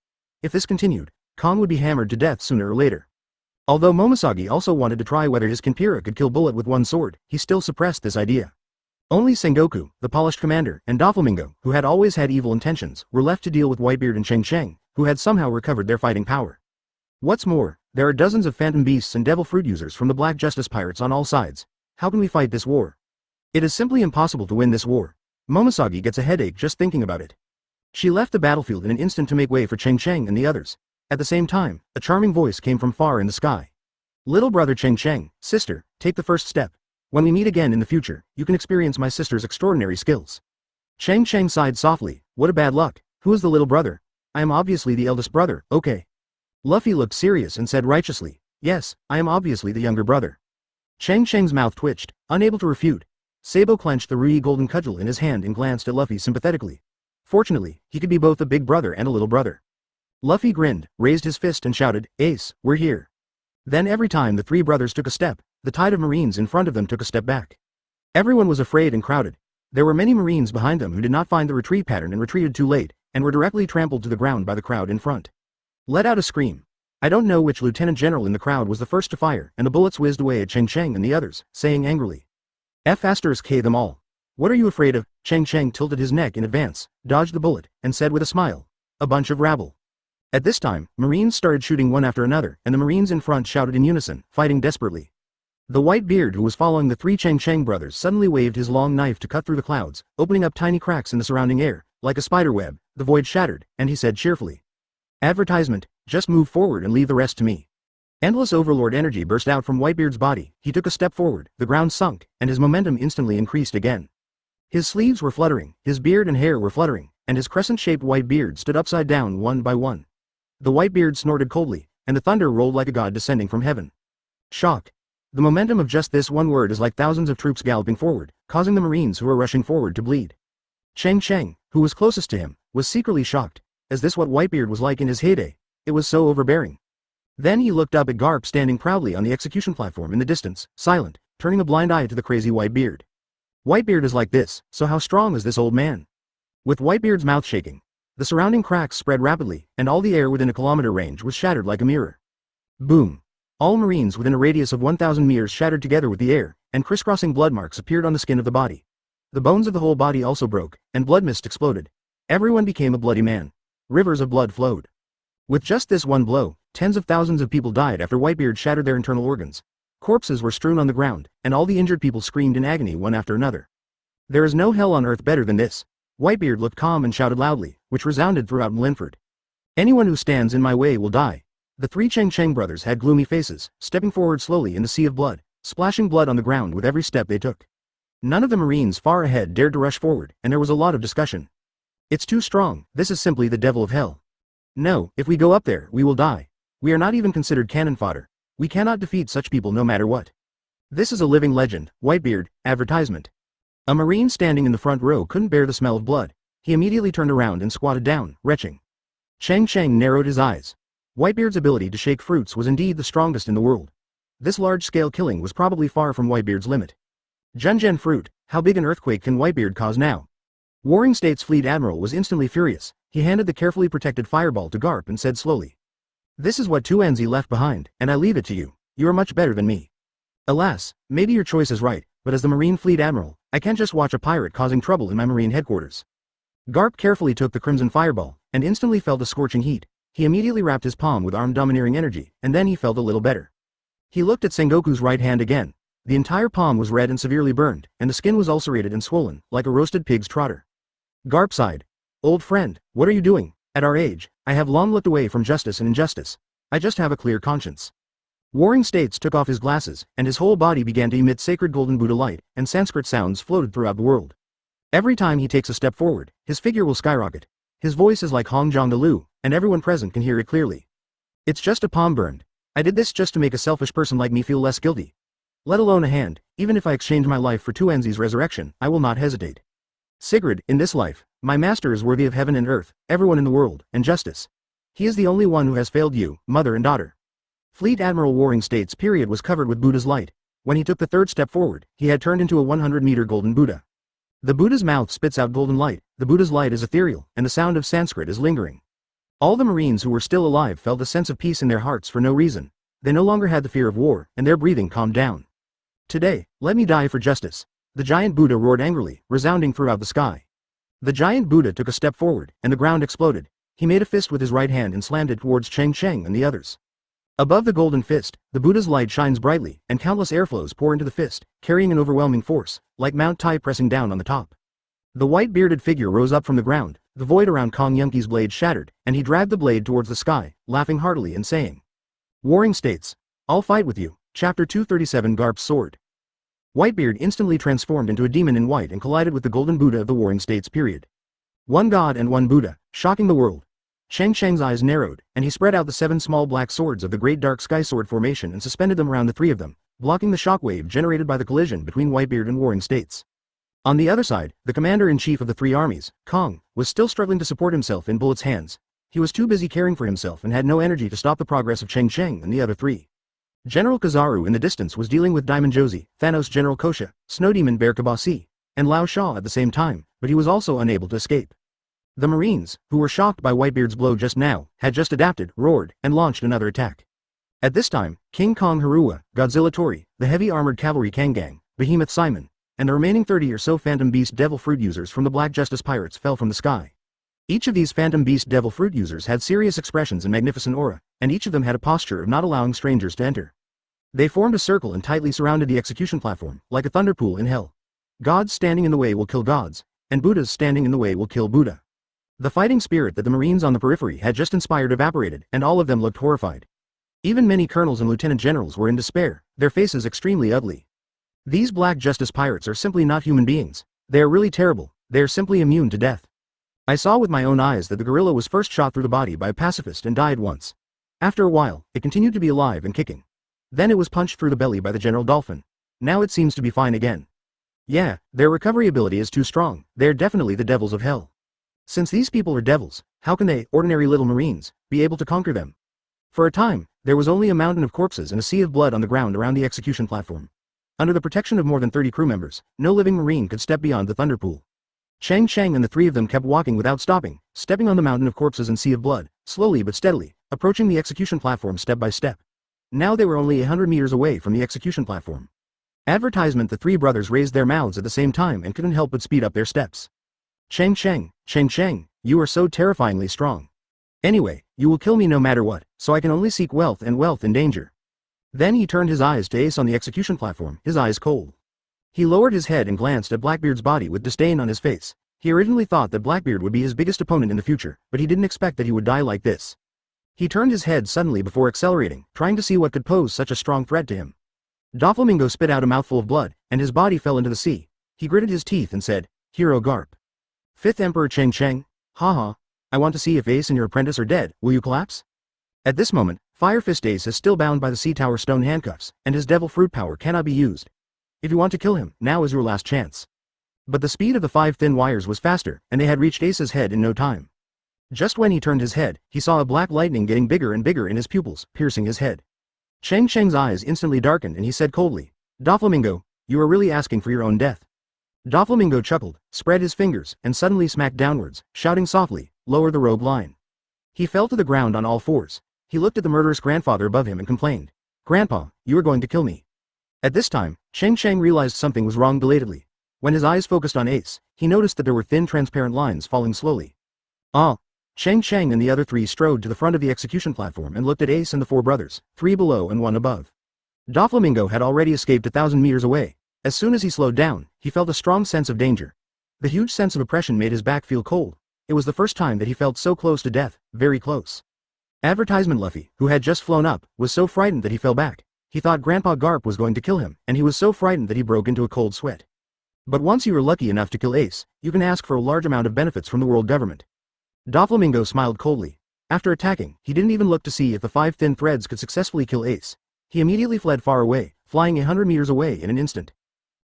Speaker 1: If this continued, Kong would be hammered to death sooner or later. Although Momosagi also wanted to try whether his Kinpira could kill Bullet with one sword, he still suppressed this idea. Only Sengoku, the polished commander, and Doflamingo, who had always had evil intentions, were left to deal with Whitebeard and Cheng Cheng, who had somehow recovered their fighting power. What's more, there are dozens of phantom beasts and devil fruit users from the Black Justice Pirates on all sides. How can we fight this war? It is simply impossible to win this war. Momosagi gets a headache just thinking about it. She left the battlefield in an instant to make way for Cheng Cheng and the others. At the same time, a charming voice came from far in the sky. Little brother Cheng Cheng, sister, take the first step. When we meet again in the future, you can experience my sister's extraordinary skills. Cheng Cheng sighed softly, what a bad luck. Who is the little brother? I am obviously the eldest brother, okay. Luffy looked serious and said righteously, yes, I am obviously the younger brother. Cheng Cheng's mouth twitched, unable to refute. Sabo clenched the Rui golden cudgel in his hand and glanced at Luffy sympathetically. Fortunately, he could be both a big brother and a little brother. Luffy grinned, raised his fist and shouted, Ace, we're here. Then every time the three brothers took a step, the tide of Marines in front of them took a step back. Everyone was afraid and crowded. There were many Marines behind them who did not find the retreat pattern and retreated too late, and were directly trampled to the ground by the crowd in front. Let out a scream. I don't know which lieutenant general in the crowd was the first to fire, and the bullets whizzed away at Cheng Cheng and the others, saying angrily, F***K them all. What are you afraid of? Cheng Cheng tilted his neck in advance, dodged the bullet, and said with a smile, a bunch of rabble. At this time, Marines started shooting one after another, and the Marines in front shouted in unison, fighting desperately. The white beard who was following the three Cheng Cheng brothers suddenly waved his long knife to cut through the clouds, opening up tiny cracks in the surrounding air, like a spider web. The void shattered, and he said cheerfully, Advertisement, just move forward and leave the rest to me. Endless overlord energy burst out from Whitebeard's body. He took a step forward, the ground sunk, and his momentum instantly increased again. His sleeves were fluttering, his beard and hair were fluttering, and his crescent-shaped white beard stood upside down one by one. The white beard snorted coldly, and the thunder rolled like a god descending from heaven. Shock. The momentum of just this one word is like thousands of troops galloping forward, causing the Marines who are rushing forward to bleed. Cheng Cheng, who was closest to him, was secretly shocked. Is this what Whitebeard was like in his heyday? It was so overbearing. Then he looked up at Garp standing proudly on the execution platform in the distance, silent, turning a blind eye to the crazy Whitebeard. Whitebeard is like this, so how strong is this old man? With Whitebeard's mouth shaking, the surrounding cracks spread rapidly, and all the air within a kilometer range was shattered like a mirror. Boom! All Marines within a radius of 1,000 meters shattered together with the air, and crisscrossing blood marks appeared on the skin of the body. The bones of the whole body also broke, and blood mist exploded. Everyone became a bloody man. Rivers of blood flowed. With just this one blow, tens of thousands of people died after Whitebeard shattered their internal organs. Corpses were strewn on the ground, and all the injured people screamed in agony one after another. There is no hell on earth better than this. Whitebeard looked calm and shouted loudly, which resounded throughout Linford. Anyone who stands in my way will die. The three Cheng Cheng brothers had gloomy faces, stepping forward slowly in the sea of blood, splashing blood on the ground with every step they took. None of the Marines far ahead dared to rush forward, and there was a lot of discussion. It's too strong, this is simply the devil of hell. No, if we go up there, we will die. We are not even considered cannon fodder. We cannot defeat such people no matter what. This is a living legend, Whitebeard, advertisement. A Marine standing in the front row couldn't bear the smell of blood. He immediately turned around and squatted down, retching. Cheng Cheng narrowed his eyes. Whitebeard's ability to shake fruits was indeed the strongest in the world. This large-scale killing was probably far from Whitebeard's limit. Junjen fruit, how big an earthquake can Whitebeard cause now? Warring States Fleet Admiral was instantly furious. He handed the carefully protected fireball to Garp and said slowly. This is what Tuanzi left behind, and I leave it to you. You are much better than me. Alas, maybe your choice is right, but as the Marine Fleet Admiral, I can't just watch a pirate causing trouble in my Marine headquarters. Garp carefully took the crimson fireball, and instantly felt a scorching heat. He immediately wrapped his palm with armed domineering energy, and then he felt a little better. He looked at Sengoku's right hand again. The entire palm was red and severely burned, and the skin was ulcerated and swollen, like a roasted pig's trotter. Garp sighed. Old friend, what are you doing? At our age, I have long looked away from justice and injustice. I just have a clear conscience. Warring States took off his glasses, and his whole body began to emit sacred golden Buddha light, and Sanskrit sounds floated throughout the world. Every time he takes a step forward, his figure will skyrocket. His voice is like Hong Jong the Lu, and everyone present can hear it clearly. It's just a palm burned. I did this just to make a selfish person like me feel less guilty. Let alone a hand, even if I exchange my life for Tuanzi's resurrection, I will not hesitate. Sigrid, in this life, my master is worthy of heaven and earth, everyone in the world, and justice. He is the only one who has failed you, mother and daughter. Fleet Admiral Warring States period was covered with Buddha's light. When he took the third step forward, he had turned into a 100-meter golden Buddha. The Buddha's mouth spits out golden light, the Buddha's light is ethereal, and the sound of Sanskrit is lingering. All the Marines who were still alive felt a sense of peace in their hearts for no reason. They no longer had the fear of war, and their breathing calmed down. Today, let me die for justice. The giant Buddha roared angrily, resounding throughout the sky. The giant Buddha took a step forward, and the ground exploded. He made a fist with his right hand and slammed it towards Cheng Cheng and the others. Above the golden fist, the Buddha's light shines brightly, and countless airflows pour into the fist, carrying an overwhelming force, like Mount Tai pressing down on the top. The white-bearded figure rose up from the ground, the void around Kong Yunki's blade shattered, and he dragged the blade towards the sky, laughing heartily and saying, Warring States, I'll fight with you. Chapter 237 Garp's Sword. Whitebeard instantly transformed into a demon in white and collided with the golden Buddha of the Warring States period. One god and one Buddha, shocking the world. Cheng Cheng's eyes narrowed, and he spread out the 7 small black swords of the Great Dark Sky Sword formation and suspended them around the 3 of them, blocking the shockwave generated by the collision between Whitebeard and Warring States. On the other side, the commander-in-chief of the 3 armies, Kong, was still struggling to support himself in Bullet's hands. He was too busy caring for himself and had no energy to stop the progress of Cheng Cheng and the other 3. General Kizaru in the distance was dealing with Diamond Josie, Thanos General Kosha, Snow Demon Bear Kabasi, and Lao Sha at the same time, but he was also unable to escape. The Marines, who were shocked by Whitebeard's blow just now, had just adapted, roared, and launched another attack. At this time, King Kong Harua, Godzilla Tori, the heavy armored cavalry Kangang, Behemoth Simon, and the remaining 30 or so Phantom Beast Devil Fruit users from the Black Justice Pirates fell from the sky. Each of these Phantom Beast Devil Fruit users had serious expressions and magnificent aura, and each of them had a posture of not allowing strangers to enter. They formed a circle and tightly surrounded the execution platform, like a thunderpool in hell. Gods standing in the way will kill gods, and Buddhas standing in the way will kill Buddha. The fighting spirit that the Marines on the periphery had just inspired evaporated, and all of them looked horrified. Even many colonels and lieutenant generals were in despair, their faces extremely ugly. These Black Justice Pirates are simply not human beings. They are really terrible, they are simply immune to death. I saw with my own eyes that the gorilla was first shot through the body by a pacifist and died once. After a while, it continued to be alive and kicking. Then it was punched through the belly by the General Dolphin. Now it seems to be fine again. Yeah, their recovery ability is too strong, they're definitely the devils of hell. Since these people are devils, how can they, ordinary little marines, be able to conquer them? For a time, there was only a mountain of corpses and a sea of blood on the ground around the execution platform. Under the protection of more than 30 crew members, no living marine could step beyond the thunder pool. Cheng Cheng and the three of them kept walking without stopping, stepping on the mountain of corpses and sea of blood, slowly but steadily, approaching the execution platform step by step. Now they were only 100 meters away from the execution platform. Advertisement. The three brothers raised their mouths at the same time and couldn't help but speed up their steps. Cheng Cheng, you are so terrifyingly strong. Anyway, you will kill me no matter what, so I can only seek wealth in danger. Then he turned his eyes to Ace on the execution platform, his eyes cold. He lowered his head and glanced at Blackbeard's body with disdain on his face. He originally thought that Blackbeard would be his biggest opponent in the future, but he didn't expect that he would die like this. He turned his head suddenly before accelerating, trying to see what could pose such a strong threat to him. Doflamingo spit out a mouthful of blood, and his body fell into the sea. He gritted his teeth and said, "Hero Garp. Fifth Emperor Cheng Cheng, haha, I want to see if Ace and your apprentice are dead, will you collapse?" At this moment, Fire Fist Ace is still bound by the Sea Tower stone handcuffs, and his devil fruit power cannot be used. If you want to kill him, now is your last chance. But the speed of the 5 thin wires was faster, and they had reached Ace's head in no time. Just when he turned his head, he saw a black lightning getting bigger and bigger in his pupils, piercing his head. Cheng Cheng's eyes instantly darkened and he said coldly, "Doflamingo, you are really asking for your own death." Doflamingo chuckled, spread his fingers, and suddenly smacked downwards, shouting softly, "Lower the rogue line." He fell to the ground on all fours. He looked at the murderous grandfather above him and complained, "Grandpa, you are going to kill me." At this time, Cheng Cheng realized something was wrong belatedly. When his eyes focused on Ace, he noticed that there were thin transparent lines falling slowly. Ah! Cheng Cheng and the other three strode to the front of the execution platform and looked at Ace and the 4 brothers, 3 below and 1 above. Doflamingo had already escaped 1,000 meters away. As soon as he slowed down, he felt a strong sense of danger. The huge sense of oppression made his back feel cold. It was the first time that he felt so close to death, very close. Advertisement. Luffy, who had just flown up, was so frightened that he fell back. He thought Grandpa Garp was going to kill him, and he was so frightened that he broke into a cold sweat. But once you are lucky enough to kill Ace, you can ask for a large amount of benefits from the world government. Doflamingo smiled coldly. After attacking, he didn't even look to see if the 5 thin threads could successfully kill Ace. He immediately fled far away, flying 100 meters away in an instant.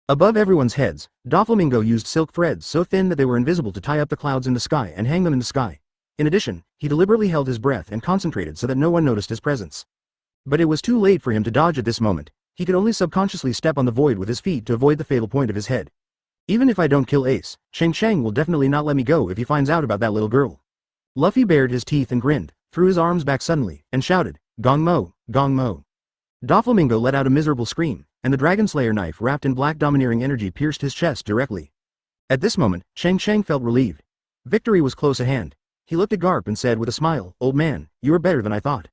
Speaker 1: Above everyone's heads, Doflamingo used silk threads so thin that they were invisible to tie up the clouds in the sky and hang them in the sky. In addition, he deliberately held his breath and concentrated so that no one noticed his presence. But it was too late for him to dodge at this moment. He could only subconsciously step on the void with his feet to avoid the fatal point of his head. Even if I don't kill Ace, Cheng Cheng will definitely not let me go if he finds out about that little girl. Luffy bared his teeth and grinned, threw his arms back suddenly, and shouted, "Gong Mo, Gong Mo." Doflamingo let out a miserable scream, and the Dragon Slayer knife wrapped in black domineering energy pierced his chest directly. At this moment, Cheng Cheng felt relieved. Victory was close at hand. He looked at Garp and said with a smile, "Old man, you are better than I thought."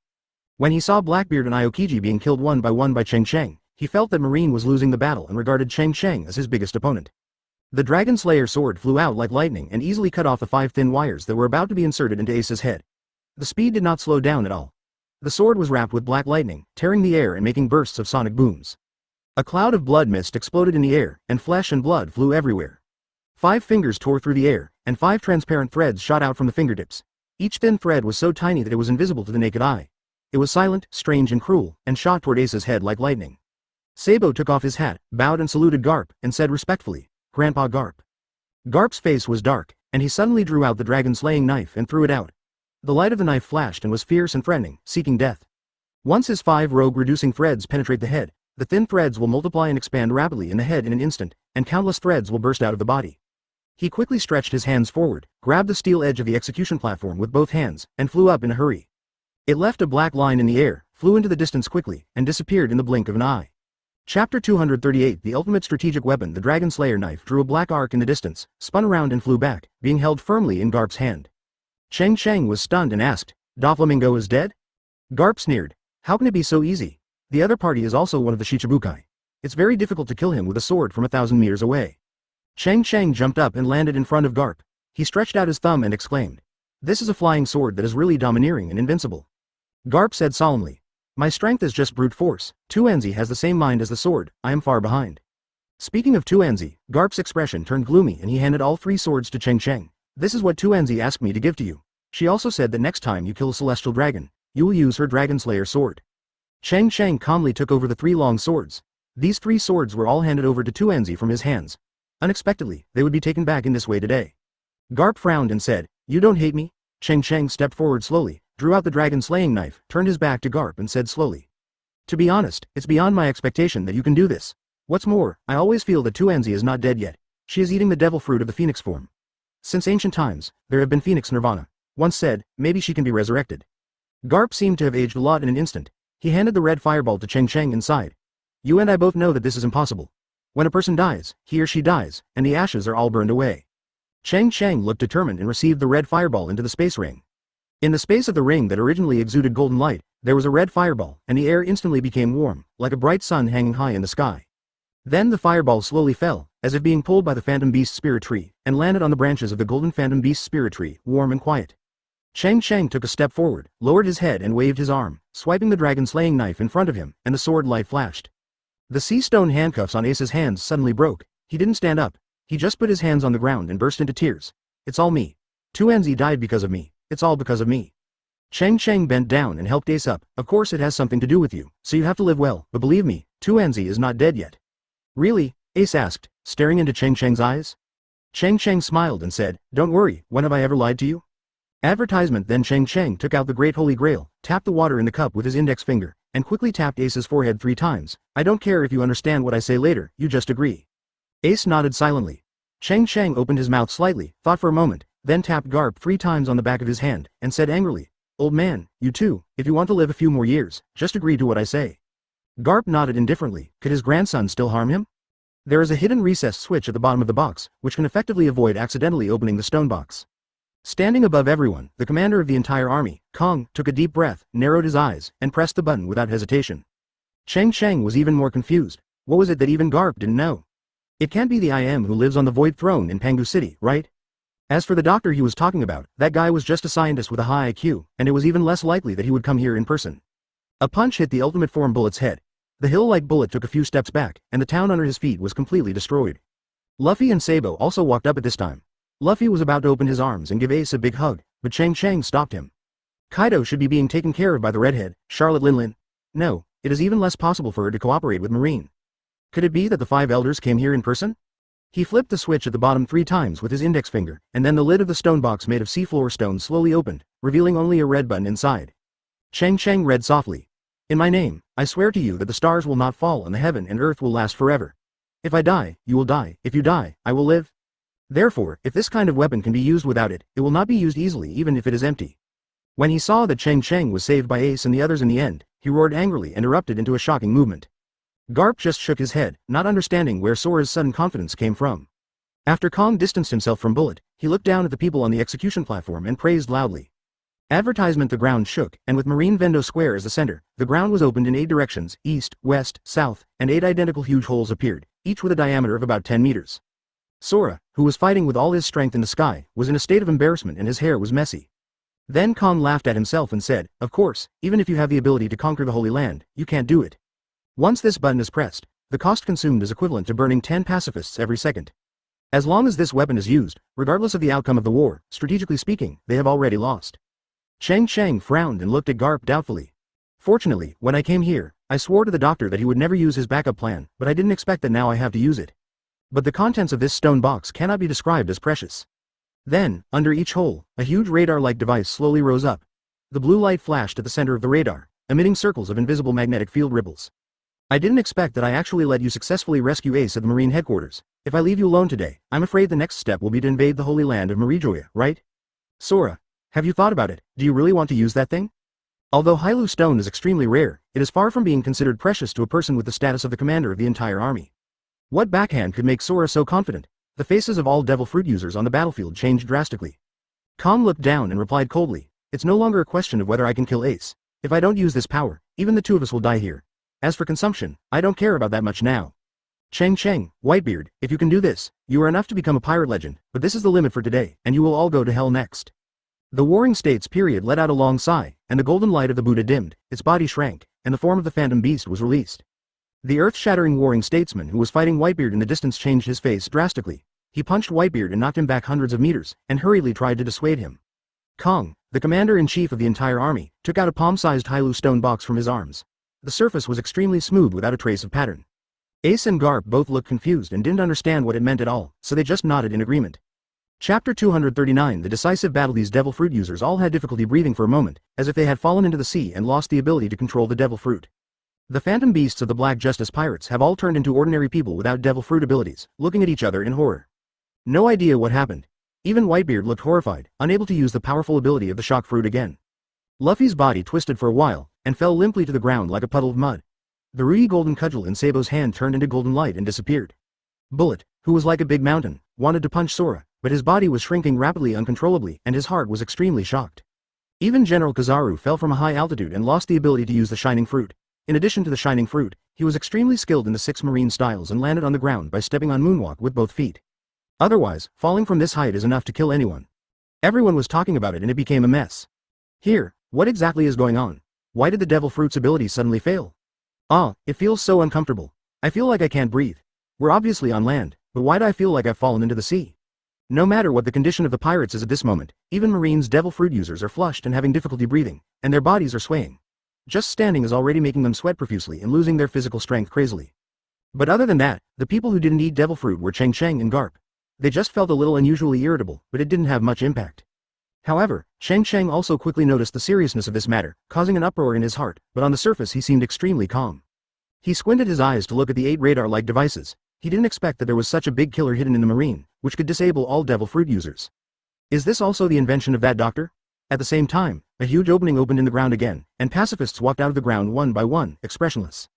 Speaker 1: When he saw Blackbeard and Aokiji being killed one by Cheng Cheng, he felt that Marine was losing the battle and regarded Cheng Cheng as his biggest opponent. The Dragon Slayer sword flew out like lightning and easily cut off the 5 thin wires that were about to be inserted into Ace's head. The speed did not slow down at all. The sword was wrapped with black lightning, tearing the air and making bursts of sonic booms. A cloud of blood mist exploded in the air, and flesh and blood flew everywhere. 5 fingers tore through the air, and 5 transparent threads shot out from the fingertips. Each thin thread was so tiny that it was invisible to the naked eye. It was silent, strange and cruel, and shot toward Ace's head like lightning. Sabo took off his hat, bowed and saluted Garp, and said respectfully, "Grandpa Garp." Garp's face was dark, and he suddenly drew out the dragon-slaying knife and threw it out. The light of the knife flashed and was fierce and threatening, seeking death. Once his 5 rogue-reducing threads penetrate the head, the thin threads will multiply and expand rapidly in the head in an instant, and countless threads will burst out of the body. He quickly stretched his hands forward, grabbed the steel edge of the execution platform with both hands, and flew up in a hurry. It left a black line in the air, flew into the distance quickly, and disappeared in the blink of an eye. Chapter 238. The ultimate strategic weapon. The Dragon Slayer knife drew a black arc in the distance, spun around and flew back, being held firmly in Garp's hand. Cheng Cheng was stunned and asked, "Doflamingo is dead?" Garp sneered, "How can it be so easy? The other party is also one of the Shichibukai. It's very difficult to kill him with a sword from 1,000 meters away." Cheng Cheng jumped up and landed in front of Garp. He stretched out his thumb and exclaimed, "This is a flying sword that is really domineering and invincible." Garp said solemnly, "My strength is just brute force. Tuanzi has the same mind as the sword, I am far behind." Speaking of Tuanzi, Garp's expression turned gloomy and he handed all 3 swords to Cheng Cheng. "This is what Tuanzi asked me to give to you. She also said that next time you kill a celestial dragon, you will use her Dragon Slayer sword." Cheng Cheng calmly took over the 3 long swords. These 3 swords were all handed over to Tuanzi from his hands. Unexpectedly, they would be taken back in this way today. Garp frowned and said, "You don't hate me?" Cheng Cheng stepped forward slowly, drew out the dragon-slaying knife, turned his back to Garp and said slowly, "To be honest, it's beyond my expectation that you can do this. What's more, I always feel that Tuanzi is not dead yet. She is eating the devil fruit of the phoenix form. Since ancient times, there have been phoenix nirvana. Once said, maybe she can be resurrected." Garp seemed to have aged a lot in an instant. He handed the red fireball to Cheng Cheng and sighed. "You and I both know that this is impossible. When a person dies, he or she dies, and the ashes are all burned away." Cheng Cheng looked determined and received the red fireball into the space ring. In the space of the ring that originally exuded golden light, there was a red fireball, and the air instantly became warm, like a bright sun hanging high in the sky. Then the fireball slowly fell, as if being pulled by the Phantom Beast Spirit Tree, and landed on the branches of the golden Phantom Beast Spirit Tree, warm and quiet. Cheng Cheng took a step forward, lowered his head and waved his arm, swiping the dragon-slaying knife in front of him, and the sword light flashed. The sea stone handcuffs on Ace's hands suddenly broke. He didn't stand up. He just put his hands on the ground and burst into tears. "It's all me. Tuanzi died because of me. It's all because of me." Cheng Cheng bent down and helped Ace up. "Of course it has something to do with you, so you have to live well, but believe me, Tuanzi is not dead yet." "Really?" Ace asked, staring into Cheng Cheng's eyes. Cheng Cheng smiled and said, "Don't worry, when have I ever lied to you?" Advertisement. Then Cheng Cheng took out the Great Holy Grail, tapped the water in the cup with his index finger, and quickly tapped Ace's forehead 3 times. "I don't care if you understand what I say later, you just agree." Ace nodded silently. Cheng Cheng opened his mouth slightly, thought for a moment, then tapped Garp 3 times on the back of his hand, and said angrily, "Old man, you too, if you want to live a few more years, just agree to what I say." Garp nodded indifferently. Could his grandson still harm him? There is a hidden recessed switch at the bottom of the box, which can effectively avoid accidentally opening the stone box. Standing above everyone, the commander of the entire army, Kong, took a deep breath, narrowed his eyes, and pressed the button without hesitation. Cheng Cheng was even more confused. What was it that even Garp didn't know? It can't be the IM who lives on the Void Throne in Pangu City, right? As for the doctor he was talking about, that guy was just a scientist with a high IQ, and it was even less likely that he would come here in person. A punch hit the ultimate form bullet's head. The hill-like bullet took a few steps back, and the town under his feet was completely destroyed. Luffy and Sabo also walked up at this time. Luffy was about to open his arms and give Ace a big hug, but Cheng Cheng stopped him. Kaido should be being taken care of by the redhead, Charlotte Linlin. No, it is even less possible for her to cooperate with Marine. Could it be that the 5 elders came here in person? He flipped the switch at the bottom 3 times with his index finger, and then the lid of the stone box made of seafloor stone slowly opened, revealing only a red button inside. Cheng Cheng read softly. "In my name, I swear to you that the stars will not fall and the heaven and earth will last forever. If I die, you will die. If you die, I will live. Therefore, if this kind of weapon can be used without it, it will not be used easily even if it is empty." When he saw that Cheng Cheng was saved by Ace and the others in the end, he roared angrily and erupted into a shocking movement. Garp just shook his head, not understanding where Sora's sudden confidence came from. After Kong distanced himself from Bullet, he looked down at the people on the execution platform and praised loudly. Advertisement. The ground shook, and with Marine Vendo Square as the center, the ground was opened in 8 directions, east, west, south, and 8 identical huge holes appeared, each with a diameter of about 10 meters. Sora, who was fighting with all his strength in the sky, was in a state of embarrassment and his hair was messy. Then Kong laughed at himself and said, "Of course, even if you have the ability to conquer the Holy Land, you can't do it. Once this button is pressed, the cost consumed is equivalent to burning 10 pacifists every second. As long as this weapon is used, regardless of the outcome of the war, strategically speaking, they have already lost." Cheng Cheng frowned and looked at Garp doubtfully. "Fortunately, when I came here, I swore to the doctor that he would never use his backup plan, but I didn't expect that now I have to use it. But the contents of this stone box cannot be described as precious." Then, under each hole, a huge radar-like device slowly rose up. The blue light flashed at the center of the radar, emitting circles of invisible magnetic field ripples. "I didn't expect that I actually let you successfully rescue Ace at the Marine headquarters. If I leave you alone today, I'm afraid the next step will be to invade the Holy Land of Marijoya, right? Sora, have you thought about it? Do you really want to use that thing? Although Hylu stone is extremely rare, it is far from being considered precious to a person with the status of the commander of the entire army." What backhand could make Sora so confident? The faces of all devil fruit users on the battlefield changed drastically. Kong looked down and replied coldly, "It's no longer a question of whether I can kill Ace. If I don't use this power, even the 2 of us will die here. As for consumption, I don't care about that much now. Cheng Cheng, Whitebeard, if you can do this, you are enough to become a pirate legend, but this is the limit for today, and you will all go to hell next." The Warring States period let out a long sigh, and the golden light of the Buddha dimmed, its body shrank, and the form of the Phantom Beast was released. The earth-shattering warring statesman who was fighting Whitebeard in the distance changed his face drastically. He punched Whitebeard and knocked him back hundreds of meters, and hurriedly tried to dissuade him. Kong, the commander-in-chief of the entire army, took out a palm-sized Hylu stone box from his arms. The surface was extremely smooth without a trace of pattern. Ace and Garp both looked confused and didn't understand what it meant at all, so they just nodded in agreement. Chapter 239 The decisive battle. These devil fruit users all had difficulty breathing for a moment, as if they had fallen into the sea and lost the ability to control the devil fruit. The phantom beasts of the Black Justice pirates have all turned into ordinary people without devil fruit abilities, looking at each other in horror. No idea what happened. Even Whitebeard looked horrified, unable to use the powerful ability of the shock fruit again. Luffy's body twisted for a while, and fell limply to the ground like a puddle of mud. The ruby golden cudgel in Sabo's hand turned into golden light and disappeared. Bullet, who was like a big mountain, wanted to punch Sora, but his body was shrinking rapidly uncontrollably and his heart was extremely shocked. Even General Kizaru fell from a high altitude and lost the ability to use the shining fruit. In addition to the shining fruit, he was extremely skilled in the 6 marine styles and landed on the ground by stepping on moonwalk with both feet. Otherwise, falling from this height is enough to kill anyone. Everyone was talking about it and it became a mess. Here, what exactly is going on? Why did the devil fruit's ability suddenly fail? Ah, it feels so uncomfortable. I feel like I can't breathe. We're obviously on land, but why do I feel like I've fallen into the sea? No matter what the condition of the pirates is at this moment, even Marine's devil fruit users are flushed and having difficulty breathing, and their bodies are swaying. Just standing is already making them sweat profusely and losing their physical strength crazily. But other than that, the people who didn't eat devil fruit were Cheng Cheng and Garp. They just felt a little unusually irritable, but it didn't have much impact. However, Cheng Cheng also quickly noticed the seriousness of this matter, causing an uproar in his heart, but on the surface he seemed extremely calm. He squinted his eyes to look at the 8 radar-like devices. He didn't expect that there was such a big killer hidden in the marine, which could disable all devil fruit users. Is this also the invention of that doctor? At the same time, a huge opening opened in the ground again, and pacifists walked out of the ground one by one, expressionless.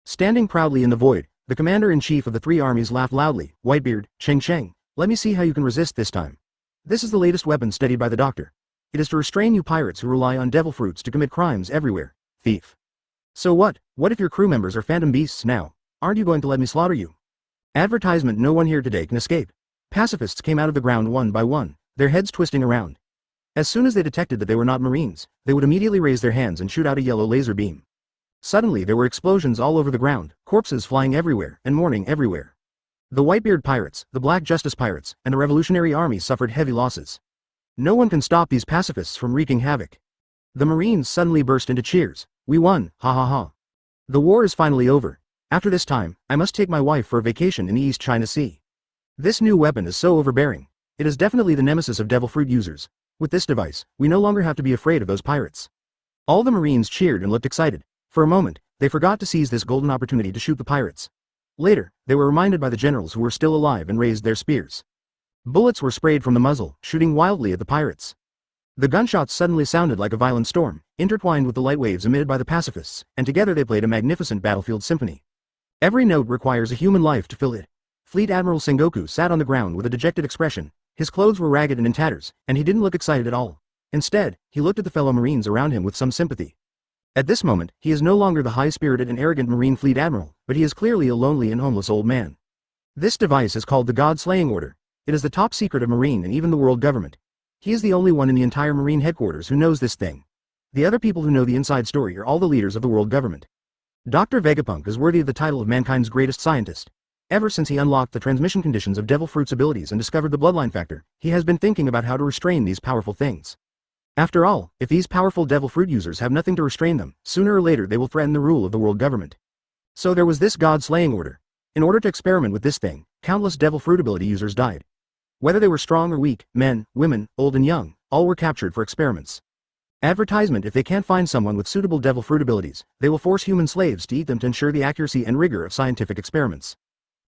Speaker 1: Standing proudly in the void, the commander-in-chief of the 3 armies laughed loudly. Whitebeard, Cheng Cheng, let me see how you can resist this time. This is the latest weapon studied by the doctor. It is to restrain you pirates who rely on devil fruits to commit crimes everywhere. Thief. So what if your crew members are phantom beasts now? Aren't you going to let me slaughter you? Advertisement. No one here today can escape. Pacifists came out of the ground one by one, their heads twisting around. As soon as they detected that they were not Marines, they would immediately raise their hands and shoot out a yellow laser beam. Suddenly there were explosions all over the ground, corpses flying everywhere, and mourning everywhere. The Whitebeard pirates, the Black Justice pirates, and the Revolutionary Army suffered heavy losses. No one can stop these pacifists from wreaking havoc. The Marines suddenly burst into cheers. We won, ha ha ha. The war is finally over. After this time, I must take my wife for a vacation in the East China Sea. This new weapon is so overbearing. It is definitely the nemesis of devil fruit users. With this device, we no longer have to be afraid of those pirates. All the Marines cheered and looked excited. For a moment, they forgot to seize this golden opportunity to shoot the pirates. Later, they were reminded by the generals who were still alive and raised their spears. Bullets were sprayed from the muzzle, shooting wildly at the pirates. The gunshots suddenly sounded like a violent storm, intertwined with the light waves emitted by the pacifists, and together they played a magnificent battlefield symphony. Every note requires a human life to fill it. Fleet Admiral Sengoku sat on the ground with a dejected expression. His clothes were ragged and in tatters, and he didn't look excited at all. Instead, he looked at the fellow Marines around him with some sympathy. At this moment, he is no longer the high-spirited and arrogant Marine Fleet Admiral, but he is clearly a lonely and homeless old man. This device is called the God-Slaying Order. It is the top secret of Marine and even the world government. He is the only one in the entire Marine headquarters who knows this thing. The other people who know the inside story are all the leaders of the world government. Dr. Vegapunk is worthy of the title of mankind's greatest scientist. Ever since he unlocked the transmission conditions of Devil Fruit's abilities and discovered the bloodline factor, he has been thinking about how to restrain these powerful things. After all, if these powerful Devil Fruit users have nothing to restrain them, sooner or later they will threaten the rule of the world government. So there was this God-Slaying Order. In order to experiment with this thing, countless Devil Fruit ability users died. Whether they were strong or weak, men, women, old and young, all were captured for experiments. Advertisement. If they can't find someone with suitable Devil Fruit abilities, they will force human slaves to eat them to ensure the accuracy and rigor of scientific experiments.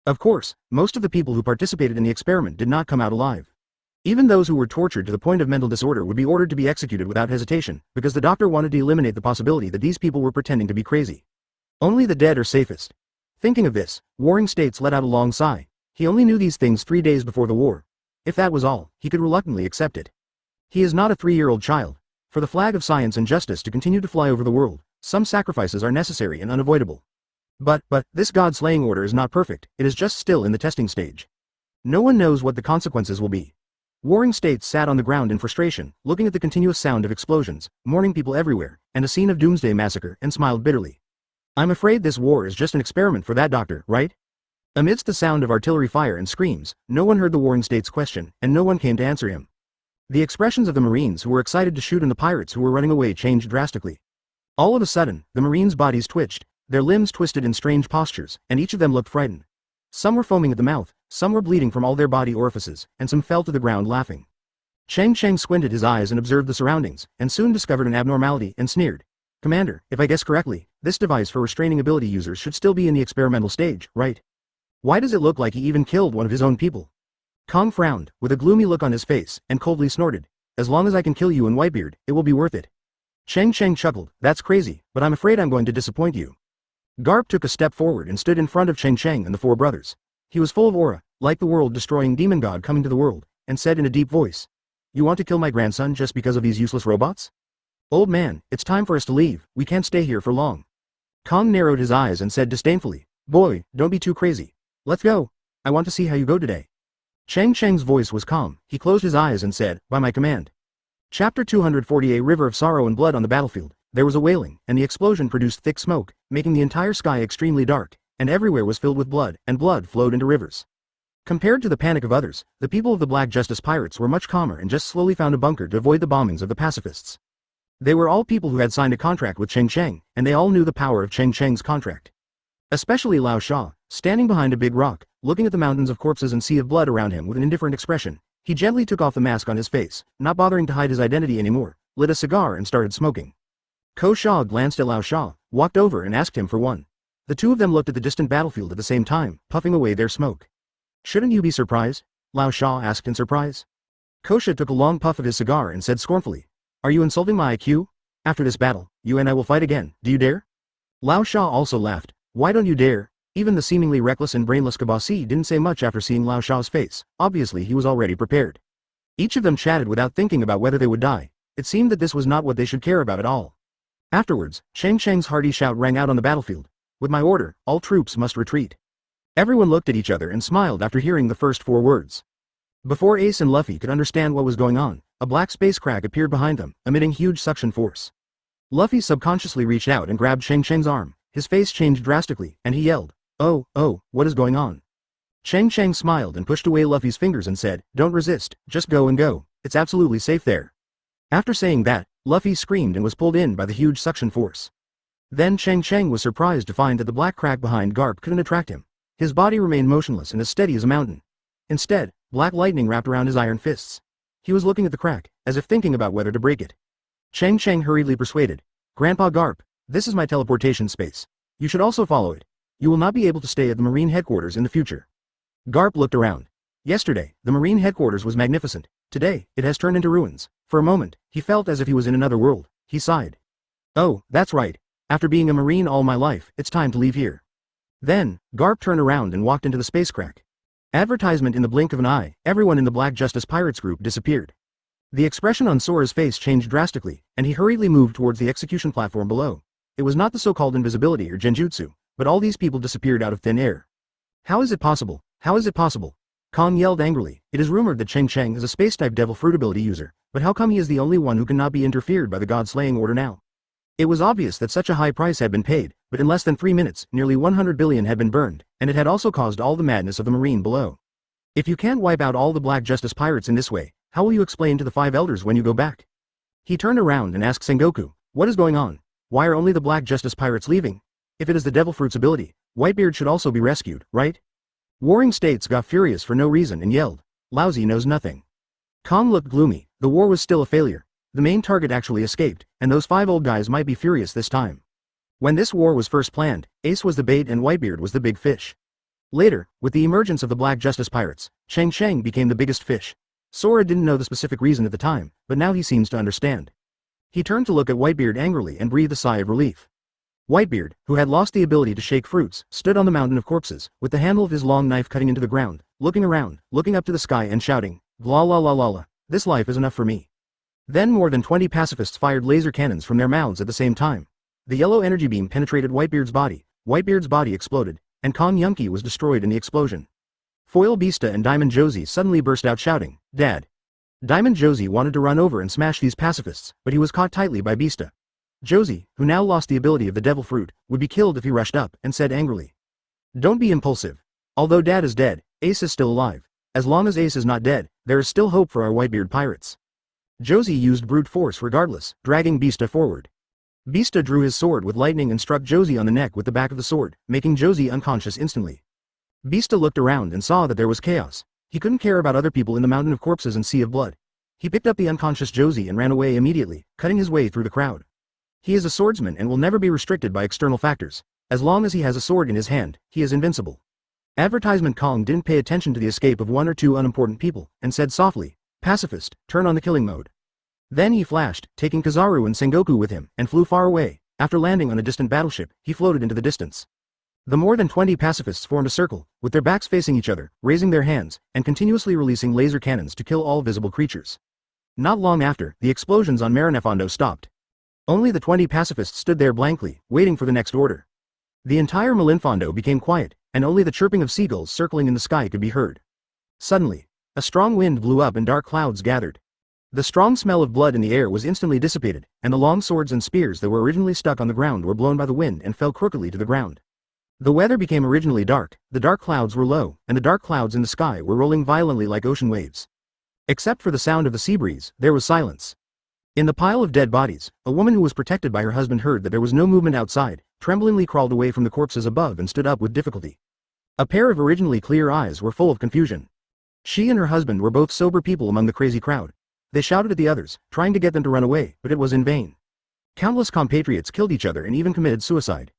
Speaker 1: Of course, most of the people who participated in the experiment did not come out alive. Even those who were tortured to the point of mental disorder would be ordered to be executed without hesitation, because the doctor wanted to eliminate the possibility that these people were pretending to be crazy. Only the dead are safest. Thinking of this, Warring States let out a long sigh. He only knew these things 3 days before the war. If that was all, he could reluctantly accept it. He is not a 3-year-old child. For the flag of science and justice to continue to fly over the world, some sacrifices are necessary and unavoidable. But, this God-Slaying Order is not perfect, it is just still in the testing stage. No one knows what the consequences will be. Warring States sat on the ground in frustration, looking at the continuous sound of explosions, mourning people everywhere, and a scene of doomsday massacre, and smiled bitterly. I'm afraid this war is just an experiment for that doctor, right? Amidst the sound of artillery fire and screams, no one heard the Warring States question, and no one came to answer him. The expressions of the Marines who were excited to shoot and the pirates who were running away changed drastically. All of a sudden, the Marines' bodies twitched, their limbs twisted in strange postures, and each of them looked frightened. Some were foaming at the mouth, some were bleeding from all their body orifices, and some fell to the ground laughing. Cheng Cheng squinted his eyes and observed the surroundings, and soon discovered an abnormality and sneered. Commander, if I guess correctly, this device for restraining ability users should still be in the experimental stage, right? Why does it look like he even killed one of his own people? Kong frowned, with a gloomy look on his face, and coldly snorted. As long as I can kill you and Whitebeard, it will be worth it. Cheng Cheng chuckled. That's crazy, but I'm afraid I'm going to disappoint you. Garp took a step forward and stood in front of Cheng Cheng and the four brothers. He was full of aura, like the world-destroying demon god coming to the world, and said in a deep voice. You want to kill my grandson just because of these useless robots? Old man, it's time for us to leave, we can't stay here for long. Kong narrowed his eyes and said disdainfully. Boy, don't be too crazy. Let's go. I want to see how you go today. Cheng Cheng's voice was calm, he closed his eyes and said, by my command. Chapter 240. A river of sorrow and blood on the battlefield. There was a wailing, and the explosion produced thick smoke, making the entire sky extremely dark, and everywhere was filled with blood, and blood flowed into rivers. Compared to the panic of others, the people of the Black Justice Pirates were much calmer and just slowly found a bunker to avoid the bombings of the pacifists. They were all people who had signed a contract with Cheng Cheng, and they all knew the power of Cheng Cheng's contract. Especially Lao Sha, standing behind a big rock, looking at the mountains of corpses and sea of blood around him with an indifferent expression. He gently took off the mask on his face, not bothering to hide his identity anymore, lit a cigar and started smoking. Ko Sha glanced at Lao Sha, walked over and asked him for one. The two of them looked at the distant battlefield at the same time, puffing away their smoke. Shouldn't you be surprised? Lao Sha asked in surprise. Kosha took a long puff of his cigar and said scornfully. Are you insulting my IQ? After this battle, you and I will fight again, do you dare? Lao Sha also laughed. Why don't you dare? Even the seemingly reckless and brainless Kabasi didn't say much after seeing Lao Sha's face, obviously he was already prepared. Each of them chatted without thinking about whether they would die. It seemed that this was not what they should care about at all. Afterwards, Cheng Cheng's hearty shout rang out on the battlefield. With my order, all troops must retreat. Everyone looked at each other and smiled after hearing the first four words. Before Ace and Luffy could understand what was going on, a black space crack appeared behind them, emitting huge suction force. Luffy subconsciously reached out and grabbed Cheng Cheng's arm. His face changed drastically, and he yelled, Oh, what is going on? Cheng Cheng smiled and pushed away Luffy's fingers and said, Don't resist, just go and go, it's absolutely safe there. After saying that, Luffy screamed and was pulled in by the huge suction force. Then Cheng Cheng was surprised to find that the black crack behind Garp couldn't attract him. His body remained motionless and as steady as a mountain. Instead, black lightning wrapped around his iron fists. He was looking at the crack, as if thinking about whether to break it. Cheng Cheng hurriedly persuaded, Grandpa Garp, this is my teleportation space. You should also follow it. You will not be able to stay at the Marine headquarters in the future. Garp looked around. Yesterday, the Marine headquarters was magnificent. Today, it has turned into ruins. For a moment, he felt as if he was in another world. He sighed. Oh, that's right. After being a Marine all my life, it's time to leave here. Then, Garp turned around and walked into the space crack. Advertisement in the blink of an eye, everyone in the Black Justice Pirates group disappeared. The expression on Sora's face changed drastically, and he hurriedly moved towards the execution platform below. It was not the so-called invisibility or genjutsu, but all these people disappeared out of thin air. How is it possible? How is it possible? Kong yelled angrily. It is rumored that Cheng Cheng is a space-type devil fruit ability user, but how come he is the only one who cannot be interfered by the god-slaying order now? It was obvious that such a high price had been paid, but in less than 3 minutes, nearly 100 billion had been burned, and it had also caused all the madness of the Marine below. If you can't wipe out all the Black Justice Pirates in this way, how will you explain to the 5 elders when you go back? He turned around and asked Sengoku, what is going on? Why are only the Black Justice Pirates leaving? If it is the Devil Fruit's ability, Whitebeard should also be rescued, right? Warring States got furious for no reason and yelled, Lousy knows nothing. Kong looked gloomy. The war was still a failure. The main target actually escaped, and those 5 old guys might be furious this time. When this war was first planned, Ace was the bait and Whitebeard was the big fish. Later, with the emergence of the Black Justice Pirates, Cheng Cheng became the biggest fish. Sora didn't know the specific reason at the time, but now he seems to understand. He turned to look at Whitebeard angrily and breathed a sigh of relief. Whitebeard, who had lost the ability to shake fruits, stood on the mountain of corpses, with the handle of his long knife cutting into the ground, looking around, looking up to the sky and shouting, La la la la la, this life is enough for me. Then more than 20 pacifists fired laser cannons from their mouths at the same time. The yellow energy beam penetrated Whitebeard's body exploded, and Kong Yunki was destroyed in the explosion. Foil Beasta and Diamond Josie suddenly burst out shouting, Dad. Diamond Josie wanted to run over and smash these pacifists, but he was caught tightly by Beasta. Josie, who now lost the ability of the Devil Fruit, would be killed if he rushed up, and said angrily, Don't be impulsive. Although Dad is dead, Ace is still alive. As long as Ace is not dead, there is still hope for our Whitebeard pirates. Josie used brute force regardless, dragging Beasta forward. Beasta drew his sword with lightning and struck Josie on the neck with the back of the sword, making Josie unconscious instantly. Beasta looked around and saw that there was chaos. He couldn't care about other people in the mountain of corpses and sea of blood. He picked up the unconscious Josie and ran away immediately, cutting his way through the crowd. He is a swordsman and will never be restricted by external factors. As long as he has a sword in his hand, he is invincible. Advertisement Kong didn't pay attention to the escape of one or two unimportant people, and said softly, "Pacifist, turn on the killing mode." Then he flashed, taking Kizaru and Sengoku with him, and flew far away. After landing on a distant battleship, he floated into the distance. The more than 20 pacifists formed a circle, with their backs facing each other, raising their hands, and continuously releasing laser cannons to kill all visible creatures. Not long after, the explosions on Marinefondo stopped. Only the 20 pacifists stood there blankly, waiting for the next order. The entire Malinfondo became quiet, and only the chirping of seagulls circling in the sky could be heard. Suddenly, a strong wind blew up and dark clouds gathered. The strong smell of blood in the air was instantly dissipated, and the long swords and spears that were originally stuck on the ground were blown by the wind and fell crookedly to the ground. The weather became originally dark, the dark clouds were low, and the dark clouds in the sky were rolling violently like ocean waves. Except for the sound of the sea breeze, there was silence. In the pile of dead bodies, a woman who was protected by her husband heard that there was no movement outside, tremblingly crawled away from the corpses above and stood up with difficulty. A pair of originally clear eyes were full of confusion. She and her husband were both sober people among the crazy crowd. They shouted at the others, trying to get them to run away, but it was in vain. Countless compatriots killed each other and even committed suicide.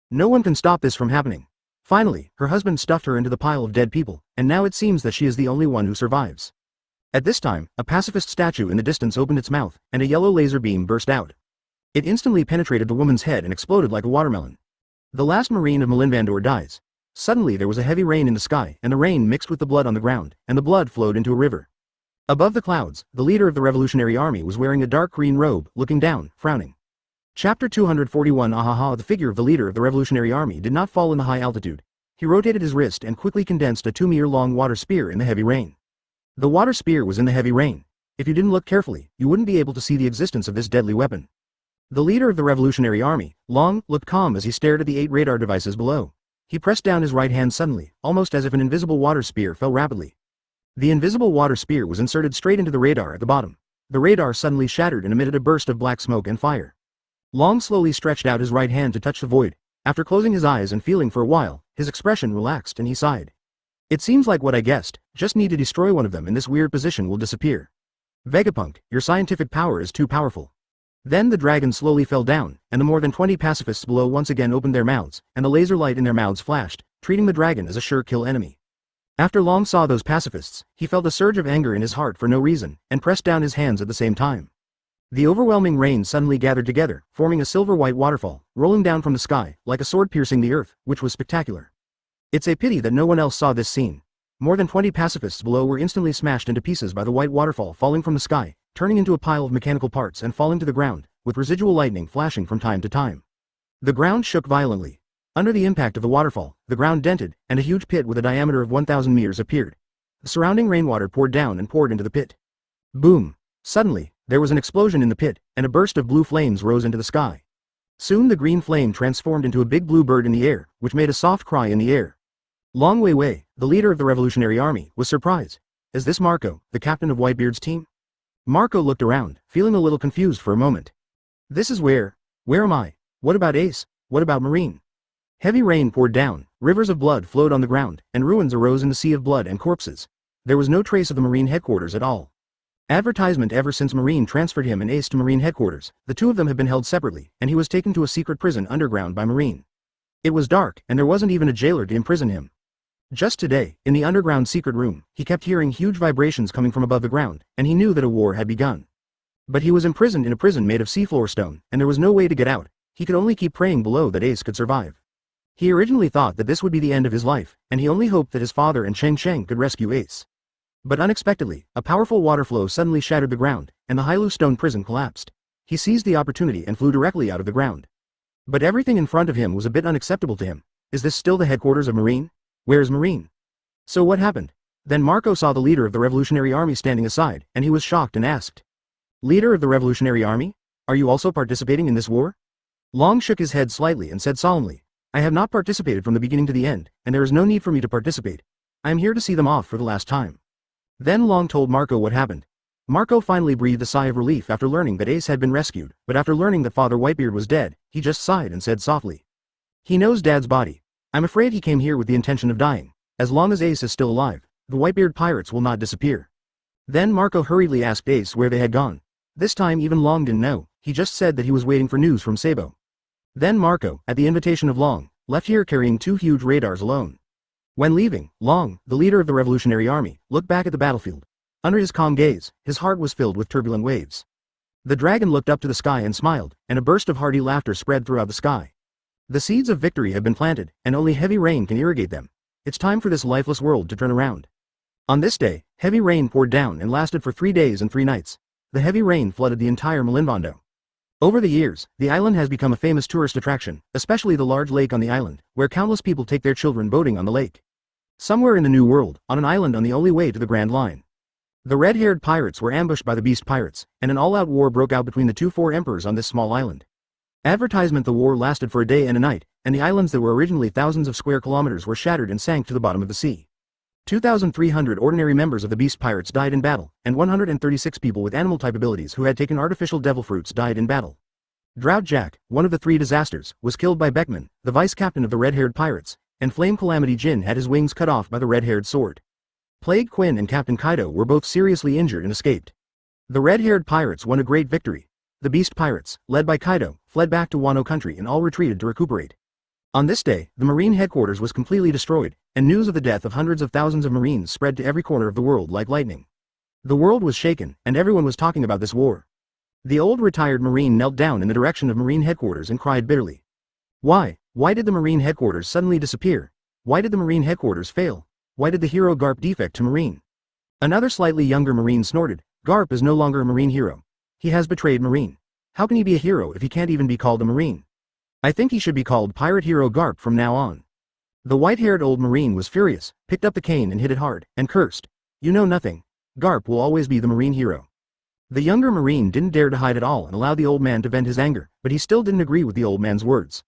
Speaker 1: No one can stop this from happening. Finally, her husband stuffed her into the pile of dead people, and now it seems that she is the only one who survives. At this time, a pacifist statue in the distance opened its mouth, and a yellow laser beam burst out. It instantly penetrated the woman's head and exploded like a watermelon. The last Marine of Malinvandor dies. Suddenly there was a heavy rain in the sky, and the rain mixed with the blood on the ground, and the blood flowed into a river. Above the clouds, the leader of the Revolutionary Army was wearing a dark green robe, looking down, frowning. Chapter 241 Ahaha. The figure of the leader of the Revolutionary Army did not fall in the high altitude. He rotated his wrist and quickly condensed a 2-meter-long water spear in the heavy rain. The water spear was in the heavy rain. If you didn't look carefully, you wouldn't be able to see the existence of this deadly weapon. The leader of the Revolutionary Army, Long, looked calm as he stared at the 8 radar devices below. He pressed down his right hand suddenly, almost as if an invisible water spear fell rapidly. The invisible water spear was inserted straight into the radar at the bottom. The radar suddenly shattered and emitted a burst of black smoke and fire. Long slowly stretched out his right hand to touch the void. After closing his eyes and feeling for a while, his expression relaxed and he sighed. It seems like what I guessed, just need to destroy one of them and this weird position will disappear. Vegapunk, your scientific power is too powerful. Then the dragon slowly fell down, and the more than 20 pacifists below once again opened their mouths, and the laser light in their mouths flashed, treating the dragon as a sure kill enemy. After Long saw those pacifists, he felt a surge of anger in his heart for no reason, and pressed down his hands at the same time. The overwhelming rain suddenly gathered together, forming a silver-white waterfall, rolling down from the sky, like a sword piercing the earth, which was spectacular. It's a pity that no one else saw this scene. More than 20 pacifists below were instantly smashed into pieces by the white waterfall falling from the sky, turning into a pile of mechanical parts and falling to the ground, with residual lightning flashing from time to time. The ground shook violently. Under the impact of the waterfall, the ground dented, and a huge pit with a diameter of 1,000 meters appeared. The surrounding rainwater poured down and poured into the pit. Boom! Suddenly, there was an explosion in the pit, and a burst of blue flames rose into the sky. Soon the green flame transformed into a big blue bird in the air, which made a soft cry in the air. Long Wei Wei, the leader of the Revolutionary Army, was surprised. Is this Marco, the captain of Whitebeard's team? Marco looked around, feeling a little confused for a moment. This is where am I? What about Ace? What about Marine? Heavy rain poured down, rivers of blood flowed on the ground, and ruins arose in the sea of blood and corpses. There was no trace of the Marine headquarters at all. Advertisement ever since Marine transferred him and Ace to Marine headquarters, the two of them have been held separately, and he was taken to a secret prison underground by Marine. It was dark, and there wasn't even a jailer to imprison him. Just today, in the underground secret room, he kept hearing huge vibrations coming from above the ground, and he knew that a war had begun. But he was imprisoned in a prison made of seafloor stone, and there was no way to get out. He could only keep praying below that Ace could survive. He originally thought that this would be the end of his life, and he only hoped that his father and Cheng Cheng could rescue Ace. But unexpectedly, a powerful water flow suddenly shattered the ground, and the Hailu stone prison collapsed. He seized the opportunity and flew directly out of the ground. But everything in front of him was a bit unacceptable to him. Is this still the headquarters of Marine? Where is Marine? So what happened? Then Marco saw the leader of the Revolutionary Army standing aside, and he was shocked and asked, "Leader of the Revolutionary Army? Are you also participating in this war?" Long shook his head slightly and said solemnly, "I have not participated from the beginning to the end, and there is no need for me to participate. I am here to see them off for the last time." Then Long told Marco what happened. Marco finally breathed a sigh of relief after learning that Ace had been rescued, but after learning that Father Whitebeard was dead, he just sighed and said softly. He knows Dad's body. I'm afraid he came here with the intention of dying. As long as Ace is still alive, the Whitebeard pirates will not disappear. Then Marco hurriedly asked Ace where they had gone. This time even Long didn't know, he just said that he was waiting for news from Sabo. Then Marco, at the invitation of Long, left here carrying 2 huge radars alone. When leaving, Long, the leader of the Revolutionary Army, looked back at the battlefield. Under his calm gaze, his heart was filled with turbulent waves. The dragon looked up to the sky and smiled, and a burst of hearty laughter spread throughout the sky. The seeds of victory have been planted, and only heavy rain can irrigate them. It's time for this lifeless world to turn around. On this day, heavy rain poured down and lasted for 3 days and 3 nights. The heavy rain flooded the entire Malinvondo. Over the years, the island has become a famous tourist attraction, especially the large lake on the island, where countless people take their children boating on the lake. Somewhere in the New World, on an island on the only way to the Grand Line. The red-haired pirates were ambushed by the Beast Pirates, and an all-out war broke out between the 2 four emperors on this small island. Advertisement: the war lasted for a day and a night, and the islands that were originally thousands of square kilometers were shattered and sank to the bottom of the sea. 2,300 ordinary members of the Beast Pirates died in battle, and 136 people with animal-type abilities who had taken artificial devil fruits died in battle. Drought Jack, one of the 3 disasters, was killed by Beckman, the vice-captain of the red-haired pirates, and Flame Calamity Jin had his wings cut off by the red-haired sword. Plague Quinn and Captain Kaido were both seriously injured and escaped. The red-haired pirates won a great victory. The Beast Pirates, led by Kaido, fled back to Wano country and all retreated to recuperate. On this day, the Marine headquarters was completely destroyed, and news of the death of hundreds of thousands of Marines spread to every corner of the world like lightning. The world was shaken, and everyone was talking about this war. The old retired Marine knelt down in the direction of Marine headquarters and cried bitterly. Why did the Marine headquarters suddenly disappear? Why did the Marine headquarters fail? Why did the hero Garp defect to Marine? Another slightly younger Marine snorted. Garp is no longer a Marine hero. He has betrayed Marine. How can he be a hero if he can't even be called a Marine? I think he should be called Pirate Hero Garp from now on. The white-haired old Marine was furious, picked up the cane and hit it hard, and cursed. You know nothing. Garp will always be the Marine hero. The younger Marine didn't dare to hide at all and allowed the old man to vent his anger, but he still didn't agree with the old man's words.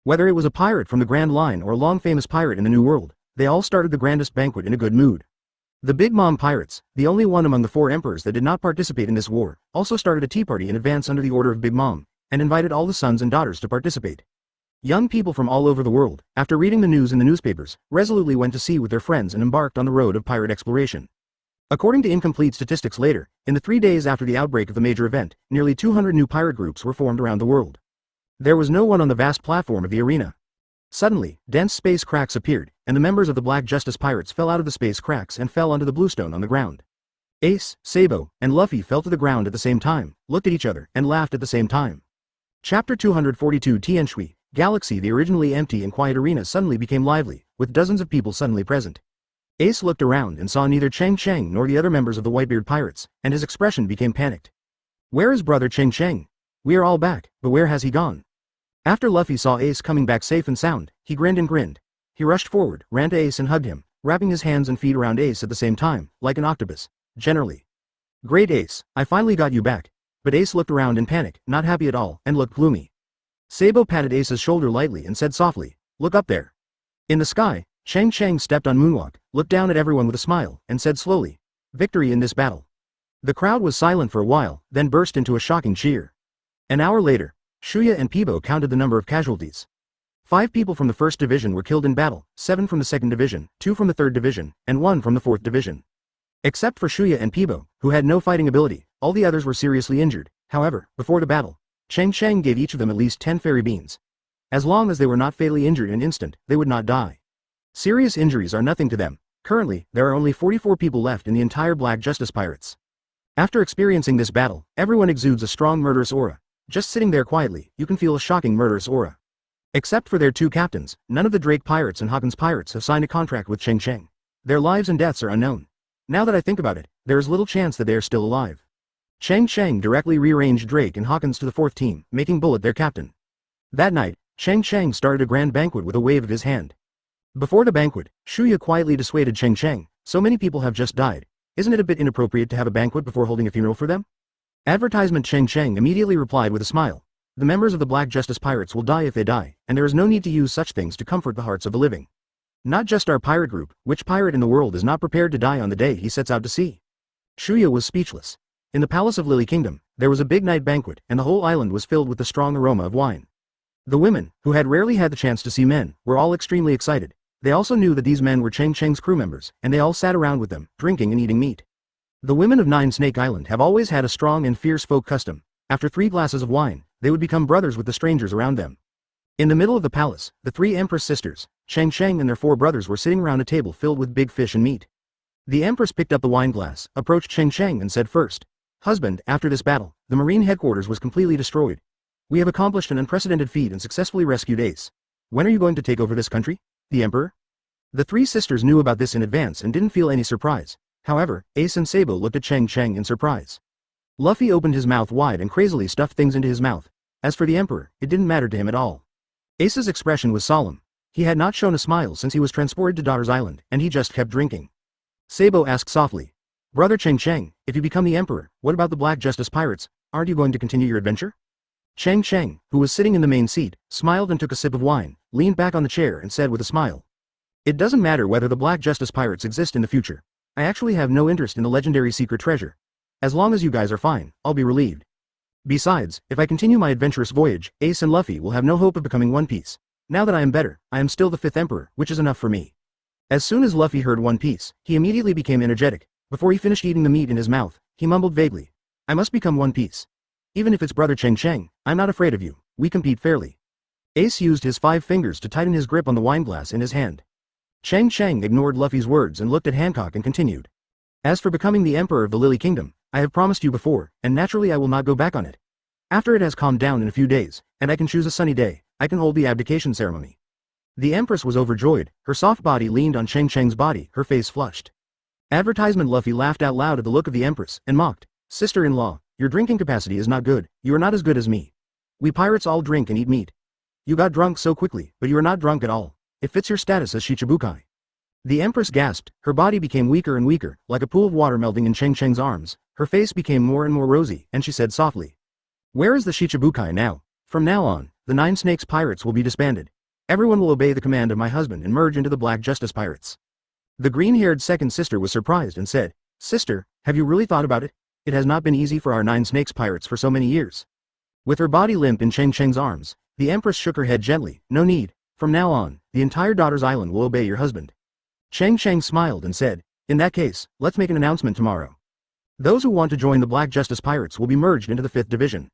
Speaker 1: Whether it was a pirate from the Grand Line or a long-famous pirate in the New World, they all started the grandest banquet in a good mood. The Big Mom Pirates, the only one among the 4 emperors that did not participate in this war, also started a tea party in advance under the order of Big Mom, and invited all the sons and daughters to participate. Young people from all over the world, after reading the news in the newspapers, resolutely went to sea with their friends and embarked on the road of pirate exploration. According to incomplete statistics later, in the 3 days after the outbreak of the major event, nearly 200 new pirate groups were formed around the world. There was no one on the vast platform of the arena. Suddenly, dense space cracks appeared, and the members of the Black Justice Pirates fell out of the space cracks and fell onto the bluestone on the ground. Ace, Sabo, and Luffy fell to the ground at the same time, looked at each other, and laughed at the same time. Chapter 242 Tianshui, Galaxy. The originally empty and quiet arena suddenly became lively, with dozens of people suddenly present. Ace looked around and saw neither Cheng Cheng nor the other members of the Whitebeard Pirates, and his expression became panicked. Where is brother Cheng Cheng? We are all back, but where has he gone? After Luffy saw Ace coming back safe and sound, he grinned and grinned. He rushed forward, ran to Ace and hugged him, wrapping his hands and feet around Ace at the same time, like an octopus. Generally. Great Ace, I finally got you back. But Ace looked around in panic, not happy at all, and looked gloomy. Sabo patted Ace's shoulder lightly and said softly, look up there. In the sky, Cheng Cheng stepped on Moonwalk, looked down at everyone with a smile, and said slowly, victory in this battle. The crowd was silent for a while, then burst into a shocking cheer. An hour later, Shuya and Peebo counted the number of casualties. 5 people from the 1st Division were killed in battle, 7 from the 2nd Division, 2 from the 3rd Division, and 1 from the 4th Division. Except for Shuya and Peebo, who had no fighting ability, all the others were seriously injured. However, before the battle, Cheng Cheng gave each of them at least 10 fairy beans. As long as they were not fatally injured in an instant, they would not die. Serious injuries are nothing to them. Currently, there are only 44 people left in the entire Black Justice Pirates. After experiencing this battle, everyone exudes a strong murderous aura. Just sitting there quietly, you can feel a shocking murderous aura. Except for their 2 captains, none of the Drake Pirates and Hawkins Pirates have signed a contract with Cheng Cheng. Their lives and deaths are unknown. Now that I think about it, there is little chance that they are still alive. Cheng Cheng directly rearranged Drake and Hawkins to the 4th team, making Bullet their captain. That night, Cheng Cheng started a grand banquet with a wave of his hand. Before the banquet, Shuya quietly dissuaded Cheng Cheng, so many people have just died. Isn't it a bit inappropriate to have a banquet before holding a funeral for them? Advertisement. Cheng Cheng immediately replied with a smile. The members of the Black Justice Pirates will die if they die, and there is no need to use such things to comfort the hearts of the living. Not just our pirate group, which pirate in the world is not prepared to die on the day he sets out to sea? Shuya was speechless. In the palace of Lily Kingdom, there was a big night banquet, and the whole island was filled with the strong aroma of wine. The women, who had rarely had the chance to see men, were all extremely excited. They also knew that these men were Cheng Cheng's crew members, and they all sat around with them, drinking and eating meat. The women of Nine Snake Island have always had a strong and fierce folk custom. After 3 glasses of wine, they would become brothers with the strangers around them. In the middle of the palace, the 3 Empress sisters, Cheng Cheng and their 4 brothers were sitting around a table filled with big fish and meat. The Empress picked up the wine glass, approached Cheng Cheng and said first, "Husband, after this battle, the marine headquarters was completely destroyed. We have accomplished an unprecedented feat and successfully rescued Ace. When are you going to take over this country? The Emperor?" The 3 sisters knew about this in advance and didn't feel any surprise. However, Ace and Sabo looked at Cheng Cheng in surprise. Luffy opened his mouth wide and crazily stuffed things into his mouth. As for the Emperor, it didn't matter to him at all. Ace's expression was solemn. He had not shown a smile since he was transported to Daughter's Island, and he just kept drinking. Sabo asked softly, "Brother Cheng Cheng, if you become the Emperor, what about the Black Justice Pirates? Aren't you going to continue your adventure?" Cheng Cheng, who was sitting in the main seat, smiled and took a sip of wine, leaned back on the chair and said with a smile, "It doesn't matter whether the Black Justice Pirates exist in the future. I actually have no interest in the legendary secret treasure. As long as you guys are fine, I'll be relieved. Besides, if I continue my adventurous voyage, Ace and Luffy will have no hope of becoming One Piece. Now that I am better, I am still the 5th Emperor, which is enough for me." As soon as Luffy heard One Piece, he immediately became energetic. Before he finished eating the meat in his mouth, he mumbled vaguely, "I must become One Piece. Even if it's brother Cheng Cheng, I'm not afraid of you. We compete fairly." Ace used his 5 fingers to tighten his grip on the wineglass in his hand. Cheng Cheng ignored Luffy's words and looked at Hancock and continued, "As for becoming the Emperor of the Lily Kingdom, I have promised you before, and naturally I will not go back on it. After it has calmed down in a few days, and I can choose a sunny day, I can hold the abdication ceremony." The Empress was overjoyed. Her soft body leaned on Cheng Cheng's body, her face flushed. Advertisement Luffy laughed out loud at the look of the Empress, and mocked, "Sister-in-law, your drinking capacity is not good. You are not as good as me. We pirates all drink and eat meat. You got drunk so quickly, but you are not drunk at all. It fits your status as Shichibukai." The Empress gasped. Her body became weaker and weaker, like a pool of water melting in Cheng Cheng's arms. Her face became more and more rosy, and she said softly, "Where is the Shichibukai now? From now on, the 9 Snakes Pirates will be disbanded. Everyone will obey the command of my husband and merge into the Black Justice Pirates." The green-haired second sister was surprised and said, "Sister, have you really thought about it? It has not been easy for our 9 Snakes Pirates for so many years." With her body limp in Cheng Cheng's arms, the Empress shook her head gently. "No need. From now on, the entire Daughter's Island will obey your husband." Cheng Cheng smiled and said, "In that case, let's make an announcement tomorrow. Those who want to join the Black Justice Pirates will be merged into the 5th Division.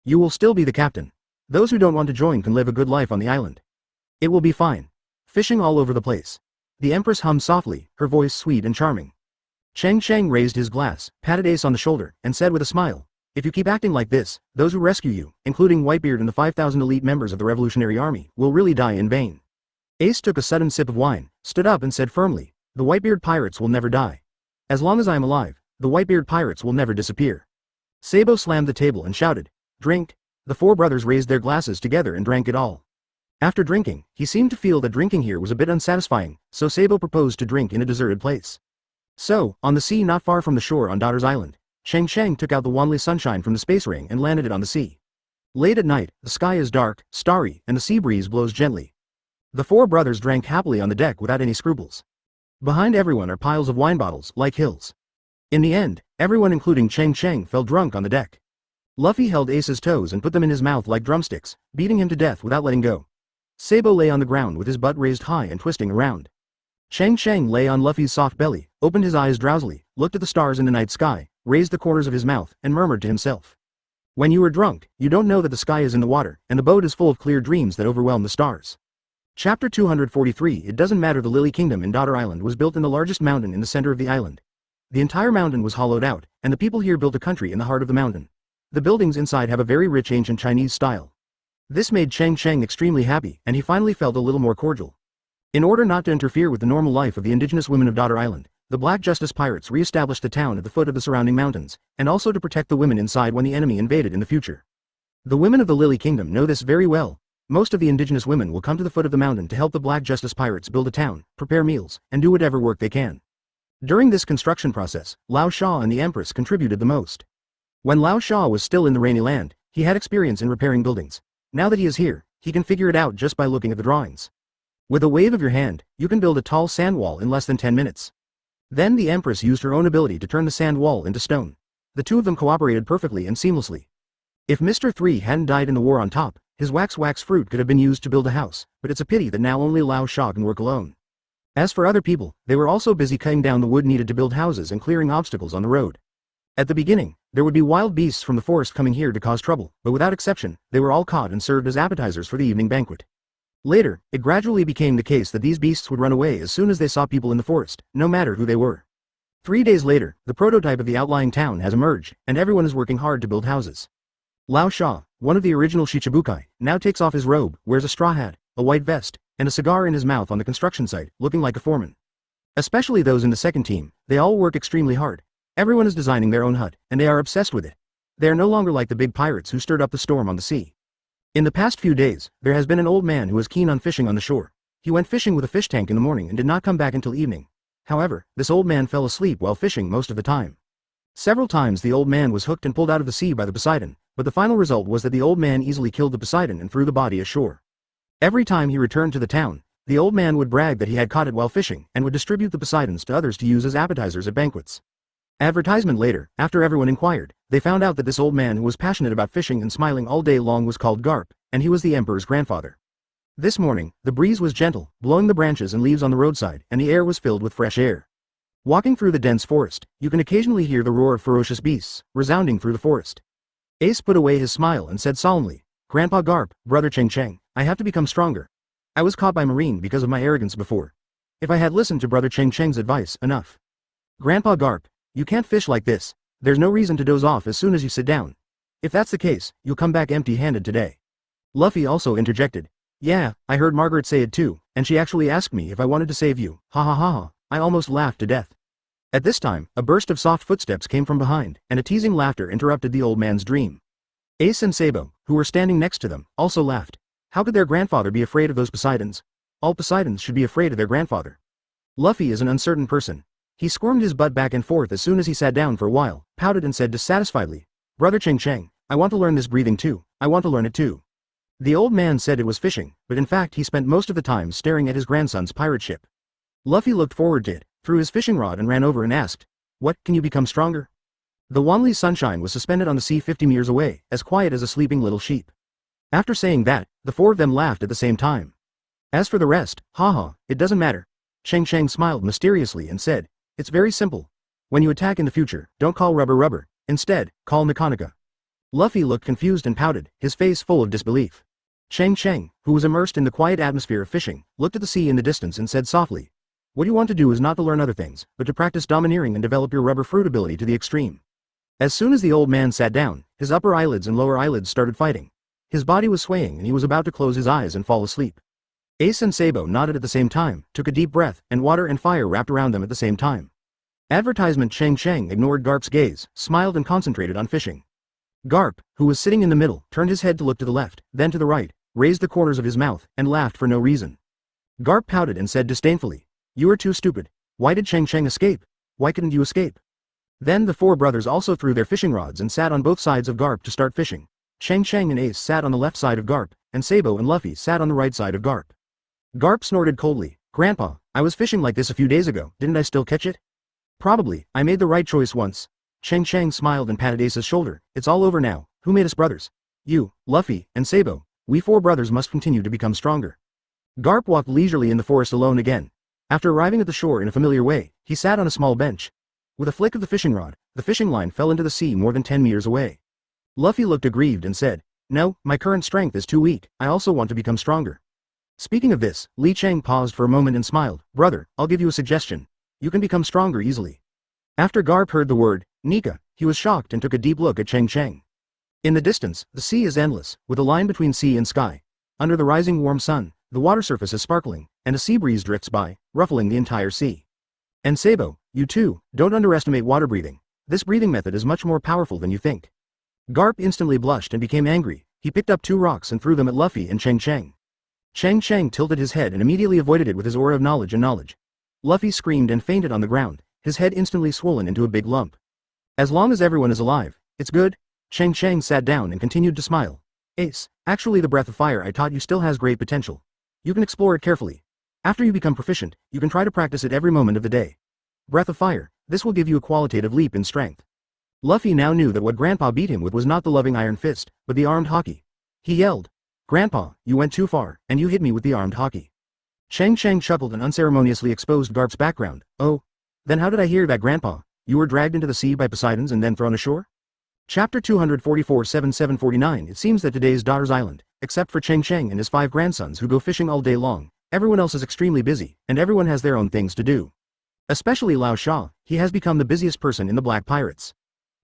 Speaker 1: You will still be the captain. Those who don't want to join can live a good life on the island. It will be fine. Fishing all over the place." The Empress hummed softly, her voice sweet and charming. Cheng Cheng raised his glass, patted Ace on the shoulder, and said with a smile, "If you keep acting like this, those who rescue you, including Whitebeard and the 5,000 elite members of the Revolutionary Army, will really die in vain." Ace took a sudden sip of wine, stood up and said firmly, "The Whitebeard Pirates will never die. As long as I am alive, the Whitebeard Pirates will never disappear." Sabo slammed the table and shouted, "Drink." The 4 brothers raised their glasses together and drank it all. After drinking, he seemed to feel that drinking here was a bit unsatisfying, so Sabo proposed to drink in a deserted place. So, on the sea not far from the shore on Daughter's Island, Cheng Cheng took out the Wanli sunshine from the space ring and landed it on the sea. Late at night, the sky is dark, starry, and the sea breeze blows gently. The 4 brothers drank happily on the deck without any scruples. Behind everyone are piles of wine bottles, like hills. In the end, everyone including Cheng Cheng fell drunk on the deck. Luffy held Ace's toes and put them in his mouth like drumsticks, beating him to death without letting go. Sabo lay on the ground with his butt raised high and twisting around. Cheng Cheng lay on Luffy's soft belly, opened his eyes drowsily, looked at the stars in the night sky, raised the corners of his mouth, and murmured to himself, "When you are drunk, you don't know that the sky is in the water, and the boat is full of clear dreams that overwhelm the stars." Chapter 243. It doesn't matter. The Lily Kingdom in Daughter Island was built in the largest mountain in the center of the island. The entire mountain was hollowed out, and the people here built a country in the heart of the mountain. The buildings inside have a very rich ancient Chinese style. This made Cheng Cheng extremely happy, and he finally felt a little more cordial. In order not to interfere with the normal life of the indigenous women of Daughter Island, the Black Justice Pirates re-established the town at the foot of the surrounding mountains, and also to protect the women inside when the enemy invaded in the future. The women of the Lily Kingdom know this very well. Most of the indigenous women will come to the foot of the mountain to help the Black Justice Pirates build a town, prepare meals, and do whatever work they can. During this construction process, Lao Sha and the Empress contributed the most. When Lao Sha was still in the Rainy Land, he had experience in repairing buildings. Now that he is here, he can figure it out just by looking at the drawings. With a wave of your hand, you can build a tall sand wall in less than 10 minutes. Then the Empress used her own ability to turn the sand wall into stone. the two of them cooperated perfectly and seamlessly. If Mr. 3 hadn't died in the war on top, his wax fruit could have been used to build a house, but it's a pity that now only Lao Sha can work alone. As for other people, they were also busy cutting down the wood needed to build houses and clearing obstacles on the road. At the beginning, there would be wild beasts from the forest coming here to cause trouble, but without exception, they were all caught and served as appetizers for the evening banquet. Later, it gradually became the case that these beasts would run away as soon as they saw people in the forest, no matter who they were. 3 days later, the prototype of the outlying town has emerged, and everyone is working hard to build houses. Lao Sha, one of the original Shichibukai, now takes off his robe, wears a straw hat, a white vest, and a cigar in his mouth on the construction site, looking like a foreman. Especially those in the second team, they all work extremely hard. Everyone is designing their own hut, and they are obsessed with it. They are no longer like the big pirates who stirred up the storm on the sea. In the past few days, there has been an old man who was keen on fishing on the shore. He went fishing with a fish tank in the morning and did not come back until evening. However, this old man fell asleep while fishing most of the time. Several times the old man was hooked and pulled out of the sea by the Poseidon, but the final result was that the old man easily killed the Poseidon and threw the body ashore. Every time he returned to the town, the old man would brag that he had caught it while fishing and would distribute the Poseidons to others to use as appetizers at banquets. Advertisement later, after everyone inquired, they found out that this old man who was passionate about fishing and smiling all day long was called Garp, and he was the emperor's grandfather. This morning, the breeze was gentle, blowing the branches and leaves on the roadside, and the air was filled with fresh air. Walking through the dense forest, you can occasionally hear the roar of ferocious beasts, resounding through the forest. Ace put away his smile and said solemnly, "Grandpa Garp, brother Cheng Cheng, I have to become stronger. I was caught by Marine because of my arrogance before. If I had listened to brother Cheng Cheng's advice, enough. Grandpa Garp, you can't fish like this. There's no reason to doze off as soon as you sit down. If that's the case, you'll come back empty-handed today." Luffy also interjected. "Yeah, I heard Margaret say it too, and she actually asked me if I wanted to save you. Ha ha ha ha." I almost laughed to death. At this time, a burst of soft footsteps came from behind, and a teasing laughter interrupted the old man's dream. Ace and Sabo, who were standing next to them, also laughed. How could their grandfather be afraid of those Poseidons? All Poseidons should be afraid of their grandfather. Luffy is an uncertain person. He squirmed his butt back and forth as soon as he sat down for a while, pouted and said dissatisfiedly, "Brother Cheng Cheng, I want to learn this breathing too. I want to learn it too." The old man said it was fishing, but in fact he spent most of the time staring at his grandson's pirate ship. Luffy looked forward to it, threw his fishing rod and ran over and asked, "What, can you become stronger?" The Wanli Sunshine was suspended on the sea 50 meters away, as quiet as a sleeping little sheep. After saying that, the four of them laughed at the same time. As for the rest, haha, it doesn't matter. Cheng Cheng smiled mysteriously and said, "It's very simple. When you attack in the future, don't call rubber. Instead, call Mechanica." Luffy looked confused and pouted, his face full of disbelief. Cheng Cheng, who was immersed in the quiet atmosphere of fishing, looked at the sea in the distance and said softly, "What you want to do is not to learn other things, but to practice domineering and develop your rubber fruit ability to the extreme." As soon as the old man sat down, his upper eyelids and lower eyelids started fighting. His body was swaying and he was about to close his eyes and fall asleep. Ace and Sabo nodded at the same time, took a deep breath, and water and fire wrapped around them at the same time. Advertisement Cheng Cheng ignored Garp's gaze, smiled and concentrated on fishing. Garp, who was sitting in the middle, turned his head to look to the left, then to the right, raised the corners of his mouth, and laughed for no reason. Garp pouted and said disdainfully, "You are too stupid. Why did Cheng Cheng escape? Why couldn't you escape?" Then the four brothers also threw their fishing rods and sat on both sides of Garp to start fishing. Cheng Cheng and Ace sat on the left side of Garp, and Sabo and Luffy sat on the right side of Garp. Garp snorted coldly, "Grandpa, I was fishing like this a few days ago, didn't I still catch it?" "Probably, I made the right choice once." Cheng Cheng smiled and patted Ace's shoulder, "It's all over now. Who made us brothers? You, Luffy, and Sabo. We four brothers must continue to become stronger." Garp walked leisurely in the forest alone again. After arriving at the shore in a familiar way, he sat on a small bench. With a flick of the fishing rod, the fishing line fell into the sea more than 10 meters away. Luffy looked aggrieved and said, "No, my current strength is too weak, I also want to become stronger." Speaking of this, Li Cheng paused for a moment and smiled, "Brother, I'll give you a suggestion. You can become stronger easily." After Garp heard the word, Nika, he was shocked and took a deep look at Cheng Cheng. In the distance, the sea is endless, with a line between sea and sky. Under the rising warm sun, the water surface is sparkling, and a sea breeze drifts by, ruffling the entire sea. And Sabo, you too, don't underestimate water breathing. This breathing method is much more powerful than you think. Garp instantly blushed and became angry. He picked up 2 rocks and threw them at Luffy and Cheng Cheng. Cheng Cheng tilted his head and immediately avoided it with his aura of knowledge. Luffy screamed and fainted on the ground, his head instantly swollen into a big lump. As long as everyone is alive, it's good. Cheng Cheng sat down and continued to smile. "Ace, actually the breath of fire I taught you still has great potential. You can explore it carefully. After you become proficient, you can try to practice it every moment of the day. Breath of fire, this will give you a qualitative leap in strength." Luffy now knew that what Grandpa beat him with was not the loving iron fist, but the armed hockey. He yelled, "Grandpa, you went too far, and you hit me with the armed hockey." Cheng Cheng chuckled and unceremoniously exposed Garp's background. "Oh? Then how did I hear that, Grandpa? You were dragged into the sea by Poseidons and then thrown ashore?" Chapter 244-7749. It seems that today's Daughter's Island, except for Cheng Cheng and his 5 grandsons who go fishing all day long, everyone else is extremely busy, and everyone has their own things to do. Especially Lao Sha, he has become the busiest person in the Black Pirates.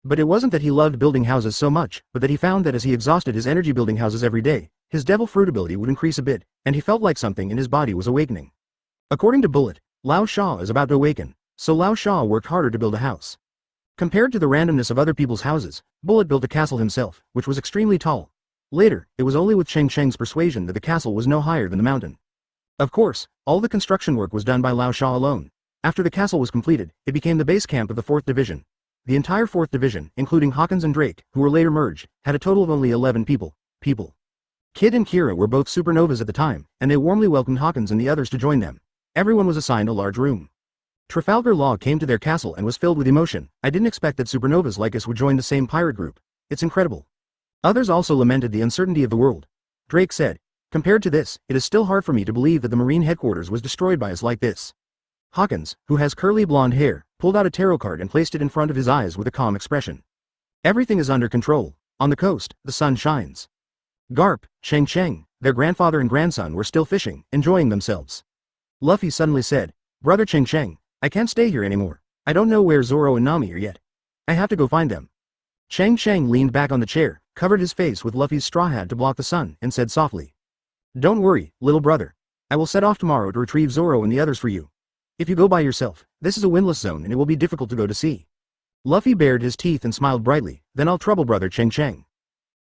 Speaker 1: But it wasn't that he loved building houses so much, but that he found that as he exhausted his energy building houses every day, his devil fruit ability would increase a bit, and he felt like something in his body was awakening. According to Bullet, Lao Sha is about to awaken, so Lao Sha worked harder to build a house. Compared to the randomness of other people's houses, Bullet built a castle himself, which was extremely tall. Later, it was only with Cheng Cheng's persuasion that the castle was no higher than the mountain. Of course, all the construction work was done by Lao Sha alone. After the castle was completed, it became the base camp of the 4th Division. The entire 4th Division, including Hawkins and Drake, who were later merged, had a total of only 11 people. Kid and Kira were both supernovas at the time, and they warmly welcomed Hawkins and the others to join them. Everyone was assigned a large room. Trafalgar Law came to their castle and was filled with emotion. "I didn't expect that supernovas like us would join the same pirate group. It's incredible." Others also lamented the uncertainty of the world. Drake said, "Compared to this, it is still hard for me to believe that the Marine headquarters was destroyed by us like this." Hawkins, who has curly blonde hair, pulled out a tarot card and placed it in front of his eyes with a calm expression. "Everything is under control. On the coast, the sun shines." Garp, Cheng Cheng, their grandfather and grandson were still fishing, enjoying themselves. Luffy suddenly said, "Brother Cheng Cheng, I can't stay here anymore. I don't know where Zoro and Nami are yet. I have to go find them." Cheng Cheng leaned back on the chair, covered his face with Luffy's straw hat to block the sun, and said softly, "Don't worry, little brother. I will set off tomorrow to retrieve Zoro and the others for you. If you go by yourself, this is a windless zone and it will be difficult to go to sea." Luffy bared his teeth and smiled brightly. "Then I'll trouble brother Cheng Cheng."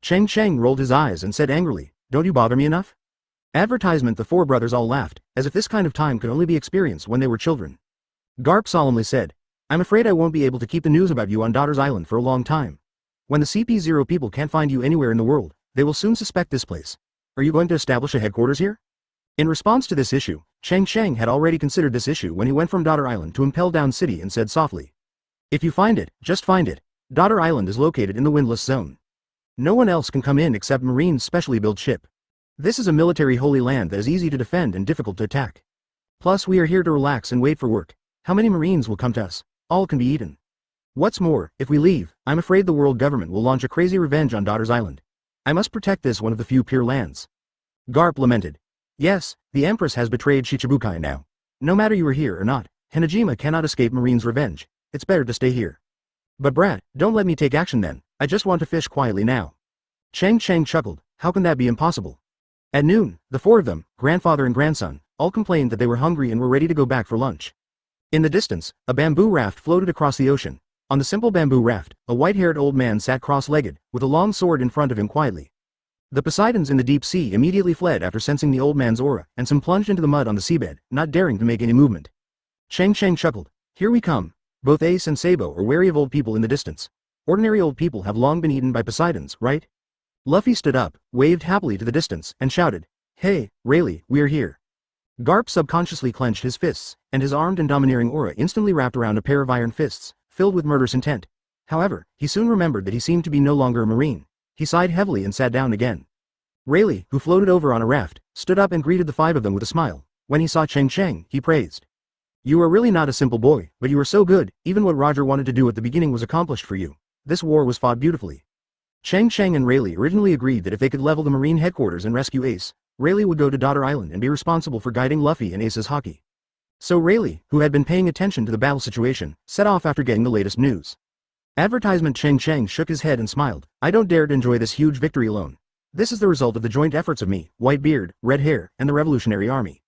Speaker 1: Cheng Cheng rolled his eyes and said angrily, "Don't you bother me enough?" Advertisement. The 4 brothers all laughed, as if this kind of time could only be experienced when they were children. Garp solemnly said, "I'm afraid I won't be able to keep the news about you on Daughter's Island for a long time. When the CP0 people can't find you anywhere in the world, they will soon suspect this place. Are you going to establish a headquarters here?" In response to this issue, Cheng Cheng had already considered this issue when he went from Daughter Island to Impel Down City and said softly, "If you find it, just find it. Daughter Island is located in the windless zone. No one else can come in except Marine's specially built ship. This is a military holy land that is easy to defend and difficult to attack. Plus we are here to relax and wait for work. How many Marines will come to us? All can be eaten. What's more, if we leave, I'm afraid the world government will launch a crazy revenge on Daughter's Island. I must protect this one of the few pure lands." Garp lamented, "Yes, the Empress has betrayed Shichibukai now. No matter you are here or not, Hinajima cannot escape Marine's revenge. It's better to stay here." "But Brad, don't let me take action then. I just want to fish quietly now." Cheng Cheng chuckled, "How can that be impossible?" At noon, the 4 of them, grandfather and grandson, all complained that they were hungry and were ready to go back for lunch. In the distance, a bamboo raft floated across the ocean. On the simple bamboo raft, a white-haired old man sat cross-legged, with a long sword in front of him quietly. The Poseidons in the deep sea immediately fled after sensing the old man's aura, and some plunged into the mud on the seabed, not daring to make any movement. Cheng Cheng chuckled, "Here we come." Both Ace and Sabo are wary of old people in the distance. Ordinary old people have long been eaten by Poseidons, right? Luffy stood up, waved happily to the distance, and shouted, "Hey, Rayleigh, we're here." Garp subconsciously clenched his fists, and his armed and domineering aura instantly wrapped around a pair of iron fists, filled with murderous intent. However, he soon remembered that he seemed to be no longer a marine. He sighed heavily and sat down again. Rayleigh, who floated over on a raft, stood up and greeted the 5 of them with a smile. When he saw Cheng Cheng, he praised, "You are really not a simple boy, but you are so good, even what Roger wanted to do at the beginning was accomplished for you. This war was fought beautifully." Cheng Cheng and Rayleigh originally agreed that if they could level the Marine headquarters and rescue Ace, Rayleigh would go to Daughter Island and be responsible for guiding Luffy and Ace's hockey. So Rayleigh, who had been paying attention to the battle situation, set off after getting the latest news. Advertisement. Cheng Cheng shook his head and smiled, "I don't dare to enjoy this huge victory alone. This is the result of the joint efforts of me, White Beard, Red Hair, and the Revolutionary Army."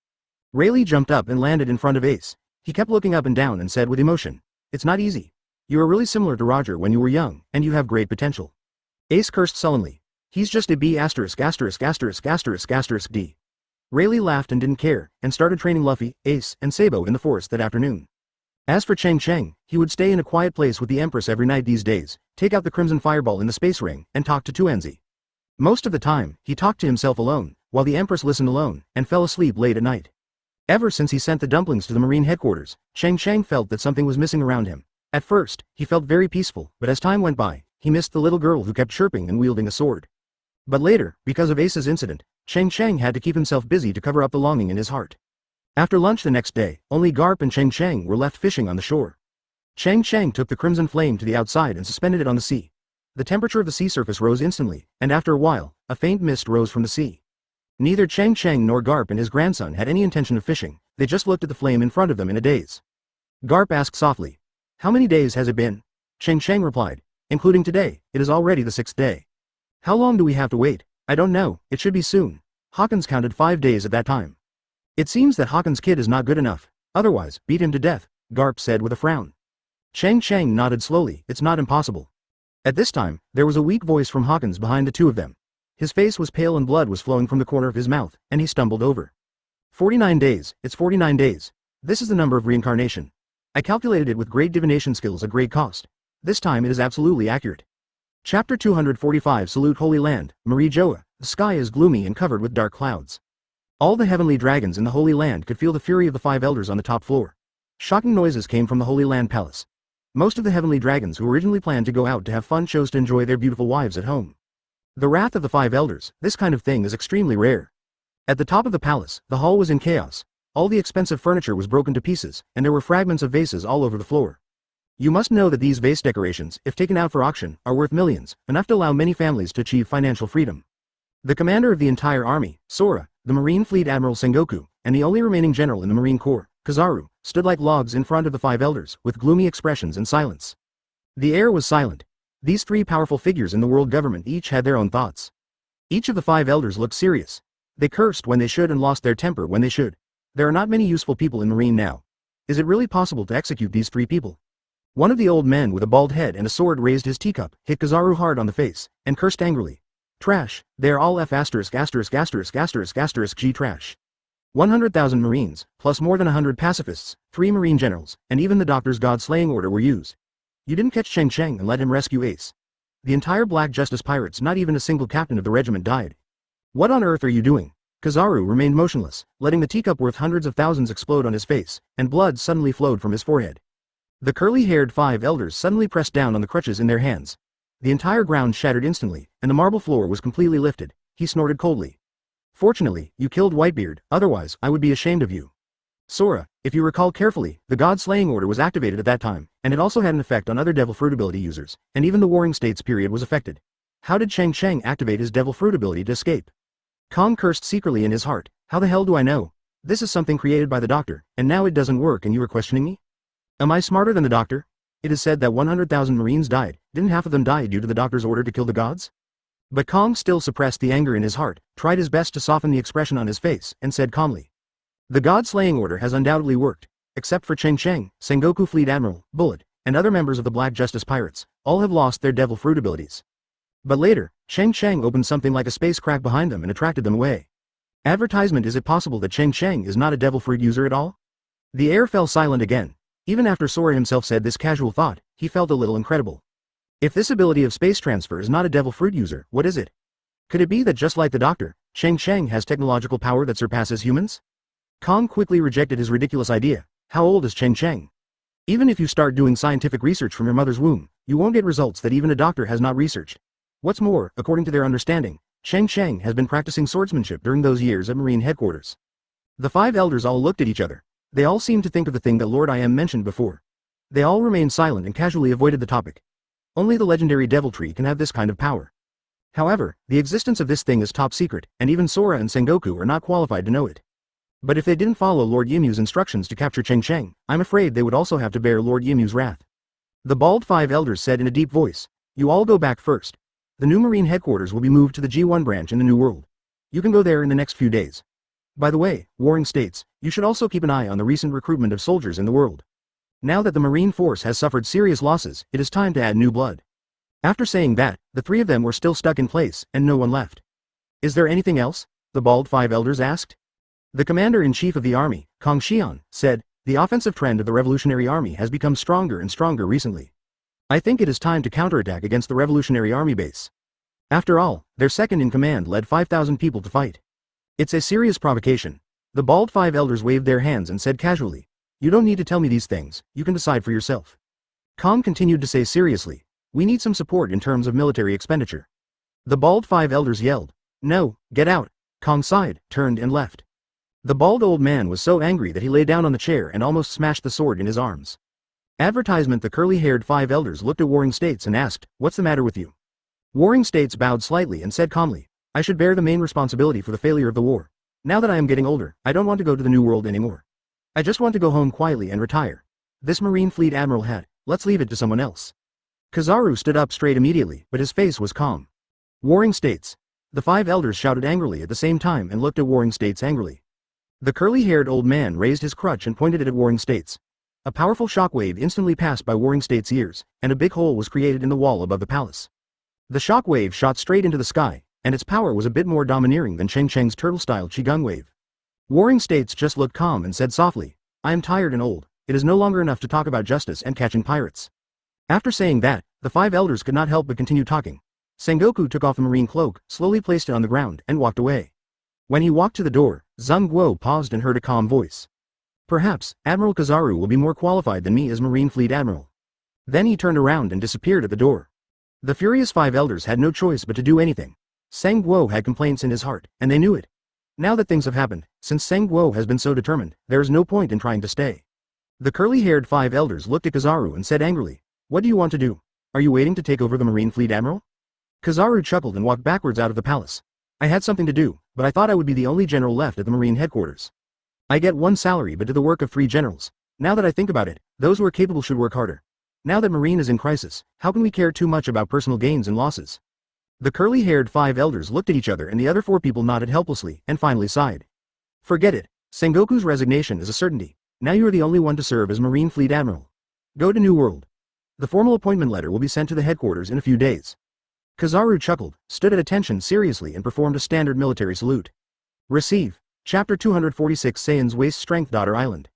Speaker 1: Rayleigh jumped up and landed in front of Ace. He kept looking up and down and said with emotion, "It's not easy. You are really similar to Roger when you were young, and you have great potential." Ace cursed sullenly. "He's just a B*****************. D." Rayleigh laughed and didn't care, and started training Luffy, Ace, and Sabo in the forest that afternoon. As for Cheng Cheng, he would stay in a quiet place with the Empress every night these days, take out the Crimson Fireball in the space ring, and talk to Tuanzi. Most of the time, he talked to himself alone, while the Empress listened alone, and fell asleep late at night. Ever since he sent the dumplings to the Marine headquarters, Cheng Cheng felt that something was missing around him. At first, he felt very peaceful, but as time went by, he missed the little girl who kept chirping and wielding a sword. But later, because of Ace's incident, Cheng Cheng had to keep himself busy to cover up the longing in his heart. After lunch the next day, only Garp and Cheng Cheng were left fishing on the shore. Cheng Cheng took the crimson flame to the outside and suspended it on the sea. The temperature of the sea surface rose instantly, and after a while, a faint mist rose from the sea. Neither Cheng Cheng nor Garp and his grandson had any intention of fishing, they just looked at the flame in front of them in a daze. Garp asked softly, "How many days has it been?" Cheng Cheng replied, "Including today, it is already the 6th day. How long do we have to wait? I don't know, it should be soon." Hawkins counted 5 days at that time. "It seems that Hawkins' kid is not good enough, otherwise, beat him to death," Garp said with a frown. Cheng Cheng nodded slowly, "It's not impossible." At this time, there was a weak voice from Hawkins behind the two of them. His face was pale and blood was flowing from the corner of his mouth, and he stumbled over. 49 days, it's 49 days. This is the number of reincarnation. I calculated it with great divination skills at great cost. This time it is absolutely accurate. Chapter 245 Salute Holy Land, Marie Joa. The sky is gloomy and covered with dark clouds. All the heavenly dragons in the Holy Land could feel the fury of the 5 elders on the top floor. Shocking noises came from the Holy Land Palace. Most of the heavenly dragons who originally planned to go out to have fun chose to enjoy their beautiful wives at home. The wrath of the 5 elders, this kind of thing is extremely rare. At the top of the palace, the hall was in chaos. All the expensive furniture was broken to pieces, and there were fragments of vases all over the floor. You must know that these vase decorations, if taken out for auction, are worth millions, enough to allow many families to achieve financial freedom. The commander of the entire army, Sora, the Marine Fleet Admiral Sengoku, and the only remaining general in the Marine Corps, Kizaru, stood like logs in front of the 5 elders, with gloomy expressions and silence. The air was silent. These 3 powerful figures in the world government each had their own thoughts. Each of the 5 elders looked serious. They cursed when they should and lost their temper when they should. There are not many useful people in Marine now. Is it really possible to execute these 3 people? One of the old men with a bald head and a sword raised his teacup, hit Kizaru hard on the face, and cursed angrily. Trash, they are all F*************** G trash. 100,000 Marines, plus more than 100 pacifists, 3 Marine generals, and even the doctor's god-slaying order were used. You didn't catch Cheng Cheng and let him rescue Ace. The entire Black Justice pirates, not even a single captain of the regiment died. What on earth are you doing? Kizaru remained motionless, letting the teacup worth hundreds of thousands explode on his face, and blood suddenly flowed from his forehead. The curly-haired 5 elders suddenly pressed down on the crutches in their hands. The entire ground shattered instantly, and the marble floor was completely lifted. He snorted coldly. Fortunately, you killed Whitebeard, otherwise I would be ashamed of you. Sora, if you recall carefully, the God-slaying order was activated at that time, and it also had an effect on other Devil Fruit ability users, and even the Warring States period was affected. How did Cheng Cheng activate his Devil Fruit ability to escape? Kong cursed secretly in his heart. How the hell do I know? This is something created by the doctor, and now it doesn't work and you are questioning me? Am I smarter than the doctor? It is said that 100,000 Marines died. Didn't half of them die due to the doctor's order to kill the gods? But Kong still suppressed the anger in his heart, tried his best to soften the expression on his face, and said calmly. The God-slaying order has undoubtedly worked, except for Cheng Cheng, Sengoku Fleet Admiral, Bullet, and other members of the Black Justice Pirates. All have lost their Devil Fruit abilities. But later, Cheng Cheng opened something like a space crack behind them and attracted them away. Advertisement. Is it possible that Cheng Cheng is not a Devil Fruit user at all? The air fell silent again. Even after Sora himself said this casual thought, he felt a little incredible. If this ability of space transfer is not a Devil Fruit user, what is it? Could it be that just like the doctor, Cheng Cheng has technological power that surpasses humans? Kong quickly rejected his ridiculous idea. How old is Cheng Cheng? Even if you start doing scientific research from your mother's womb, you won't get results that even a doctor has not researched. What's more, according to their understanding, Cheng Cheng has been practicing swordsmanship during those years at Marine headquarters. The 5 elders all looked at each other. They all seemed to think of the thing that Lord I Am mentioned before. They all remained silent and casually avoided the topic. Only the legendary Devil Tree can have this kind of power. However, the existence of this thing is top secret, and even Sora and Sengoku are not qualified to know it. But if they didn't follow Lord Yimu's instructions to capture Cheng Cheng, I'm afraid they would also have to bear Lord Yimu's wrath. The bald 5 elders said in a deep voice, "You all go back first. The new Marine headquarters will be moved to the G1 branch in the New World. You can go there in the next few days. By the way, Warring States, you should also keep an eye on the recent recruitment of soldiers in the world. Now that the Marine force has suffered serious losses, it is time to add new blood." After saying that, the 3 of them were still stuck in place, and no one left. Is there anything else? The bald 5 elders asked. The commander-in-chief of the army, Kong Xian, said, "The offensive trend of the Revolutionary Army has become stronger and stronger recently. I think it is time to counterattack against the Revolutionary Army base. After all, their second-in-command led 5,000 people to fight. It's a serious provocation." The bald 5 elders waved their hands and said casually, "You don't need to tell me these things, you can decide for yourself." Kong continued to say seriously, we need some support in terms of military expenditure. The bald 5 elders yelled. No, get out. Kong sighed, turned and left. The bald old man was so angry that he lay down on the chair and almost smashed the sword in his arms. Advertisement. The curly-haired 5 elders looked at Warring States and asked, what's the matter with you? Warring States bowed slightly and said calmly, I should bear the main responsibility for the failure of the war. Now that I am getting older, I don't want to go to the New World anymore. I just want to go home quietly and retire. This Marine Fleet Admiral had, let's leave it to someone else. Kizaru stood up straight immediately, but his face was calm. Warring States. The 5 elders shouted angrily at the same time and looked at Warring States angrily. The curly-haired old man raised his crutch and pointed it at Warring States. A powerful shockwave instantly passed by Warring States' ears, and a big hole was created in the wall above the palace. The shockwave shot straight into the sky, and its power was a bit more domineering than Cheng Cheng's turtle-style Qigong wave. Warring States just looked calm and said softly, I am tired and old, it is no longer enough to talk about justice and catching pirates. After saying that, the 5 elders could not help but continue talking. Sengoku took off the marine cloak, slowly placed it on the ground, and walked away. When he walked to the door, Zhang Guo paused and heard a calm voice. Perhaps, Admiral Kizaru will be more qualified than me as Marine Fleet Admiral. Then he turned around and disappeared at the door. The furious 5 elders had no choice but to do anything. Zhang Guo had complaints in his heart, and they knew it. Now that things have happened, since Zhang Guo has been so determined, there is no point in trying to stay. The curly-haired 5 elders looked at Kizaru and said angrily, what do you want to do? Are you waiting to take over the Marine Fleet Admiral? Kizaru chuckled and walked backwards out of the palace. I had something to do, but I thought I would be the only general left at the Marine headquarters. I get 1 salary but do the work of 3 generals. Now that I think about it, those who are capable should work harder. Now that Marine is in crisis, how can we care too much about personal gains and losses? The curly-haired 5 elders looked at each other and the other 4 people nodded helplessly and finally sighed. Forget it. Sengoku's resignation is a certainty. Now you are the only one to serve as Marine Fleet Admiral. Go to New World. The formal appointment letter will be sent to the headquarters in a few days. Kizaru chuckled, stood at attention seriously and performed a standard military salute. Receive. Chapter 246 Saiyan's Waist Strength. Daughter Island.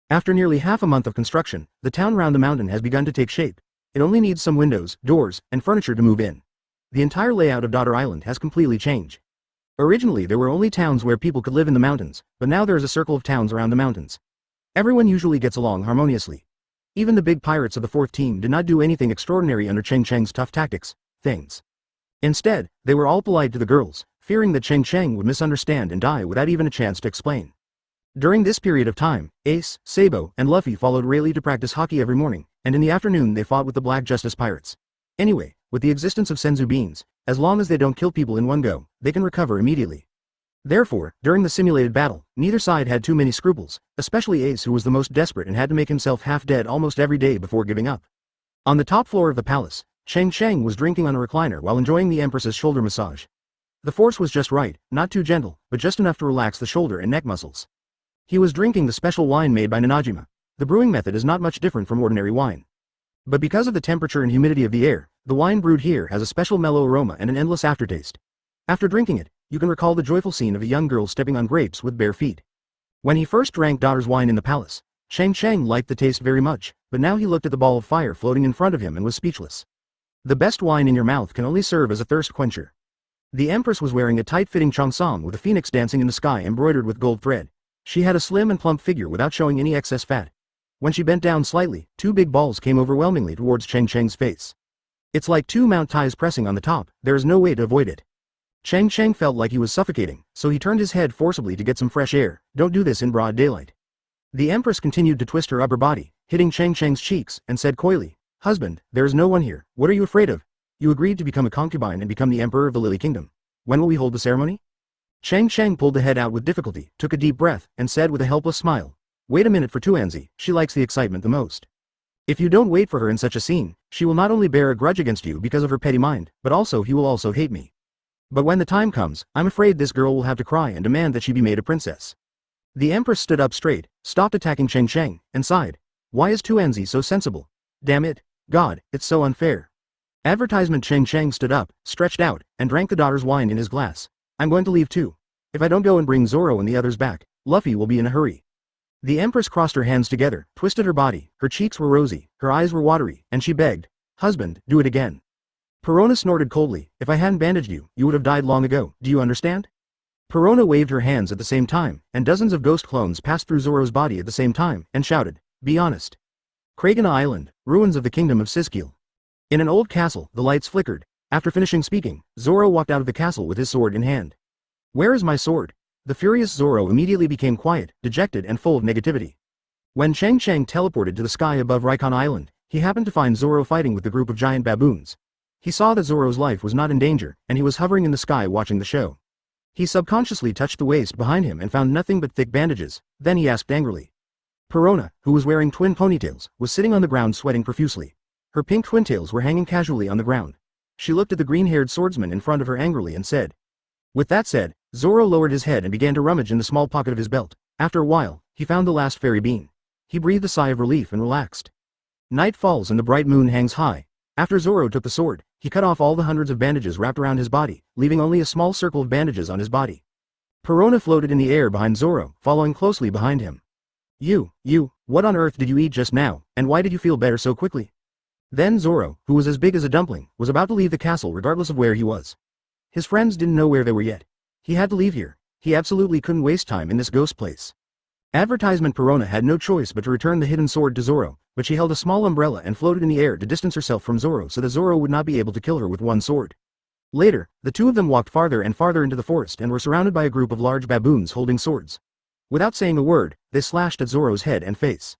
Speaker 1: After nearly half a month of construction, the town round the mountain has begun to take shape. It only needs some windows, doors, and furniture to move in. The entire layout of Daughter Island has completely changed. Originally there were only towns where people could live in the mountains, but now there is a circle of towns around the mountains. Everyone usually gets along harmoniously. Even the big pirates of the 4th team did not do anything extraordinary under Cheng Cheng's tough tactics, things. Instead, they were all polite to the girls, fearing that Cheng Cheng would misunderstand and die without even a chance to explain. During this period of time, Ace, Sabo, and Luffy followed Rayleigh to practice hockey every morning, and in the afternoon they fought with the Black Justice Pirates. Anyway, with the existence of senzu beans, as long as they don't kill people in one go, they can recover immediately. Therefore, during the simulated battle, neither side had too many scruples, especially Ace, who was the most desperate and had to make himself half dead almost every day before giving up. On the top floor of the palace, Cheng Cheng was drinking on a recliner while enjoying the Empress's shoulder massage. The force was just right, not too gentle, but just enough to relax the shoulder and neck muscles. He was drinking the special wine made by Nanajima. The brewing method is not much different from ordinary wine. But because of the temperature and humidity of the air, the wine brewed here has a special mellow aroma and an endless aftertaste. After drinking it, you can recall the joyful scene of a young girl stepping on grapes with bare feet. When he first drank daughter's wine in the palace, Cheng Cheng liked the taste very much, but now he looked at the ball of fire floating in front of him and was speechless. The best wine in your mouth can only serve as a thirst quencher. The Empress was wearing a tight-fitting cheongsam with a phoenix dancing in the sky embroidered with gold thread. She had a slim and plump figure without showing any excess fat. When she bent down slightly, 2 big balls came overwhelmingly towards Cheng Cheng's face. It's like 2 Mount Tais pressing on the top, there is no way to avoid it. Cheng Cheng felt like he was suffocating, so he turned his head forcibly to get some fresh air. Don't do this in broad daylight. The Empress continued to twist her upper body, hitting Cheng Cheng's cheeks, and said coyly, Husband, there is no one here, what are you afraid of? You agreed to become a concubine and become the Emperor of the Lily Kingdom. When will we hold the ceremony? Cheng Cheng pulled the head out with difficulty, took a deep breath, and said with a helpless smile, Wait a minute for Tuanzi, she likes the excitement the most. If you don't wait for her in such a scene, she will not only bear a grudge against you because of her petty mind, but also he will also hate me. But when the time comes, I'm afraid this girl will have to cry and demand that she be made a princess. The Empress stood up straight, stopped attacking Cheng Cheng, and sighed. Why is Tuanzi so sensible? Damn it. God, it's so unfair. Advertisement. Cheng Cheng stood up, stretched out, and drank the daughter's wine in his glass. I'm going to leave too. If I don't go and bring Zoro and the others back, Luffy will be in a hurry. The Empress crossed her hands together, twisted her body, her cheeks were rosy, her eyes were watery, and she begged, Husband, do it again. Perona snorted coldly, if I hadn't bandaged you, you would have died long ago, do you understand? Perona waved her hands at the same time, and dozens of ghost clones passed through Zoro's body at the same time, and shouted, Be honest. Kragana Island, ruins of the kingdom of Siskil. In an old castle, the lights flickered. After finishing speaking, Zoro walked out of the castle with his sword in hand. Where is my sword? The furious Zoro immediately became quiet, dejected and full of negativity. When Cheng Cheng teleported to the sky above Raikon Island, he happened to find Zoro fighting with a group of giant baboons. He saw that Zoro's life was not in danger, and he was hovering in the sky watching the show. He subconsciously touched the waist behind him and found nothing but thick bandages. Then he asked angrily. Perona, who was wearing twin ponytails, was sitting on the ground sweating profusely. Her pink twintails were hanging casually on the ground. She looked at the green-haired swordsman in front of her angrily and said. With that said, Zoro lowered his head and began to rummage in the small pocket of his belt. After a while, he found the last fairy bean. He breathed a sigh of relief and relaxed. Night falls and the bright moon hangs high. After Zoro took the sword, he cut off all the hundreds of bandages wrapped around his body, leaving only a small circle of bandages on his body. Perona floated in the air behind Zoro, following closely behind him. You, what on earth did you eat just now, and why did you feel better so quickly? Then Zoro, who was as big as a dumpling, was about to leave the castle regardless of where he was. His friends didn't know where they were yet. He had to leave here. He absolutely couldn't waste time in this ghost place. Advertisement Perona had no choice but to return the hidden sword to Zoro, but she held a small umbrella and floated in the air to distance herself from Zoro so that Zoro would not be able to kill her with one sword. Later, the two of them walked farther and farther into the forest and were surrounded by a group of large baboons holding swords. Without saying a word, they slashed at Zoro's head and face.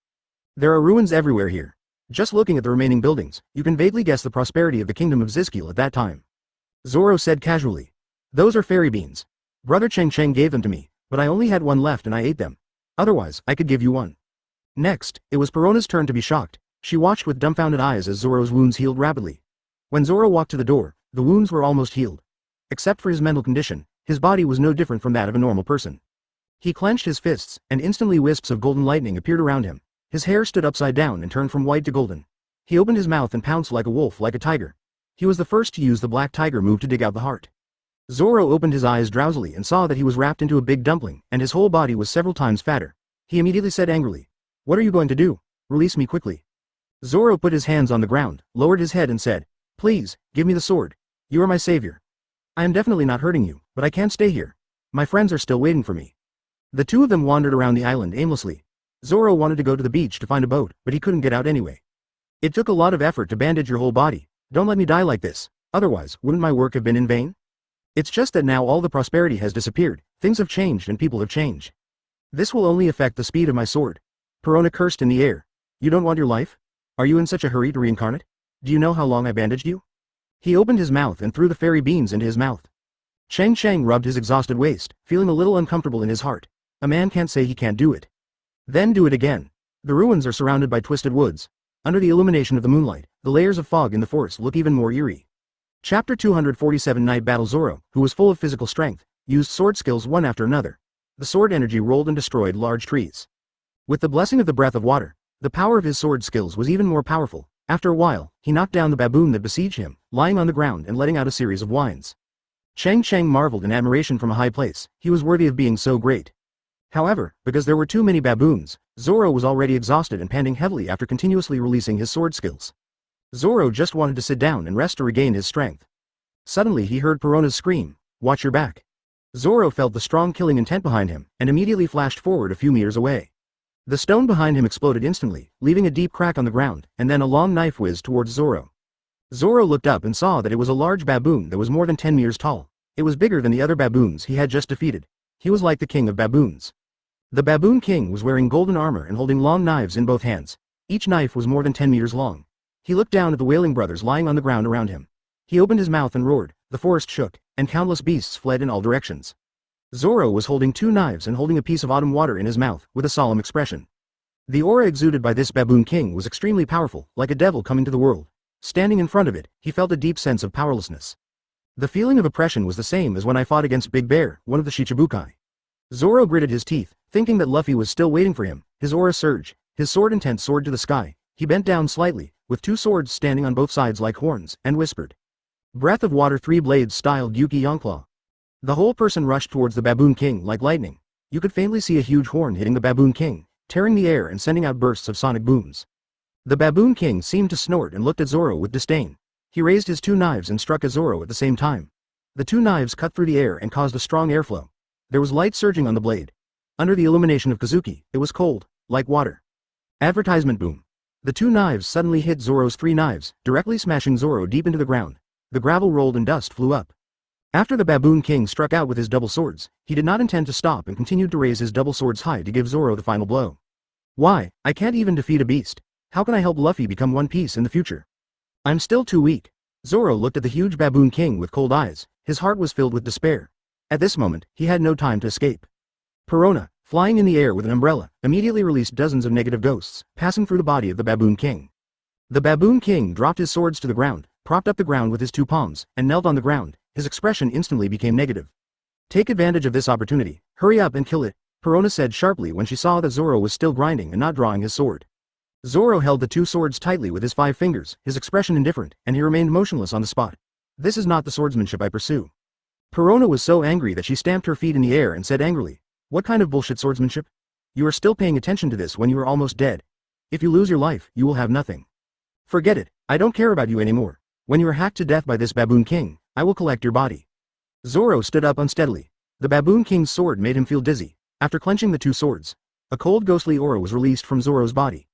Speaker 1: There are ruins everywhere here. Just looking at the remaining buildings, you can vaguely guess the prosperity of the kingdom of Siskil at that time. Zoro said casually. Those are fairy beans. Brother Cheng Cheng gave them to me, but I only had one left and I ate them. Otherwise, I could give you one. Next, it was Perona's turn to be shocked. She watched with dumbfounded eyes as Zoro's wounds healed rapidly. When Zoro walked to the door, the wounds were almost healed. Except for his mental condition, his body was no different from that of a normal person. He clenched his fists, and instantly wisps of golden lightning appeared around him. His hair stood upside down and turned from white to golden. He opened his mouth and pounced like a wolf, like a tiger. He was the first to use the black tiger move to dig out the heart. Zoro opened his eyes drowsily and saw that he was wrapped into a big dumpling, and his whole body was several times fatter. He immediately said angrily, "What are you going to do? Release me quickly." Zoro put his hands on the ground, lowered his head and said, "Please, give me the sword. You are my savior. I am definitely not hurting you, but I can't stay here. My friends are still waiting for me." The two of them wandered around the island aimlessly. Zoro wanted to go to the beach to find a boat, but he couldn't get out anyway. "It took a lot of effort to bandage your whole body. Don't let me die like this, otherwise, wouldn't my work have been in vain? It's just that now all the prosperity has disappeared, things have changed and people have changed. This will only affect the speed of my sword." Perona cursed in the air. "You don't want your life? Are you in such a hurry to reincarnate? Do you know how long I bandaged you?" He opened his mouth and threw the fairy beans into his mouth. Cheng Cheng rubbed his exhausted waist, feeling a little uncomfortable in his heart. A man can't say he can't do it. Then do it again. The ruins are surrounded by twisted woods. Under the illumination of the moonlight, the layers of fog in the forest look even more eerie. Chapter 247 Night Battle. Zoro, who was full of physical strength, used sword skills one after another. The sword energy rolled and destroyed large trees. With the blessing of the breath of water, the power of his sword skills was even more powerful. After a while, he knocked down the baboon that besieged him, lying on the ground and letting out a series of whines. Cheng Cheng marveled in admiration from a high place. He was worthy of being so great. However, because there were too many baboons, Zoro was already exhausted and panting heavily after continuously releasing his sword skills. Zoro just wanted to sit down and rest to regain his strength. Suddenly he heard Perona's scream, "Watch your back." Zoro felt the strong killing intent behind him, and immediately flashed forward a few meters away. The stone behind him exploded instantly, leaving a deep crack on the ground, and then a long knife whizzed towards Zoro. Zoro looked up and saw that it was a large baboon that was more than 10 meters tall. It was bigger than the other baboons he had just defeated. He was like the king of baboons. The baboon king was wearing golden armor and holding long knives in both hands. Each knife was more than 10 meters long. He looked down at the wailing brothers lying on the ground around him. He opened his mouth and roared, the forest shook, and countless beasts fled in all directions. Zoro was holding two knives and holding a piece of autumn water in his mouth, with a solemn expression. The aura exuded by this baboon king was extremely powerful, like a devil coming to the world. Standing in front of it, he felt a deep sense of powerlessness. The feeling of oppression was the same as when I fought against Big Bear, one of the Shichibukai. Zoro gritted his teeth, thinking that Luffy was still waiting for him. His aura surged, his sword intent soared to the sky. He bent down slightly, with two swords standing on both sides like horns, and whispered. "Breath of water, 3 blades styled Yuki Yonclaw." The whole person rushed towards the baboon king like lightning. You could faintly see a huge horn hitting the baboon king, tearing the air and sending out bursts of sonic booms. The baboon king seemed to snort and looked at Zoro with disdain. He raised his two knives and struck at Zoro at the same time. The two knives cut through the air and caused a strong airflow. There was light surging on the blade. Under the illumination of Kazuki, it was cold, like water. Advertisement boom. The two knives suddenly hit Zoro's three knives, directly smashing Zoro deep into the ground. The gravel rolled and dust flew up. After the Baboon King struck out with his double swords, he did not intend to stop and continued to raise his double swords high to give Zoro the final blow. Why, I can't even defeat a beast. How can I help Luffy become One Piece in the future? I'm still too weak. Zoro looked at the huge Baboon King with cold eyes. His heart was filled with despair. At this moment, he had no time to escape. Perona, flying in the air with an umbrella, immediately released dozens of negative ghosts, passing through the body of the Baboon King. The Baboon King dropped his swords to the ground, propped up the ground with his two palms, and knelt on the ground. His expression instantly became negative. Take advantage of this opportunity. Hurry up and kill it, Perona said sharply when she saw that Zoro was still grinding and not drawing his sword. Zoro held the two swords tightly with his 5 fingers, his expression indifferent, and he remained motionless on the spot. This is not the swordsmanship I pursue. Perona was so angry that she stamped her feet in the air and said angrily, "What kind of bullshit swordsmanship? You are still paying attention to this when you are almost dead. If you lose your life, you will have nothing. Forget it, I don't care about you anymore. When you are hacked to death by this Baboon King, I will collect your body." Zoro stood up unsteadily. The Baboon King's sword made him feel dizzy. After clenching the two swords, a cold ghostly aura was released from Zoro's body.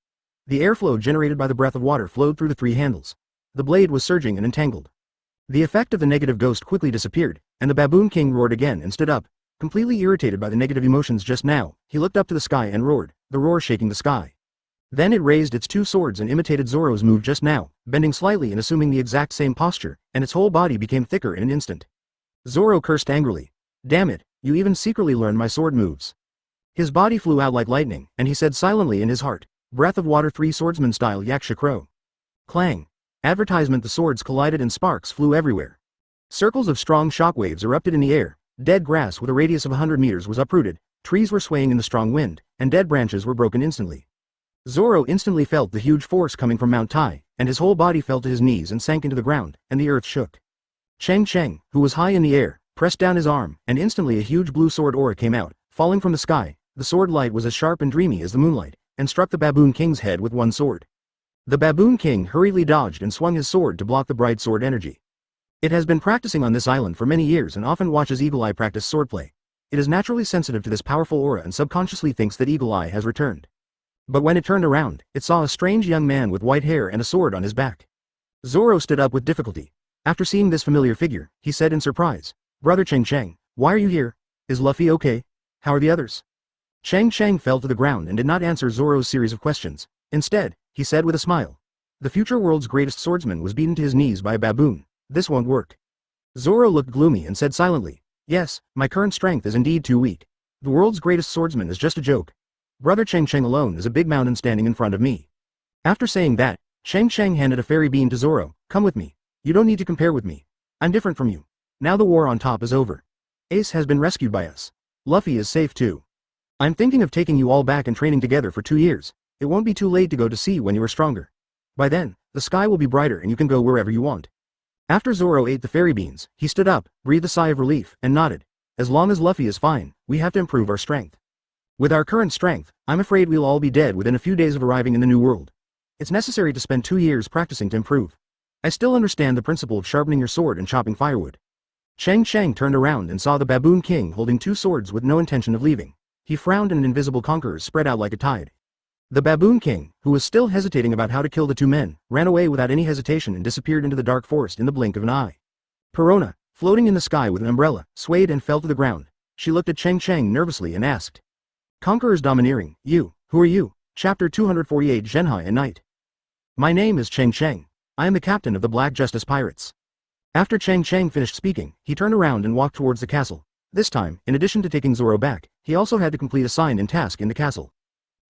Speaker 1: The airflow generated by the breath of water flowed through the 3 handles. The blade was surging and entangled. The effect of the negative ghost quickly disappeared, and the Baboon King roared again and stood up. Completely irritated by the negative emotions just now, he looked up to the sky and roared, the roar shaking the sky. Then it raised its 2 swords and imitated Zoro's move just now, bending slightly and assuming the exact same posture, and its whole body became thicker in an instant. Zoro cursed angrily. "Damn it, you even secretly learned my sword moves." His body flew out like lightning, and he said silently in his heart, "Breath of water 3 swordsman style Yaksha Crow." Clang. Advertisement. The swords collided and sparks flew everywhere. Circles of strong shockwaves erupted in the air. Dead grass with a radius of 100 meters was uprooted, trees were swaying in the strong wind, and dead branches were broken instantly. Zoro instantly felt the huge force coming from Mount Tai, and his whole body fell to his knees and sank into the ground, and the earth shook. Cheng Cheng, who was high in the air, pressed down his arm, and instantly a huge blue sword aura came out, falling from the sky. The sword light was as sharp and dreamy as the moonlight, and struck the Baboon King's head with one sword. The Baboon King hurriedly dodged and swung his sword to block the bright sword energy. It has been practicing on this island for many years and often watches Eagle Eye practice swordplay. It is naturally sensitive to this powerful aura and subconsciously thinks that Eagle Eye has returned. But when it turned around, it saw a strange young man with white hair and a sword on his back. Zoro stood up with difficulty. After seeing this familiar figure, he said in surprise, "Brother Cheng Cheng, why are you here? Is Luffy okay? How are the others?" Cheng Cheng fell to the ground and did not answer Zoro's series of questions. Instead, he said with a smile, "The future world's greatest swordsman was beaten to his knees by a baboon. This won't work." Zoro looked gloomy and said silently, "Yes, my current strength is indeed too weak. The world's greatest swordsman is just a joke. Brother Cheng Cheng alone is a big mountain standing in front of me." After saying that, Cheng Cheng handed a fairy bean to Zoro. "Come with me. You don't need to compare with me. I'm different from you. Now the war on top is over. Ace has been rescued by us. Luffy is safe too. I'm thinking of taking you all back and training together for 2 years. It won't be too late to go to sea when you are stronger. By then, the sky will be brighter and you can go wherever you want." After Zoro ate the fairy beans, he stood up, breathed a sigh of relief, and nodded. "As long as Luffy is fine, we have to improve our strength. With our current strength, I'm afraid we'll all be dead within a few days of arriving in the new world. It's necessary to spend 2 years practicing to improve. I still understand the principle of sharpening your sword and chopping firewood." Cheng Cheng turned around and saw the Baboon King holding 2 swords with no intention of leaving. He frowned and an invisible conqueror spread out like a tide. The Baboon King, who was still hesitating about how to kill the 2 men, ran away without any hesitation and disappeared into the dark forest in the blink of an eye. Perona, floating in the sky with an umbrella, swayed and fell to the ground. She looked at Cheng Cheng nervously and asked, "Conquerors domineering, you, who are you?" Chapter 248 Zhenhai and Night. "My name is Cheng Cheng. I am the captain of the Black Justice Pirates." After Cheng Cheng finished speaking, he turned around and walked towards the castle. This time, in addition to taking Zoro back, he also had to complete a sign and task in the castle.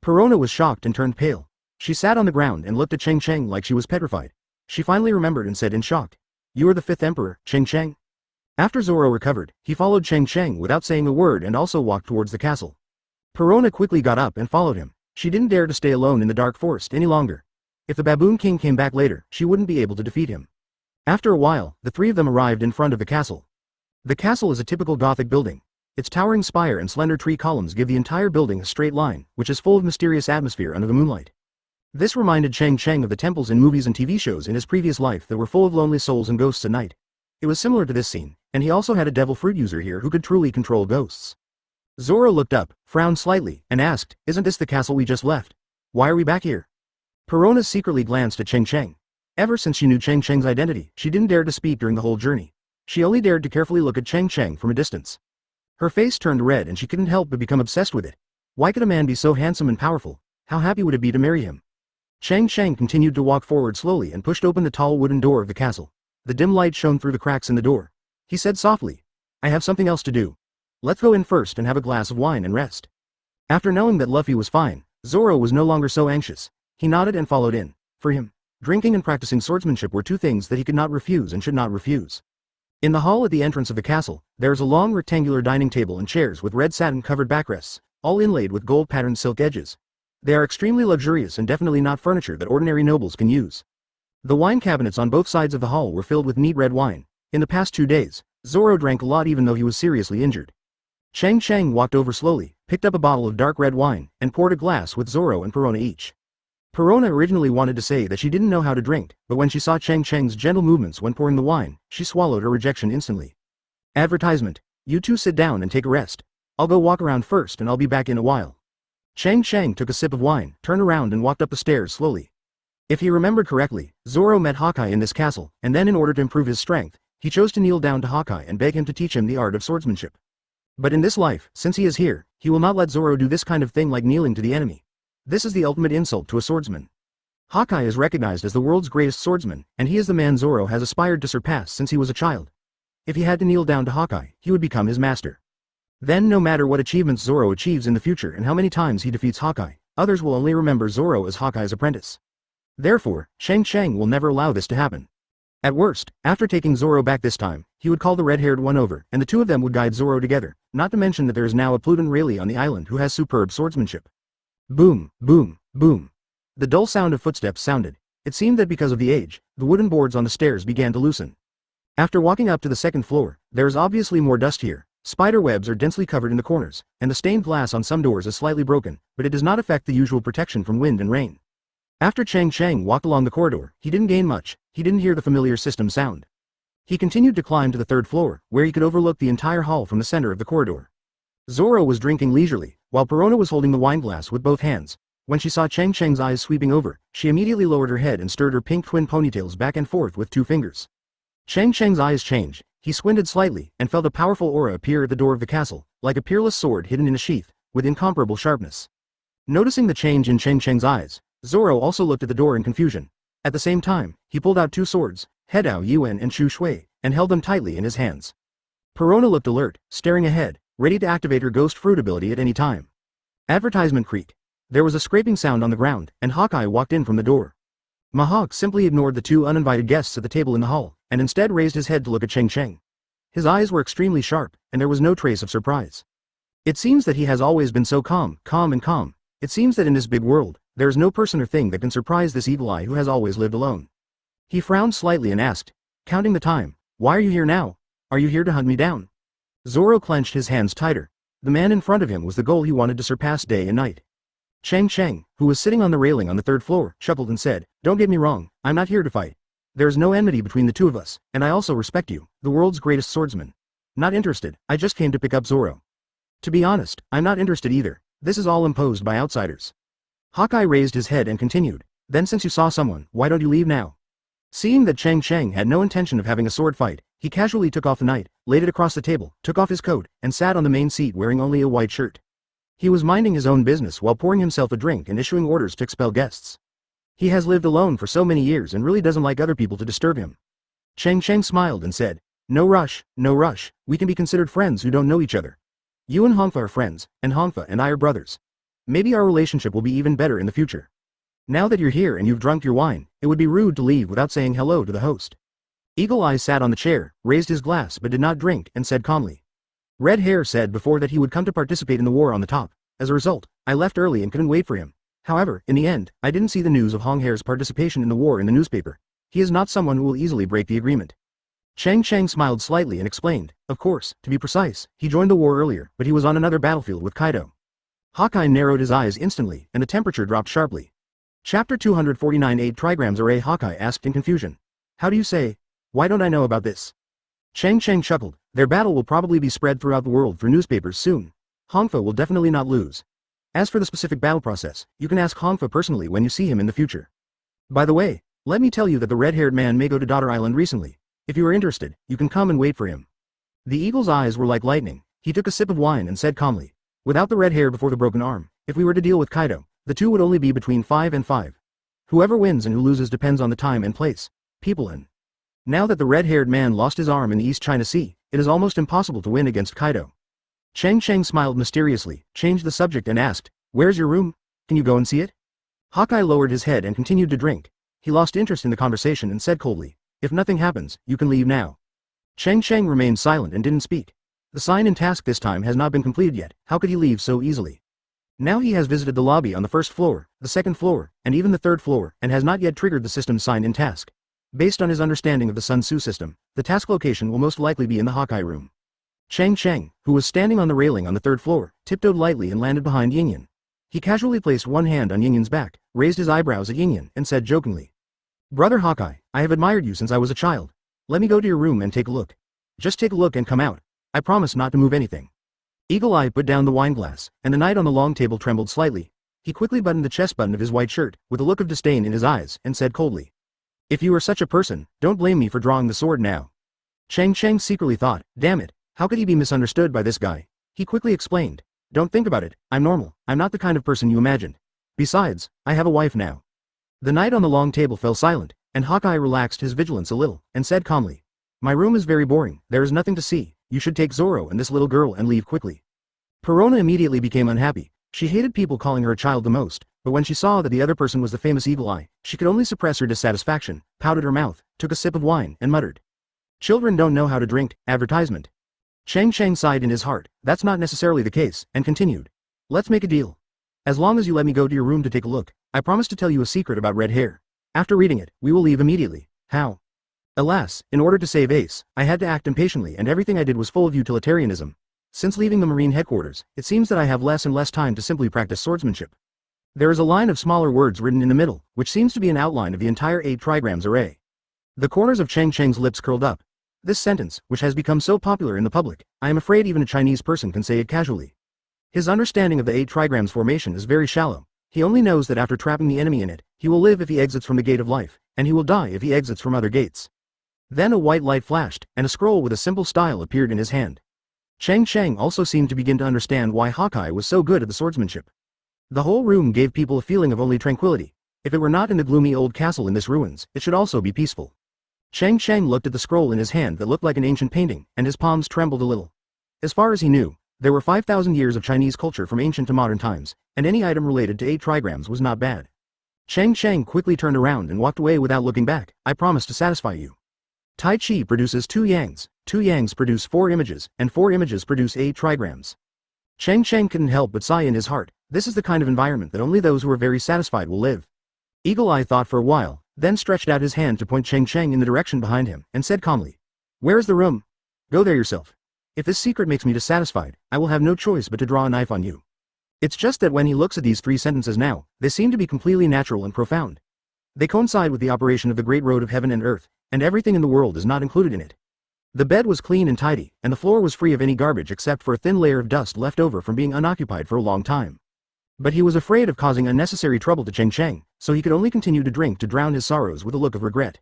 Speaker 1: Perona was shocked and turned pale. She sat on the ground and looked at Cheng Cheng like she was petrified. She finally remembered and said in shock, "You are the 5th Emperor, Cheng Cheng?" After Zoro recovered, he followed Cheng Cheng without saying a word and also walked towards the castle. Perona quickly got up and followed him. She didn't dare to stay alone in the dark forest any longer. If the Baboon King came back later, she wouldn't be able to defeat him. After a while, the 3 of them arrived in front of the castle. The castle is a typical Gothic building. Its towering spire and slender tree columns give the entire building a straight line, which is full of mysterious atmosphere under the moonlight. This reminded Cheng Cheng of the temples in movies and TV shows in his previous life that were full of lonely souls and ghosts at night. It was similar to this scene, and he also had a devil fruit user here who could truly control ghosts. Zoro looked up, frowned slightly, and asked, "Isn't this the castle we just left? Why are we back here?" Perona secretly glanced at Cheng Cheng. Ever since she knew Cheng Cheng's identity, she didn't dare to speak during the whole journey. She only dared to carefully look at Cheng Cheng from a distance. Her face turned red and she couldn't help but become obsessed with it. Why could a man be so handsome and powerful? How happy would it be to marry him? Cheng Cheng continued to walk forward slowly and pushed open the tall wooden door of the castle. The dim light shone through the cracks in the door. He said softly, "I have something else to do. Let's go in first and have a glass of wine and rest." After knowing that Luffy was fine, Zoro was no longer so anxious. He nodded and followed in. For him, drinking and practicing swordsmanship were two things that he could not refuse and should not refuse. In the hall at the entrance of the castle, there is a long rectangular dining table and chairs with red satin-covered backrests, all inlaid with gold-patterned silk edges. They are extremely luxurious and definitely not furniture that ordinary nobles can use. The wine cabinets on both sides of the hall were filled with neat red wine. In the past 2 days, Zoro drank a lot even though he was seriously injured. Cheng Cheng walked over slowly, picked up a bottle of dark red wine, and poured a glass with Zoro and Perona each. Perona originally wanted to say that she didn't know how to drink, but when she saw Cheng Cheng's gentle movements when pouring the wine, she swallowed her rejection instantly. Advertisement: "You two sit down and take a rest. I'll go walk around first and I'll be back in a while." Cheng Cheng took a sip of wine, turned around and walked up the stairs slowly. If he remembered correctly, Zoro met Hawkeye in this castle, and then in order to improve his strength, he chose to kneel down to Hawkeye and beg him to teach him the art of swordsmanship. But in this life, since he is here, he will not let Zoro do this kind of thing like kneeling to the enemy. This is the ultimate insult to a swordsman. Hawkeye is recognized as the world's greatest swordsman, and he is the man Zoro has aspired to surpass since he was a child. If he had to kneel down to Hawkeye, he would become his master. Then no matter what achievements Zoro achieves in the future and how many times he defeats Hawkeye, others will only remember Zoro as Hawkeye's apprentice. Therefore, Cheng Cheng will never allow this to happen. At worst, after taking Zoro back this time, he would call the red-haired one over, and the two of them would guide Zoro together, not to mention that there is now a Pluton Rayleigh on the island who has superb swordsmanship. Boom, boom, boom. The dull sound of footsteps sounded. It seemed that because of the age, the wooden boards on the stairs began to loosen. After walking up to the second floor, there is obviously more dust here. Spider webs are densely covered in the corners, and the stained glass on some doors is slightly broken, but it does not affect the usual protection from wind and rain. After Cheng Cheng walked along the corridor, he didn't gain much. He didn't hear the familiar system sound. He continued to climb to the third floor, where he could overlook the entire hall from the center of the corridor. Zoro was drinking leisurely, while Perona was holding the wineglass with both hands. When she saw Cheng Cheng's eyes sweeping over, she immediately lowered her head and stirred her pink twin ponytails back and forth with 2 fingers. Cheng Cheng's eyes changed. He squinted slightly, and felt a powerful aura appear at the door of the castle, like a peerless sword hidden in a sheath, with incomparable sharpness. Noticing the change in Cheng Cheng's eyes, Zoro also looked at the door in confusion. At the same time, he pulled out 2 swords, Hedao Yuan and Shu Shui, and held them tightly in his hands. Perona looked alert, staring ahead, ready to activate her ghost fruit ability at any time. Advertisement creak. There was a scraping sound on the ground, and Hawkeye walked in from the door. Mahawk simply ignored the 2 uninvited guests at the table in the hall, and instead raised his head to look at Cheng Cheng. His eyes were extremely sharp, and there was no trace of surprise. It seems that he has always been so calm. It seems that in this big world, there is no person or thing that can surprise this evil eye who has always lived alone. He frowned slightly and asked, counting the time, "Why are you here now? Are you here to hunt me down?" Zoro clenched his hands tighter. The man in front of him was the goal he wanted to surpass day and night. Cheng Cheng, who was sitting on the railing on the third floor, chuckled and said, "Don't get me wrong, I'm not here to fight. There is no enmity between the two of us, and I also respect you, the world's greatest swordsman. Not interested, I just came to pick up Zoro. To be honest, I'm not interested either. This is all imposed by outsiders." Hawkeye raised his head and continued, "Then since you saw someone, why don't you leave now?" Seeing that Cheng Cheng had no intention of having a sword fight, he casually took off the knife, laid it across the table, took off his coat, and sat on the main seat wearing only a white shirt. He was minding his own business while pouring himself a drink and issuing orders to expel guests. He has lived alone for so many years and really doesn't like other people to disturb him. Cheng Cheng smiled and said, no rush, we can be considered friends who don't know each other. You and Hongfa are friends, and Hongfa and I are brothers. Maybe our relationship will be even better in the future. Now that you're here and you've drunk your wine, it would be rude to leave without saying hello to the host." Eagle Eye sat on the chair, raised his glass but did not drink, and said calmly. Red Hair said before that he would come to participate in the war on the top. As a result, I left early and couldn't wait for him. However, in the end, I didn't see the news of Hong Hair's participation in the war in the newspaper. He is not someone who will easily break the agreement. Cheng Cheng smiled slightly and explained, of course, to be precise, he joined the war earlier, but he was on another battlefield with Kaido. Hawkeye narrowed his eyes instantly, and the temperature dropped sharply. Chapter 249 8 trigrams array. Hawkeye asked in confusion. How do you say? Why don't I know about this? Cheng Cheng chuckled. Their battle will probably be spread throughout the world through newspapers soon. Hongfa will definitely not lose. As for the specific battle process, you can ask Hongfa personally when you see him in the future. By the way, let me tell you that the red-haired man may go to Daughter Island recently. If you are interested, you can come and wait for him. The eagle's eyes were like lightning. He took a sip of wine and said calmly, without the red hair before the broken arm, if we were to deal with Kaido, the two would only be between 5 and 5. Whoever wins and who loses depends on the time and place, people and. Now that the red-haired man lost his arm in the East China Sea, it is almost impossible to win against Kaido. Cheng Cheng smiled mysteriously, changed the subject and asked, where's your room? Can you go and see it? Hawkeye lowered his head and continued to drink. He lost interest in the conversation and said coldly, if nothing happens, you can leave now. Cheng Cheng remained silent and didn't speak. The sign and task this time has not been completed yet, how could he leave so easily? Now he has visited the lobby on the first floor, the second floor, and even the third floor, and has not yet triggered the system's sign in task. Based on his understanding of the Sun Tzu system, the task location will most likely be in the Hawkeye room. Cheng Cheng, who was standing on the railing on the third floor, tiptoed lightly and landed behind Yin. He casually placed one hand on Yin's back, raised his eyebrows at Yin, and said jokingly, Brother Hawkeye, I have admired you since I was a child. Let me go to your room and take a look. Just take a look and come out. I promise not to move anything. Eagle Eye put down the wineglass, and the knight on the long table trembled slightly. He quickly buttoned the chest button of his white shirt, with a look of disdain in his eyes, and said coldly, if you are such a person, don't blame me for drawing the sword now. Cheng Cheng secretly thought, damn it, how could he be misunderstood by this guy? He quickly explained, don't think about it, I'm normal, I'm not the kind of person you imagined. Besides, I have a wife now. The knight on the long table fell silent, and Hawkeye relaxed his vigilance a little, and said calmly, my room is very boring, there is nothing to see, you should take Zoro and this little girl and leave quickly. Perona immediately became unhappy. She hated people calling her a child the most, but when she saw that the other person was the famous Eagle Eye, she could only suppress her dissatisfaction, pouted her mouth, took a sip of wine, and muttered, children don't know how to drink, advertisement. Cheng Cheng sighed in his heart, that's not necessarily the case, and continued, let's make a deal. As long as you let me go to your room to take a look, I promise to tell you a secret about red hair. After reading it, we will leave immediately. How? Alas, in order to save Ace, I had to act impatiently and everything I did was full of utilitarianism. Since leaving the Marine headquarters, it seems that I have less and less time to simply practice swordsmanship. There is a line of smaller words written in the middle, which seems to be an outline of the entire 8 trigrams array. The corners of Cheng Cheng's lips curled up. This sentence, which has become so popular in the public, I am afraid even a Chinese person can say it casually. His understanding of the 8 trigrams formation is very shallow. He only knows that after trapping the enemy in it, he will live if he exits from the gate of life, and he will die if he exits from other gates. Then a white light flashed, and a scroll with a simple style appeared in his hand. Cheng Cheng also seemed to begin to understand why Hawkeye was so good at the swordsmanship. The whole room gave people a feeling of only tranquility. If it were not in the gloomy old castle in this ruins, it should also be peaceful. Cheng Cheng looked at the scroll in his hand that looked like an ancient painting, and his palms trembled a little. As far as he knew, there were 5,000 years of Chinese culture from ancient to modern times, and any item related to 8 trigrams was not bad. Cheng Cheng quickly turned around and walked away without looking back. I promise to satisfy you. Tai Chi produces 2 yangs, 2 yangs produce 4 images, and 4 images produce 8 trigrams. Cheng Cheng couldn't help but sigh in his heart. This is the kind of environment that only those who are very satisfied will live. Eagle Eye thought for a while, then stretched out his hand to point Cheng Cheng in the direction behind him, and said calmly, where is the room? Go there yourself. If this secret makes me dissatisfied, I will have no choice but to draw a knife on you. It's just that when he looks at these 3 sentences now, they seem to be completely natural and profound. They coincide with the operation of the great road of heaven and earth, and everything in the world is not included in it. The bed was clean and tidy, and the floor was free of any garbage except for a thin layer of dust left over from being unoccupied for a long time. But he was afraid of causing unnecessary trouble to Cheng Cheng, so he could only continue to drink to drown his sorrows with a look of regret.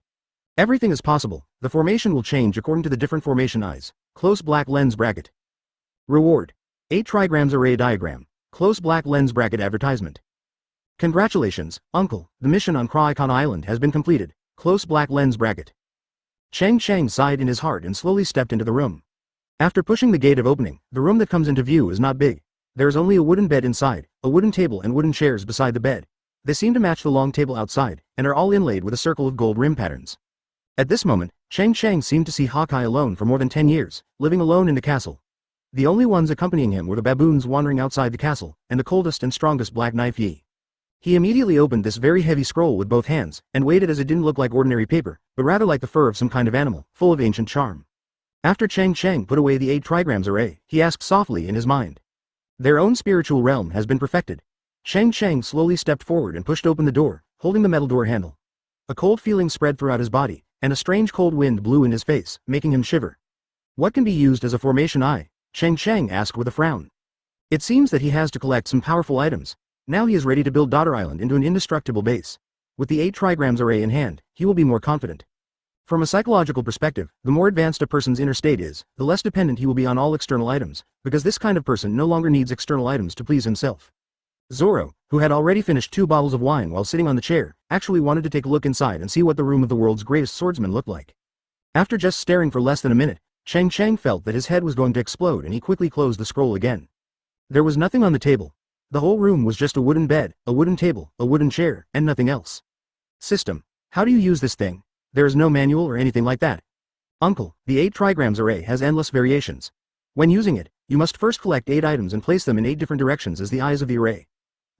Speaker 1: Everything is possible. The formation will change according to the different formation eyes. Close black lens bracket. Reward. 8 trigrams array diagram. Close black lens bracket advertisement. Congratulations, uncle, the mission on Kraikon Island has been completed. Close black lens bracket. Cheng Cheng sighed in his heart and slowly stepped into the room. After pushing the gate of opening, the room that comes into view is not big. There is only a wooden bed inside, a wooden table and wooden chairs beside the bed. They seem to match the long table outside, and are all inlaid with a circle of gold rim patterns. At this moment, Cheng Cheng seemed to see Hawkeye alone for more than 10 years, living alone in the castle. The only ones accompanying him were the baboons wandering outside the castle, and the coldest and strongest black knife Yi. He immediately opened this very heavy scroll with both hands, and weighed it as it didn't look like ordinary paper, but rather like the fur of some kind of animal, full of ancient charm. After Cheng Cheng put away the 8 trigrams array, he asked softly in his mind. Their own spiritual realm has been perfected. Cheng Cheng slowly stepped forward and pushed open the door, holding the metal door handle. A cold feeling spread throughout his body, and a strange cold wind blew in his face, making him shiver. What can be used as a formation eye? Cheng Cheng asked with a frown. It seems that he has to collect some powerful items. Now he is ready to build Daughter Island into an indestructible base. with the 8 trigrams array in hand, he will be more confident. From a psychological perspective, the more advanced a person's inner state is, the less dependent he will be on all external items, because this kind of person no longer needs external items to please himself. Zoro, who had already finished 2 bottles of wine while sitting on the chair, actually wanted to take a look inside and see what the room of the world's greatest swordsman looked like. After just staring for less than a minute, Cheng Cheng felt that his head was going to explode and he quickly closed the scroll again. There was nothing on the table. The whole room was just a wooden bed, a wooden table, a wooden chair, and nothing else. System. How do you use this thing? There is no manual or anything like that. Uncle, the 8 trigrams array has endless variations. When using it, you must first collect 8 items and place them in 8 different directions as the eyes of the array.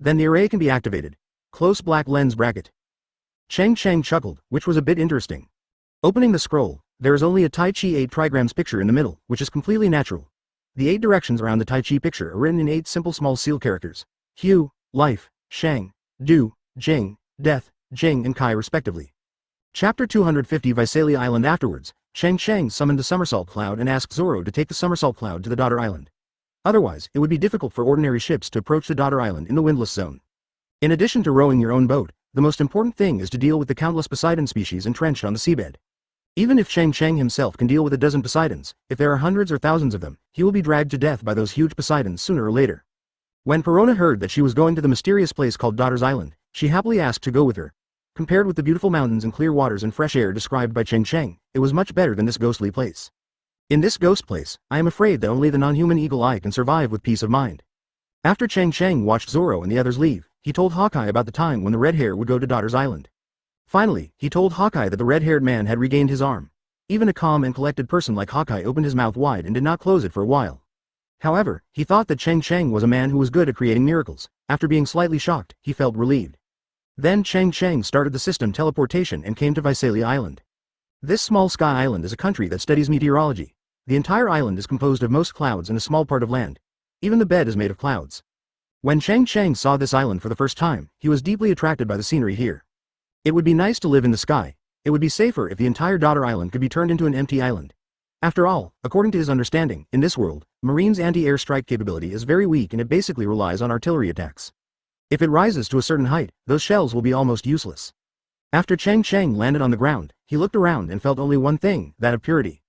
Speaker 1: Then the array can be activated. Close black lens bracket. Cheng Cheng chuckled, which was a bit interesting. Opening the scroll, there is only a Tai Chi 8 trigrams picture in the middle, which is completely natural. The 8 directions around the Tai Chi picture are written in 8 simple small seal characters. Hu, life, Shang, Du, Jing, death, Jing and Kai respectively. Chapter 250 Visalia Island. Afterwards, Cheng Cheng summoned the somersault cloud and asked Zoro to take the somersault cloud to the daughter island. Otherwise, it would be difficult for ordinary ships to approach the daughter island in the windless zone. In addition to rowing your own boat, the most important thing is to deal with the countless Poseidon species entrenched on the seabed. Even if Cheng Cheng himself can deal with a dozen Poseidons, if there are hundreds or thousands of them, he will be dragged to death by those huge Poseidons sooner or later. When Perona heard that she was going to the mysterious place called Daughter's Island, she happily asked to go with her. Compared with the beautiful mountains and clear waters and fresh air described by Cheng Cheng, it was much better than this ghostly place. In this ghost place, I am afraid that only the non-human eagle eye can survive with peace of mind. After Cheng Cheng watched Zoro and the others leave, he told Hawkeye about the time when the red hair would go to Daughter's Island. Finally, he told Hawkeye that the red-haired man had regained his arm. Even a calm and collected person like Hawkeye opened his mouth wide and did not close it for a while. However, he thought that Cheng Cheng was a man who was good at creating miracles. After being slightly shocked, he felt relieved. Then Cheng Cheng started the system teleportation and came to Visalia Island. This small sky island is a country that studies meteorology. The entire island is composed of most clouds and a small part of land. Even the bed is made of clouds. When Cheng Cheng saw this island for the first time, he was deeply attracted by the scenery here. It would be nice to live in the sky. It would be safer if the entire daughter island could be turned into an empty island. After all, according to his understanding, in this world, Marine's anti-air strike capability is very weak and it basically relies on artillery attacks. If it rises to a certain height, those shells will be almost useless. After Cheng Cheng landed on the ground, he looked around and felt only one thing, that of purity.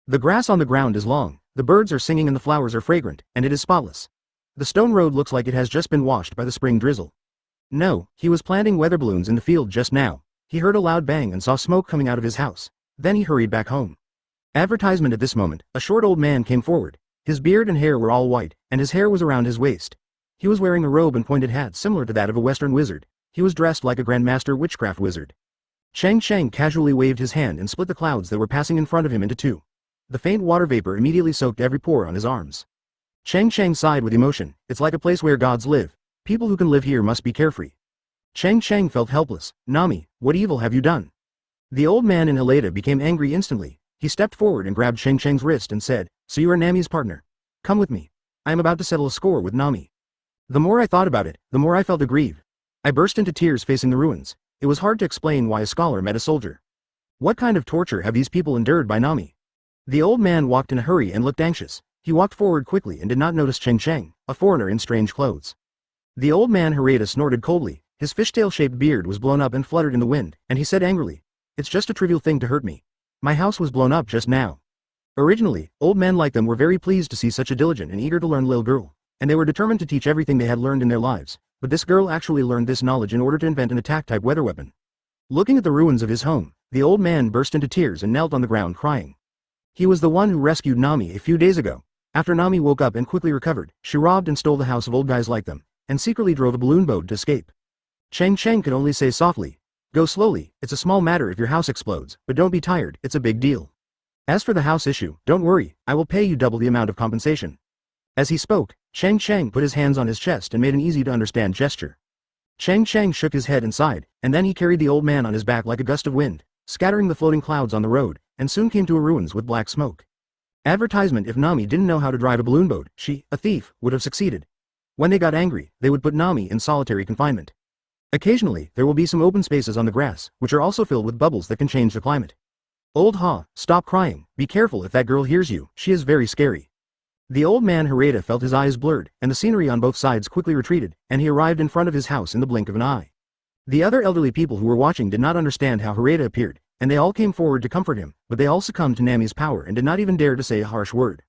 Speaker 1: The grass on the ground is long, the birds are singing and the flowers are fragrant, and it is spotless. The stone road looks like it has just been washed by the spring drizzle. No, he was planting weather balloons in the field just now. He heard a loud bang and saw smoke coming out of his house. Then he hurried back home. Advertisement. At this moment, a short old man came forward. His beard and hair were all white, and his hair was around his waist. He was wearing a robe and pointed hat similar to that of a Western wizard. He was dressed like a Grandmaster witchcraft wizard. Cheng Cheng casually waved his hand and split the clouds that were passing in front of him into 2. The faint water vapor immediately soaked every pore on his arms. Cheng Cheng sighed with emotion. It's like a place where gods live. People who can live here must be carefree. Cheng Cheng felt helpless. Nami, what evil have you done? The old man in Heleda became angry instantly. He stepped forward and grabbed Cheng Cheng's wrist and said, "So you are Nami's partner. Come with me. I am about to settle a score with Nami." The more I thought about it, the more I felt aggrieved. I burst into tears facing the ruins. It was hard to explain why a scholar met a soldier. What kind of torture have these people endured by Nami? The old man walked in a hurry and looked anxious. He walked forward quickly and did not notice Cheng Cheng, a foreigner in strange clothes. The old man Harada snorted coldly. His fishtail-shaped beard was blown up and fluttered in the wind, and he said angrily, "It's just a trivial thing to hurt me. My house was blown up just now." Originally, old men like them were very pleased to see such a diligent and eager to learn little girl, and they were determined to teach everything they had learned in their lives, but this girl actually learned this knowledge in order to invent an attack-type weather weapon. Looking at the ruins of his home, the old man burst into tears and knelt on the ground crying. He was the one who rescued Nami a few days ago. After Nami woke up and quickly recovered, she robbed and stole the house of old guys like them, and secretly drove a balloon boat to escape. Cheng Cheng could only say softly, "Go slowly, it's a small matter if your house explodes, but don't be tired, it's a big deal. As for the house issue, don't worry, I will pay you double the amount of compensation." As he spoke, Cheng Cheng put his hands on his chest and made an easy-to-understand gesture. Cheng Cheng shook his head and sighed, and then he carried the old man on his back like a gust of wind, scattering the floating clouds on the road, and soon came to a ruins with black smoke. Advertisement. If Nami didn't know how to drive a balloon boat, she, a thief, would have succeeded. When they got angry, they would put Nami in solitary confinement. Occasionally, there will be some open spaces on the grass, which are also filled with bubbles that can change the climate. Old Ha, stop crying, be careful if that girl hears you, she is very scary. The old man Harada felt his eyes blurred, and the scenery on both sides quickly retreated, and he arrived in front of his house in the blink of an eye. The other elderly people who were watching did not understand how Harada appeared, and they all came forward to comfort him, but they all succumbed to Nami's power and did not even dare to say a harsh word.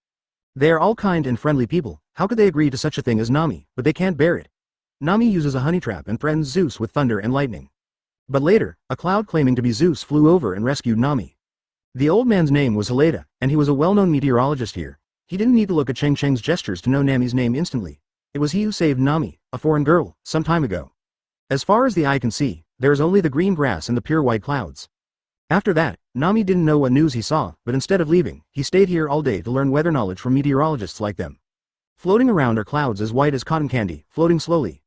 Speaker 1: They are all kind and friendly people, how could they agree to such a thing as Nami, but they can't bear it. Nami uses a honey trap and threatens Zeus with thunder and lightning. But later, a cloud claiming to be Zeus flew over and rescued Nami. The old man's name was Haleda, and he was a well-known meteorologist here. He didn't need to look at Cheng Cheng's gestures to know Nami's name instantly. It was he who saved Nami, a foreign girl, some time ago. As far as the eye can see, there is only the green grass and the pure white clouds. After that, Nami didn't know what news he saw, but instead of leaving, he stayed here all day to learn weather knowledge from meteorologists like them. Floating around are clouds as white as cotton candy, floating slowly.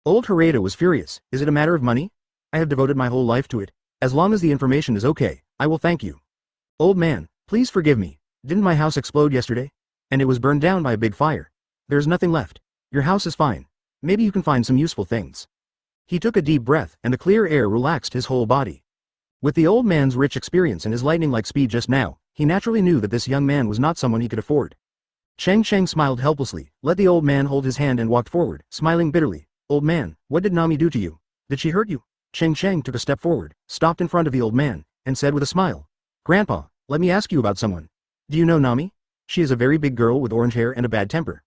Speaker 1: Old Harada was furious. Is it a matter of money? I have devoted my whole life to it. As long as the information is okay, I will thank you. Old man, please forgive me. Didn't my house explode yesterday? And it was burned down by a big fire. There's nothing left. Your house is fine. Maybe you can find some useful things. He took a deep breath, and the clear air relaxed his whole body. With the old man's rich experience and his lightning-like speed just now, he naturally knew that this young man was not someone he could afford. Cheng Cheng smiled helplessly, let the old man hold his hand and walked forward, smiling bitterly. Old man, what did Nami do to you? Did she hurt you? Cheng Cheng took a step forward, stopped in front of the old man, and said with a smile. Grandpa, let me ask you about someone. Do you know Nami? She is a very big girl with orange hair and a bad temper.